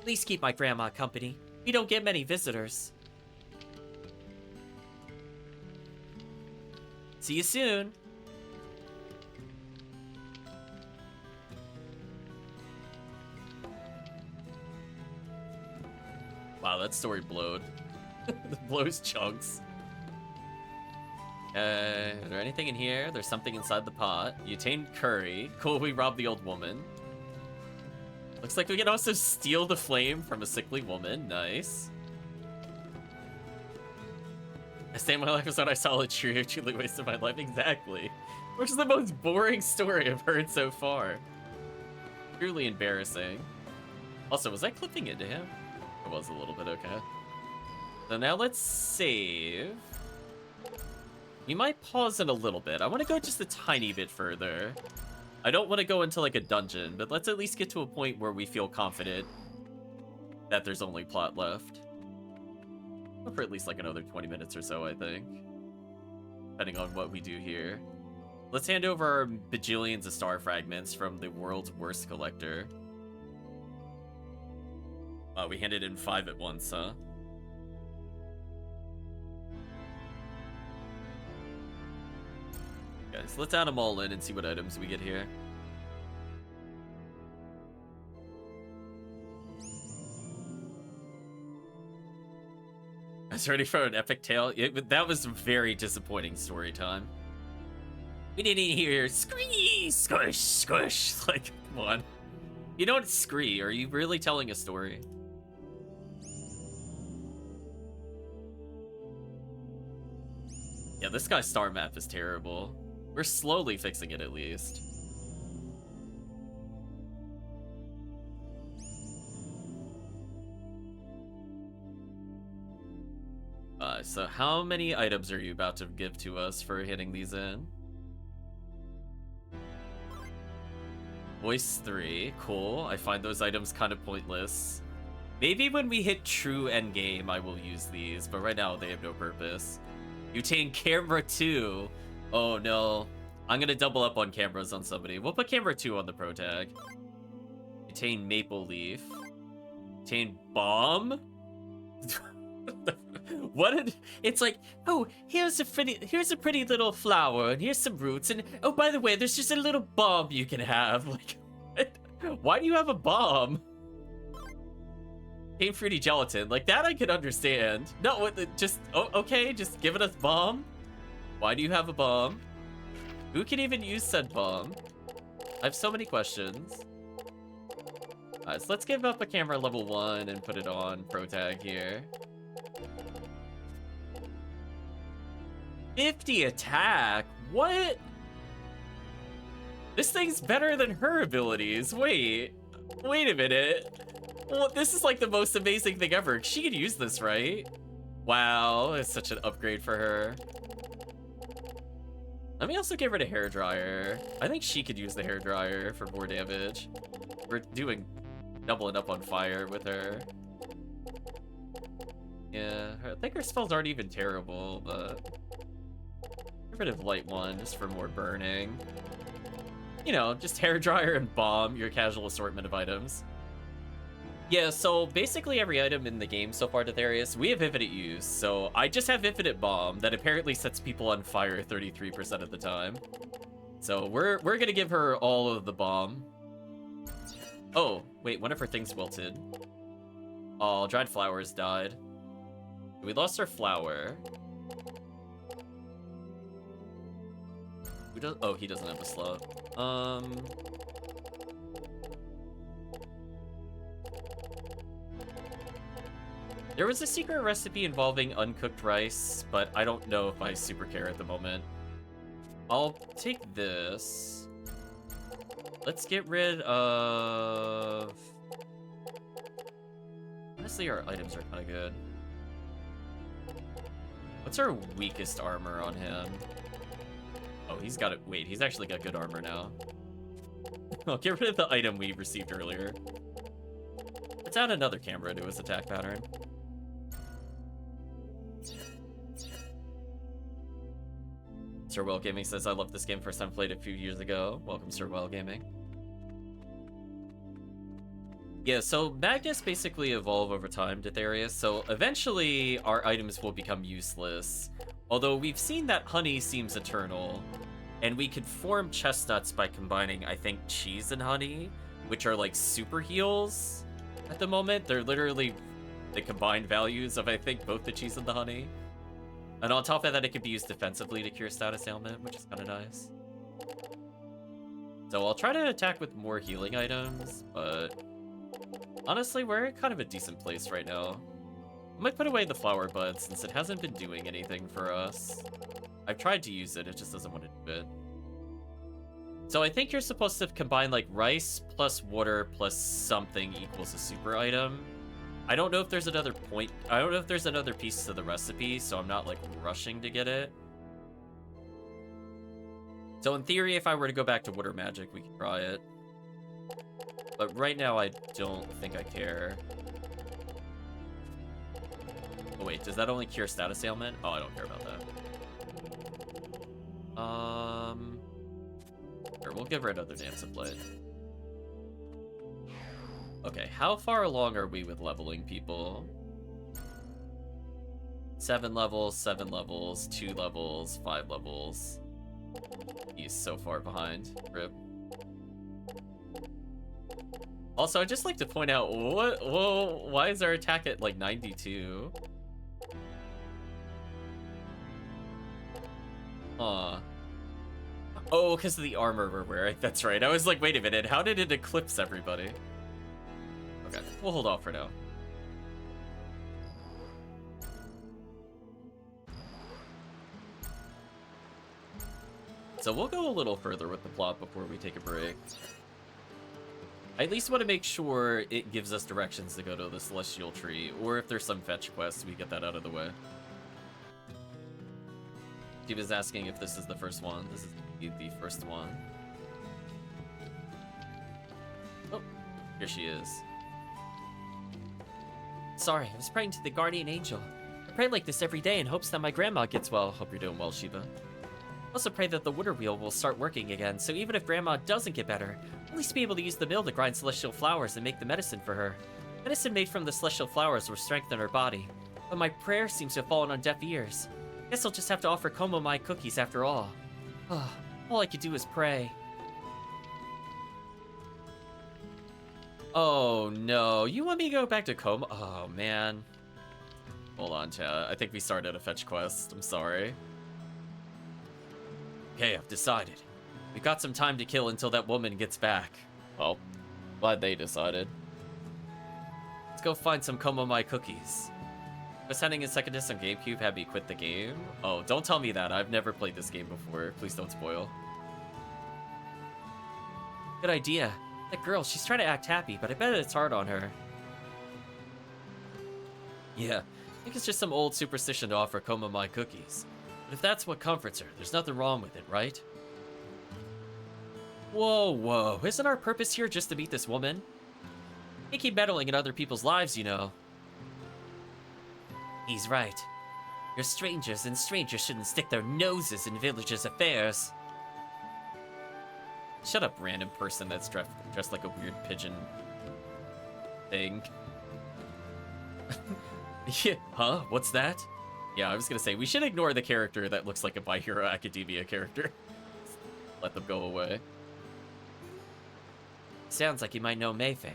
Please keep my grandma company. We don't get many visitors. See you soon. Wow, that story blowed. It blows chunks. Is there anything in here? There's something inside the pot. You tamed curry. Cool, we robbed the old woman. Looks like we can also steal the flame from a sickly woman. Nice. I saved my life was when I saw a tree. I truly wasted my life. Exactly. Which is the most boring story I've heard so far. Truly embarrassing. Also, was I clipping into him? It was a little bit, okay. So now let's save. We might pause it a little bit. I want to go just a tiny bit further. I don't want to go into like a dungeon, but let's at least get to a point where we feel confident that there's only plot left. For at least like another 20 minutes or so, I think. Depending on what we do here. Let's hand over our bajillions of star fragments from the world's worst collector. We handed in 5 at once, huh? Okay, so let's add them all in and see what items we get here. I was ready for an epic tale. That was very disappointing story time. We didn't hear scree, squish, squish. Like, come on. You don't scree. Are you really telling a story? Yeah, this guy's star map is terrible. We're slowly fixing it at least. So how many items are you about to give to us for hitting these in? Voice 3, cool. I find those items kind of pointless. Maybe when we hit true endgame, I will use these, but right now they have no purpose. Butane camera 2. Oh no. I'm gonna double up on cameras on somebody. We'll put camera 2 on the pro tag. Butane maple leaf. Butane bomb? What did it's like, oh, here's a pretty little flower, and here's some roots, and oh, by the way, there's just a little bomb you can have. Like, what? Why do you have a bomb? Butane fruity gelatin, like that I could understand. No, what? Just okay, just giving us bomb. Why do you have a bomb? Who can even use said bomb? I have so many questions. Alright, so let's give up a camera level 1 and put it on pro tag here. 50 attack? What? This thing's better than her abilities. Wait a minute. Well, this is like the most amazing thing ever. She could use this, right? Wow, it's such an upgrade for her. Let me also give her the hairdryer. I think she could use the hairdryer for more damage. We're doubling up on fire with her. Yeah, I think her spells aren't even terrible, but get rid of light one just for more burning. You know, just hairdryer and bomb, your casual assortment of items. Yeah, so basically every item in the game so far, Detherius, we have infinite use. So I just have infinite bomb that apparently sets people on fire 33% of the time. So we're gonna give her all of the bomb. Oh, wait, one of her things wilted. Oh, dried flowers died. We lost our flower. Who does? Oh, he doesn't have a slot. There was a secret recipe involving uncooked rice, but I don't know if I super care at the moment. I'll take this. Let's get rid of... Honestly, our items are kind of good. What's our weakest armor on him? Oh, he's got it. Wait, he's actually got good armor now. I'll get rid of the item we received earlier. Let's add another camera to his attack pattern. Sir Well Gaming says, I love this game, first time played it a few years ago. Welcome, Sir Well Gaming. Yeah, so magnets basically evolve over time, Ditharius, so eventually our items will become useless. Although we've seen that honey seems eternal, and we could form chestnuts by combining, I think, cheese and honey, which are like super heals at the moment. They're literally the combined values of, I think, both the cheese and the honey. And on top of that, it can be used defensively to cure status ailment, which is kind of nice. So I'll try to attack with more healing items, but honestly, we're in kind of a decent place right now. I might put away the flower bud since it hasn't been doing anything for us. I've tried to use it, it just doesn't want to do it. So I think you're supposed to combine like rice plus water plus something equals a super item. I don't know if there's another point. I don't know if there's another piece to the recipe, so I'm not like rushing to get it. So in theory, if I were to go back to water magic, we could try it. But right now, I don't think I care. Oh wait, does that only cure status ailment? Oh, I don't care about that. Sure, we'll give rid of the Dance of Blade. Okay, how far along are we with leveling people? 7 levels, 2 levels, 5 levels. He's so far behind. Rip. Also, I'd just like to point out, why is our attack at like 92? Huh. Oh, because of the armor we're wearing. That's right. I was like, wait a minute, how did it eclipse everybody? Okay, we'll hold off for now. So we'll go a little further with the plot before we take a break. I at least want to make sure it gives us directions to go to the Celestial Tree, or if there's some fetch quest, we get that out of the way. Steve is asking if this is the first one. This is the first one. Oh, here she is. Sorry, I was praying to the guardian angel. I pray like this every day in hopes that my grandma gets well. Hope you're doing well, Shiva. I also pray that the water wheel will start working again, so even if grandma doesn't get better, I'll at least be able to use the mill to grind celestial flowers and make the medicine for her. Medicine made from the celestial flowers will strengthen her body, but my prayer seems to have fallen on deaf ears. Guess I'll just have to offer Como my cookies after all. All I could do is pray. Oh no, you want me to go back to Como? Oh man. Hold on, chat. I think we started a fetch quest. I'm sorry. Okay, I've decided. We've got some time to kill until that woman gets back. Well, glad they decided. Let's go find some Como my cookies. Was handing in second disc on GameCube had me quit the game? Oh, don't tell me that. I've never played this game before. Please don't spoil. Good idea. That girl, she's trying to act happy, but I bet it's hard on her. Yeah, I think it's just some old superstition to offer Como my cookies. But if that's what comforts her, there's nothing wrong with it, right? Whoa, isn't our purpose here just to meet this woman? You keep meddling in other people's lives, you know. He's right. You're strangers, and strangers shouldn't stick their noses in villagers' affairs. Shut up, random person that's dressed like a weird pigeon thing. Yeah, huh? What's that? Yeah, I was gonna say, we should ignore the character that looks like a My Hero Academia character. Let them go away. Sounds like you might know Mayfei.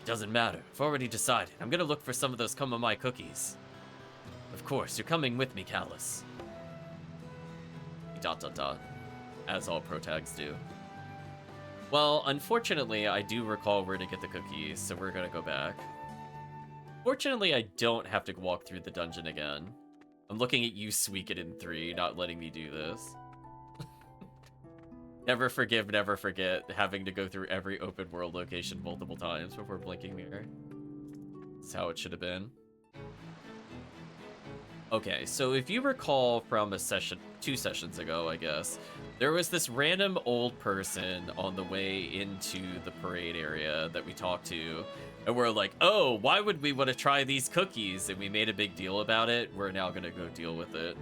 Doesn't matter. I've already decided. I'm gonna look for some of those Como my cookies. Of course, you're coming with me, Callus. dot dot dot, as all protags do. Well, unfortunately, I do recall where to get the cookies, so we're gonna go back. Fortunately, I don't have to walk through the dungeon again. I'm looking at you, Suikoden 3, not letting me do this. Never forgive, never forget, having to go through every open world location multiple times before blinking mirror. That's how it should have been. Okay, so if you recall from a session, 2 sessions ago, I guess, there was this random old person on the way into the parade area that we talked to, and we're like, oh, why would we want to try these cookies? And we made a big deal about it. We're now gonna go deal with it.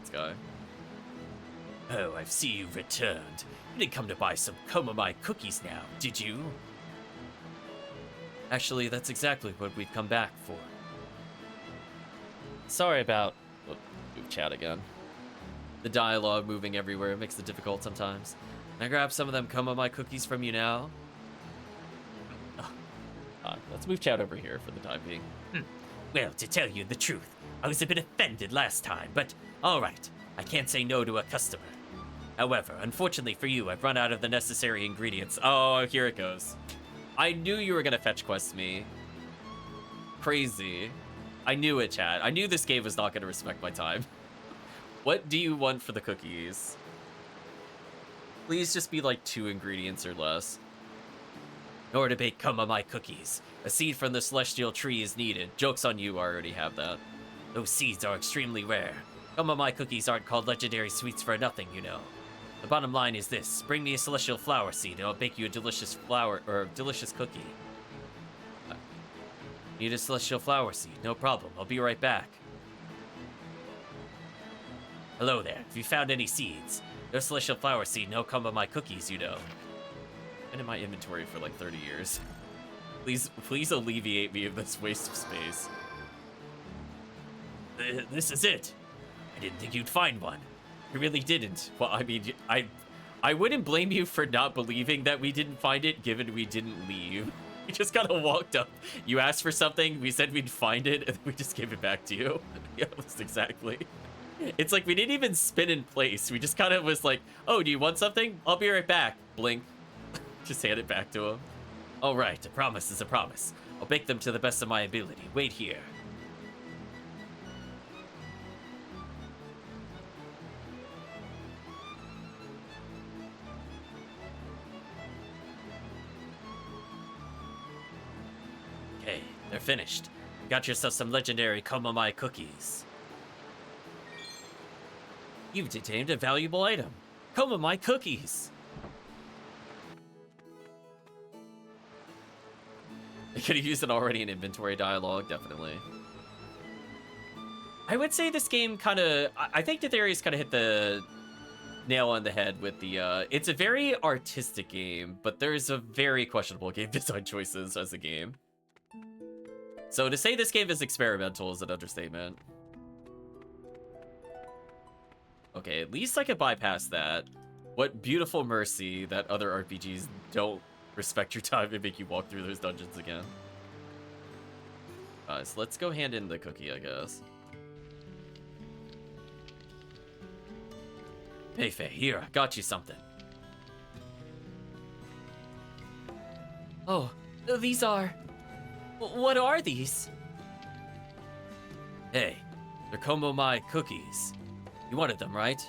This guy. Oh, I see you've returned. You didn't come to buy some Komamai cookies now, did you? Actually, that's exactly what we've come back for. Sorry about... Oh, move chat again. The dialogue moving everywhere makes it difficult sometimes. Can I grab some of them Komamai cookies from you now? Let's move chat over here for the time being. Well, to tell you the truth, I was a bit offended last time, but alright, I can't say no to a customer. However, unfortunately for you, I've run out of the necessary ingredients. Oh, here it goes. I knew you were gonna fetch quest me. Crazy. I knew it, chat. I knew this game was not gonna respect my time. What do you want for the cookies? Please just be like 2 ingredients or less. In order to bake Komamai cookies, a seed from the celestial tree is needed. Joke's on you, I already have that. Those seeds are extremely rare. Komamai cookies aren't called legendary sweets for nothing, you know. The bottom line is this: bring me a celestial flower seed, and I'll bake you a delicious delicious cookie. Need a celestial flower seed? No problem. I'll be right back. Hello there. Have you found any seeds? No celestial flower seed, no Komamai cookies, you know. Been in my inventory for like 30 years. Please alleviate me of this waste of space. This is it. I didn't think you'd find one. I really didn't. Well, I mean, I wouldn't blame you for not believing that we didn't find it, given we didn't leave. We just kind of walked up. You asked for something, we said we'd find it, and we just gave it back to you. Yeah, that's exactly. It's like we didn't even spin in place. We just kind of was like, oh, do you want something? I'll be right back. Blink. Just hand it back to him. All right, a promise is a promise. I'll bake them to the best of my ability. Wait here. Okay, they're finished. You got yourself some legendary Komamai cookies. You've detained a valuable item. Komamai cookies. I could have used it already in inventory dialogue, definitely. I would say this game kind of... I think the theories kind of hit the nail on the head with the... it's a very artistic game, but there's a very questionable game design choices as a game. So to say this game is experimental is an understatement. Okay, at least I could bypass that. What beautiful mercy that other RPGs don't respect your time and make you walk through those dungeons again. So let's go hand in the cookie, I guess. Hey, Faye, here, I got you something. Oh, these are... What are these? Hey, they're Komamai cookies. You wanted them, right?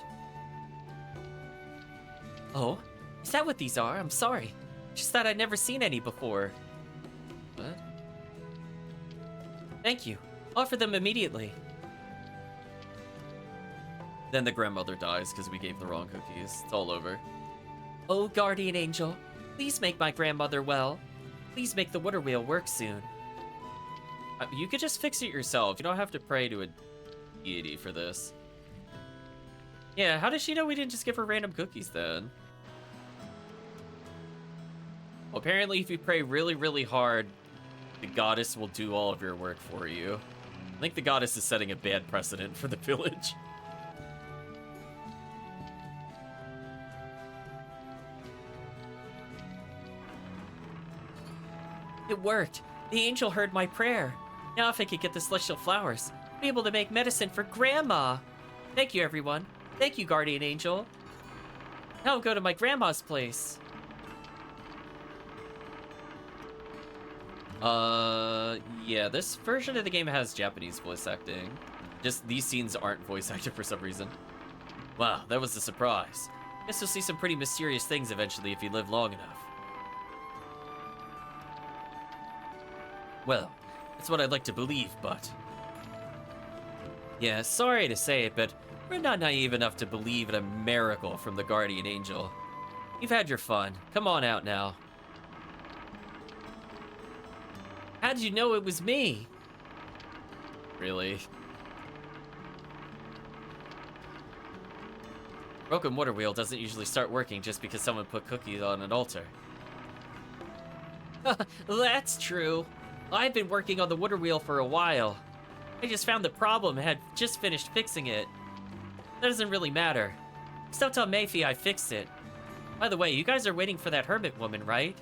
Oh, is that what these are? I'm sorry. Just thought I'd never seen any before. What? Thank you. Offer them immediately. Then the grandmother dies because we gave the wrong cookies. It's all over. Oh, guardian angel, please make my grandmother well. Please make the water wheel work soon. You could just fix it yourself. You don't have to pray to a deity for this. Yeah, how does she know we didn't just give her random cookies then? Well, apparently if you pray really, really hard, the goddess will do all of your work for you. I think the goddess is setting a bad precedent for the village. It worked. The angel heard my prayer. Now if I could get the celestial flowers, I'll be able to make medicine for Grandma. Thank you, everyone. Thank you, Guardian Angel. Now I'll go to my grandma's place. Yeah, this version of the game has Japanese voice acting. Just these scenes aren't voice acted for some reason. Wow, that was a surprise. Guess you'll see some pretty mysterious things eventually if you live long enough. Well, that's what I'd like to believe, but... Yeah, sorry to say it, but we're not naive enough to believe in a miracle from the Guardian Angel. You've had your fun. Come on out now. How did you know it was me? Really? Broken water wheel doesn't usually start working just because someone put cookies on an altar. That's true. I've been working on the water wheel for a while. I just found the problem and had just finished fixing it. That doesn't really matter. Just don't tell Mayfie I fixed it. By the way, you guys are waiting for that hermit woman, right?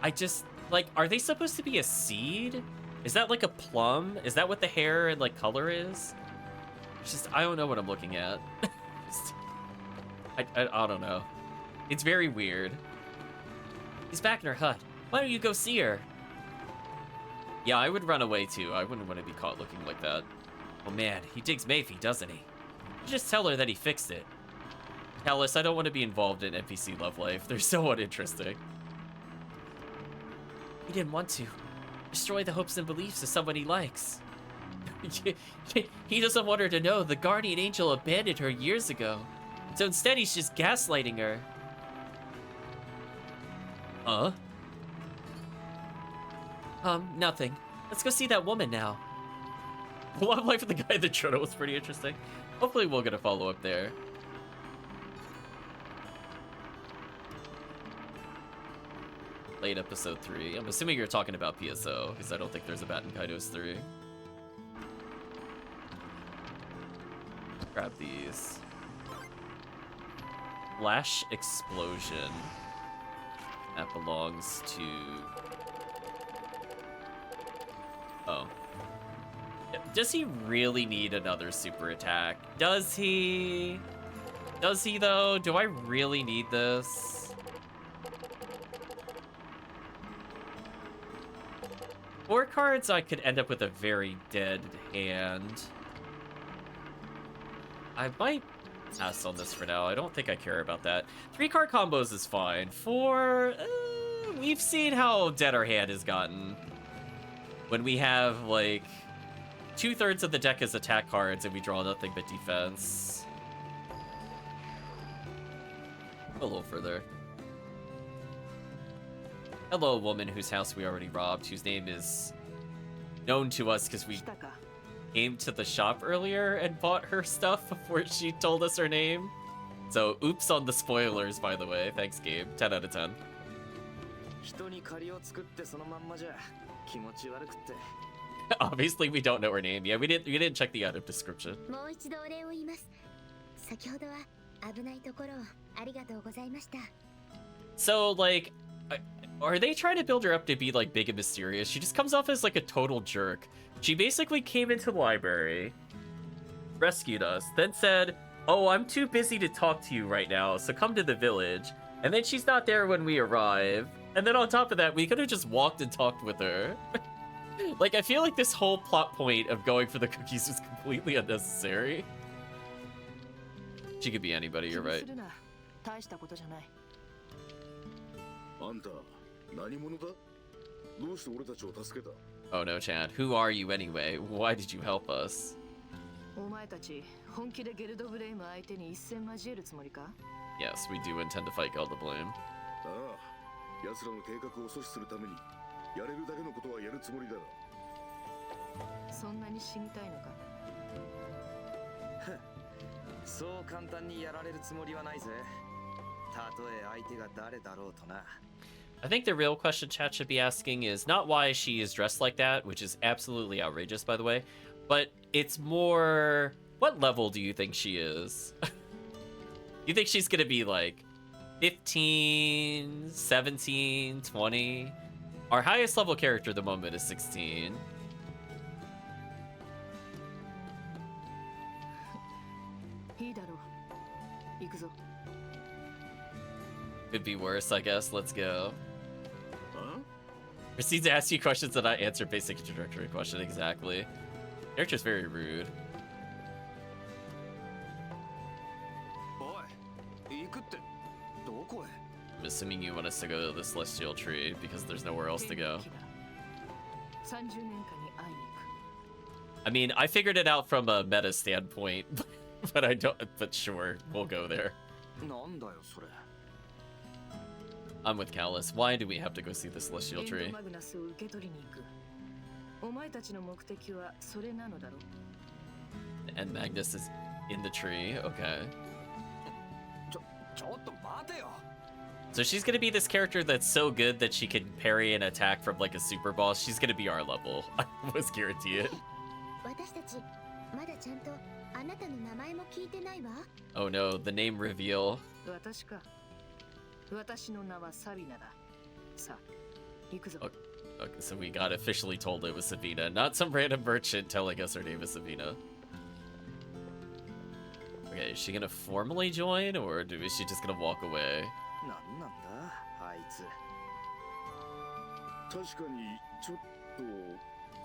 I just, like, are they supposed to be a seed? Is that like a plum? Is that what the hair and, like, color is? It's just, I don't know what I'm looking at. I don't know. It's very weird. She's back in her hut. Why don't you go see her? Yeah, I would run away too. I wouldn't want to be caught looking like that. Oh man, he digs Mayfie, doesn't he? You just tell her that he fixed it. Alice, I don't want to be involved in NPC love life. They're so uninteresting. He didn't want to. Destroy the hopes and beliefs of someone he likes. He doesn't want her to know the Guardian Angel abandoned her years ago. So instead, he's just gaslighting her. Huh? Nothing. Let's go see that woman now. The love life of the guy in the Trono was pretty interesting. Hopefully we'll get a follow-up there. Late episode 3. I'm assuming you're talking about PSO, because I don't think there's a Baten Kaitos 3. Grab these. Flash Explosion. That belongs to... Oh. Does he really need another super attack? Does he? Does he though? Do I really need this? 4 cards, I could end up with a very dead hand. I might pass on this for now. I don't think I care about that. 3 card combos is fine. 4, we've seen how dead our hand has gotten. When we have, like, 2/3 of the deck as attack cards and we draw nothing but defense. A little further. Hello, woman whose house we already robbed, whose name is known to us because we came to the shop earlier and bought her stuff before she told us her name. So, oops on the spoilers, by the way. Thanks, Gabe. 10 out of 10. 人に借りを作ってそのまんまじゃ気持ち悪くって Obviously, we don't know her name. Yeah, we didn't check the item description. もう一度お礼を言います。先ほどは危ないところをありがとうございました。 So, like, are they trying to build her up to be, like, big and mysterious? She just comes off as, like, a total jerk. She basically came into the library, rescued us, then said, oh, I'm too busy to talk to you right now, so come to the village. And then she's not there when we arrive. And then on top of that, we could have just walked and talked with her. Like, I feel like this whole plot point of going for the cookies was completely unnecessary. She could be anybody, you're right. 大したことじゃない。あんた何者だ？どうして俺たちを助けた？ Oh no, Chad. Who are you anyway? Why did you help us? お前たち本気でゲルドブレイム相手に一戦交えるつもりか？ Yes, we do intend to fight Gelda Bloom. ああ、奴らの計画を阻止するためにやれるだけのことはやるつもりだ。そんなに死にたいのか？そう簡単にやられるつもりはないぜ。たとえ相手が誰だろうとな。 I think the real question chat should be asking is not why she is dressed like that, which is absolutely outrageous, by the way, but it's more, what level do you think she is? You think she's gonna be like 15, 17, 20? Our highest level character at the moment is 16. いいだろう。行くぞ。 Could be worse, I guess. Let's go. あ Proceeds to ask you questions that I answer basic introductory question exactly. Character's very rude. おい、行くってどこへ？ I'm assuming you want us to go to the celestial tree because there's nowhere else to go. 30年間に会いに行く。 I mean, I figured it out from a meta standpoint, but I don't. But sure, we'll go there. なんだよそれ。 I'm with Callus. Why do we have to go see the celestial エン tree? ドマグナスを受け取りに行く。お前たちの目的はそれなのだろう。 And Magnus is in the tree. Okay. ちょっと待てよ。 So she's gonna be this character that's so good that she can parry an attack from like a super boss. She's gonna be our level. I almost guarantee it. 私たちまだちゃんとあなたの名前も聞いてないわ。 Oh no, the name reveal. 私か。私の名はサビナだ。さあ、行くぞ。 Okay, so we got officially told it was Savina, not some random merchant telling us her name is Savina. Okay, is she gonna formally join, or is she just gonna walk away? なんなんだあいつ。確かにちょっと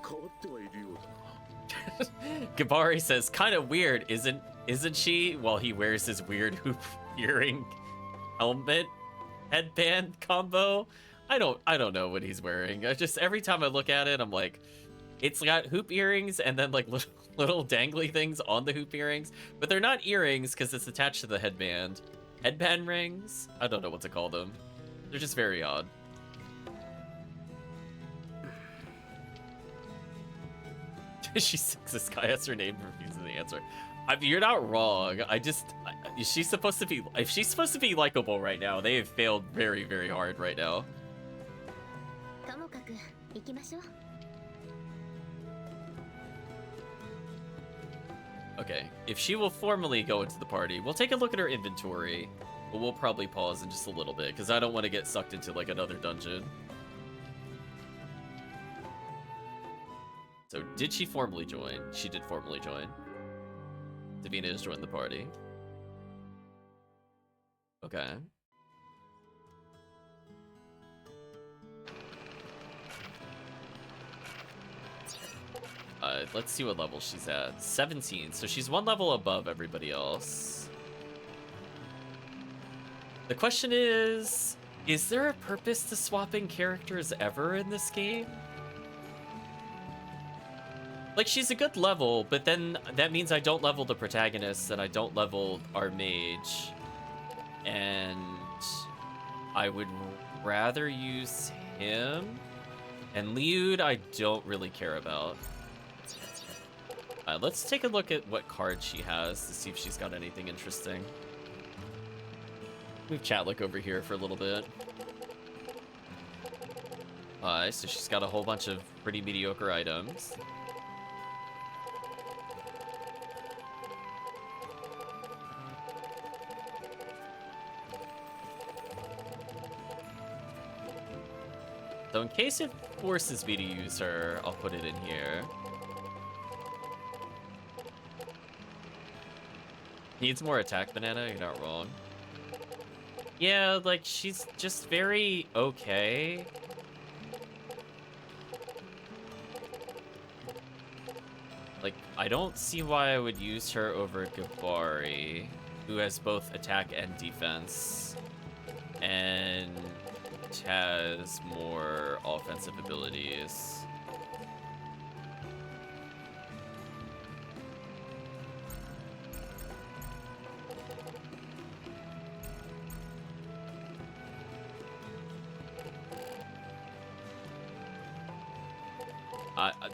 変わってはいるようだな。 Gabari says, kind of weird, isn't she? While he wears his weird hoop earring helmet headband combo. I don't know what he's wearing. I just every time I look at it, I'm like, it's got hoop earrings and then like little dangly things on the hoop earrings, but they're not earrings because it's attached to the headband. Headband rings? I don't know what to call them. They're just very odd. She sucks. This guy has her name, refuses the answer. You're not wrong. Is she supposed to be? If she's supposed to be likable right now, they have failed very, very hard right now. ともかく行きましょう。 Okay, if she will formally go into the party, we'll take a look at her inventory, but we'll probably pause in just a little bit because I don't want to get sucked into like another dungeon. So did she formally join? She did formally join. Davina has joined the party. Okay. Let's see what level she's at. 17, so she's one level above everybody else. The question is there a purpose to swapping characters ever in this game? Like, she's a good level, but then that means I don't level the protagonist and I don't level our mage. And I would rather use him. And Liud, I don't really care about. Let's take a look at what card she has to see if she's got anything interesting. Move Chatlick over here for a little bit. So she's got a whole bunch of pretty mediocre items. So in case it forces me to use her, I'll put it in here. Needs more attack, Banana? You're not wrong. Yeah, like, she's just very okay. Like, I don't see why I would use her over Gabari, who has both attack and defense, and has more offensive abilities.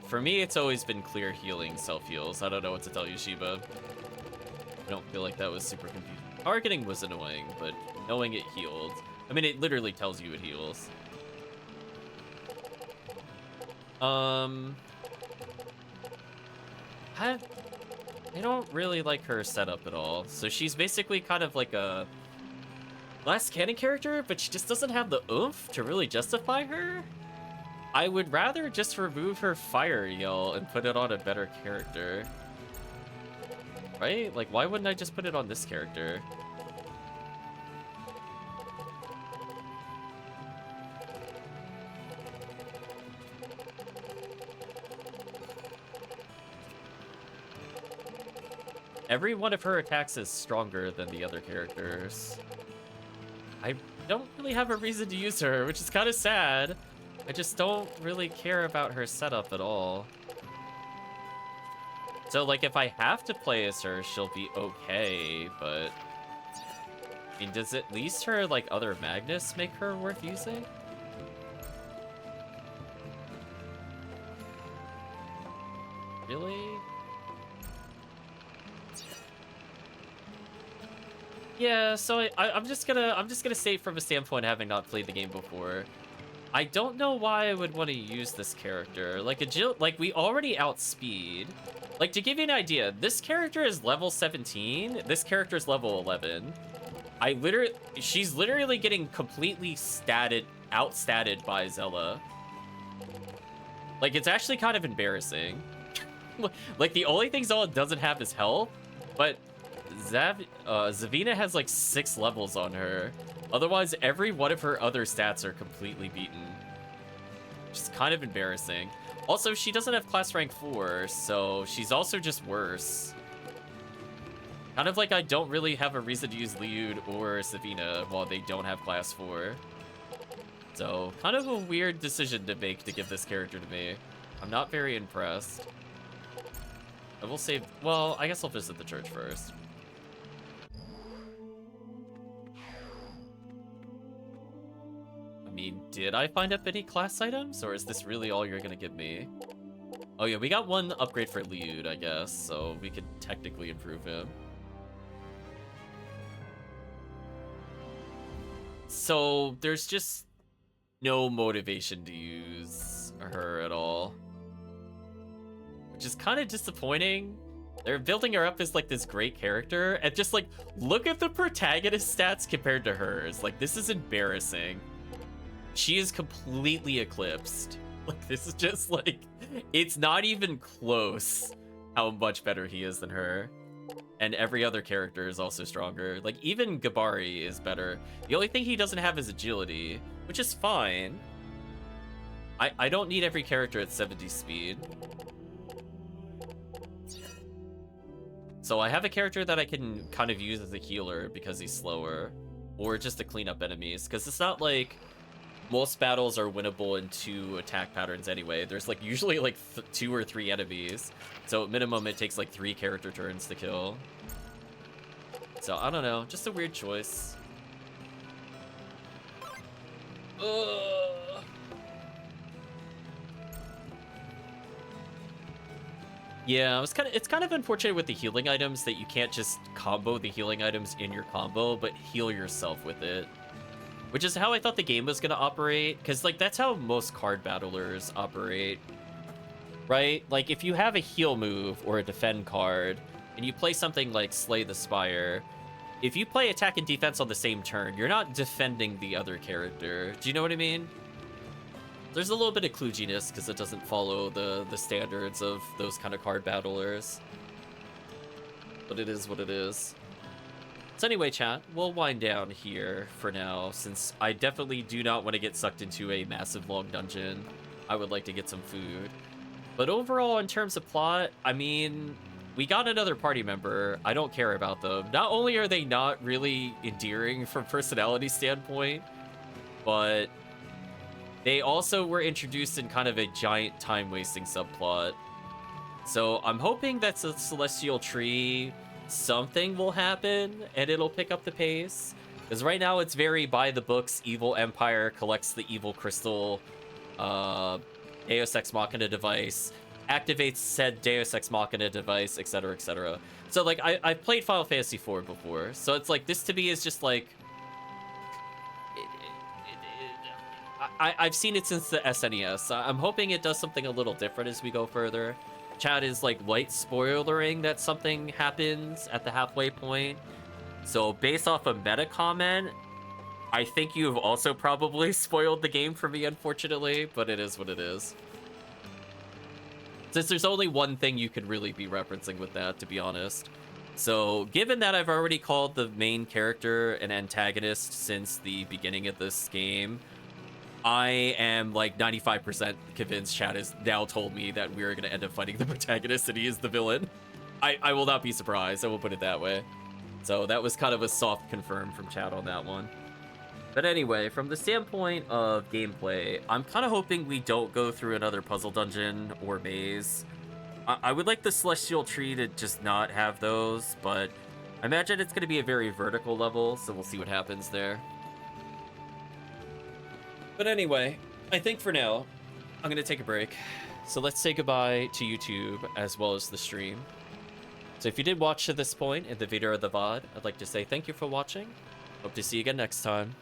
For me, it's always been clear healing self-heals. I don't know what to tell you, Shiba. I don't feel like that was super confusing. Targeting was annoying, but knowing it healed. I mean, it literally tells you it heals. I don't really like her setup at all. So she's basically kind of like a last canon character, but she just doesn't have the oomph to really justify her. I would rather just remove her fire yell and put it on a better character. Right? Like, why wouldn't I just put it on this character? every one of her attacks is stronger than the other characters. I don't really have a reason to use her, which is kind of sad. I just don't really care about her setup at all. So, like, if I have to play as her, she'll be okay, but... I mean, does at least her, like, other Magnus make her worth using? Really? Yeah, so I'm just gonna say from a standpoint of having not played the game before, I don't know why I would want to use this character. Like like we already outspeed. Like, to give you an idea, this character is level 17. This character is level 11. She's literally getting completely outstatted by Zella. Like, it's actually kind of embarrassing. Like, the only thing Zella doesn't have is health, but Zavina has like 6 levels on her. Otherwise, every one of her other stats are completely beaten. Which is kind of embarrassing. Also, she doesn't have class rank 4, so she's also just worse. Kind of like I don't really have a reason to use Liud or Savina while they don't have class 4. So, kind of a weird decision to make to give this character to me. I'm not very impressed. I will save... Well, I guess I'll visit the church first. I mean, did I find up any class items? Or is this really all you're gonna give me? Oh yeah, we got one upgrade for Liud, I guess. So we could technically improve him. So there's just no motivation to use her at all. Which is kind of disappointing. They're building her up as like this great character, and just like, look at the protagonist stats compared to hers. Like, this is embarrassing. She is completely eclipsed. Like, this is just like, it's not even close how much better he is than her. And every other character is also stronger. Like, even Gabari is better. The only thing he doesn't have is agility, which is fine. I don't need every character at 70 speed. So I have a character that I can kind of use as a healer because he's slower, or just to clean up enemies, because it's not like most battles are winnable in 2 attack patterns anyway. There's like usually like 2 or 3 enemies, so at minimum it takes like 3 character turns to kill. So I don't know, just a weird choice. Ugh. Yeah, it's kind of unfortunate with the healing items that you can't just combo the healing items in your combo, but heal yourself with it. Which is how I thought the game was gonna operate, because like that's how most card battlers operate. Right? Like if you have a heal move or a defend card, and you play something like Slay the Spire, if you play attack and defense on the same turn, you're not defending the other character. Do you know what I mean? There's a little bit of kludginess because it doesn't follow the standards of those kind of card battlers. But it is what it is. So anyway, chat, we'll wind down here for now, since I definitely do not want to get sucked into a massive long dungeon. I would like to get some food. But overall, in terms of plot, I mean, we got another party member. I don't care about them. Not only are they not really endearing from personality standpoint, but they also were introduced in kind of a giant time-wasting subplot. So I'm hoping that's a celestial tree. Something will happen, and it'll pick up the pace. Because right now it's very by the books. Evil Empire collects the evil crystal, Deus Ex Machina device, activates said Deus Ex Machina device, etc., etc. So like I've played Final Fantasy IV before, so it's like this to me is just like I've seen it since the SNES. I'm hoping it does something a little different as we go further. Chad is like light spoilering that something happens at the halfway point. So based off a meta comment, I think you've also probably spoiled the game for me, unfortunately, but it is what it is. Since there's only one thing you could really be referencing with that, to be honest. So given that I've already called the main character an antagonist since the beginning of this game, I am like 95% convinced Chad has now told me that we're going to end up fighting the protagonist and he is the villain. I will not be surprised. I will put it that way. So that was kind of a soft confirm from chat on that one. But anyway, from the standpoint of gameplay, I'm kind of hoping we don't go through another puzzle dungeon or maze. I would like the Celestial Tree to just not have those, but I imagine it's going to be a very vertical level, so we'll see what happens there. But anyway, I think for now, I'm going to take a break. So let's say goodbye to YouTube as well as the stream. So if you did watch to this point in the video or the VOD, I'd like to say thank you for watching. Hope to see you again next time.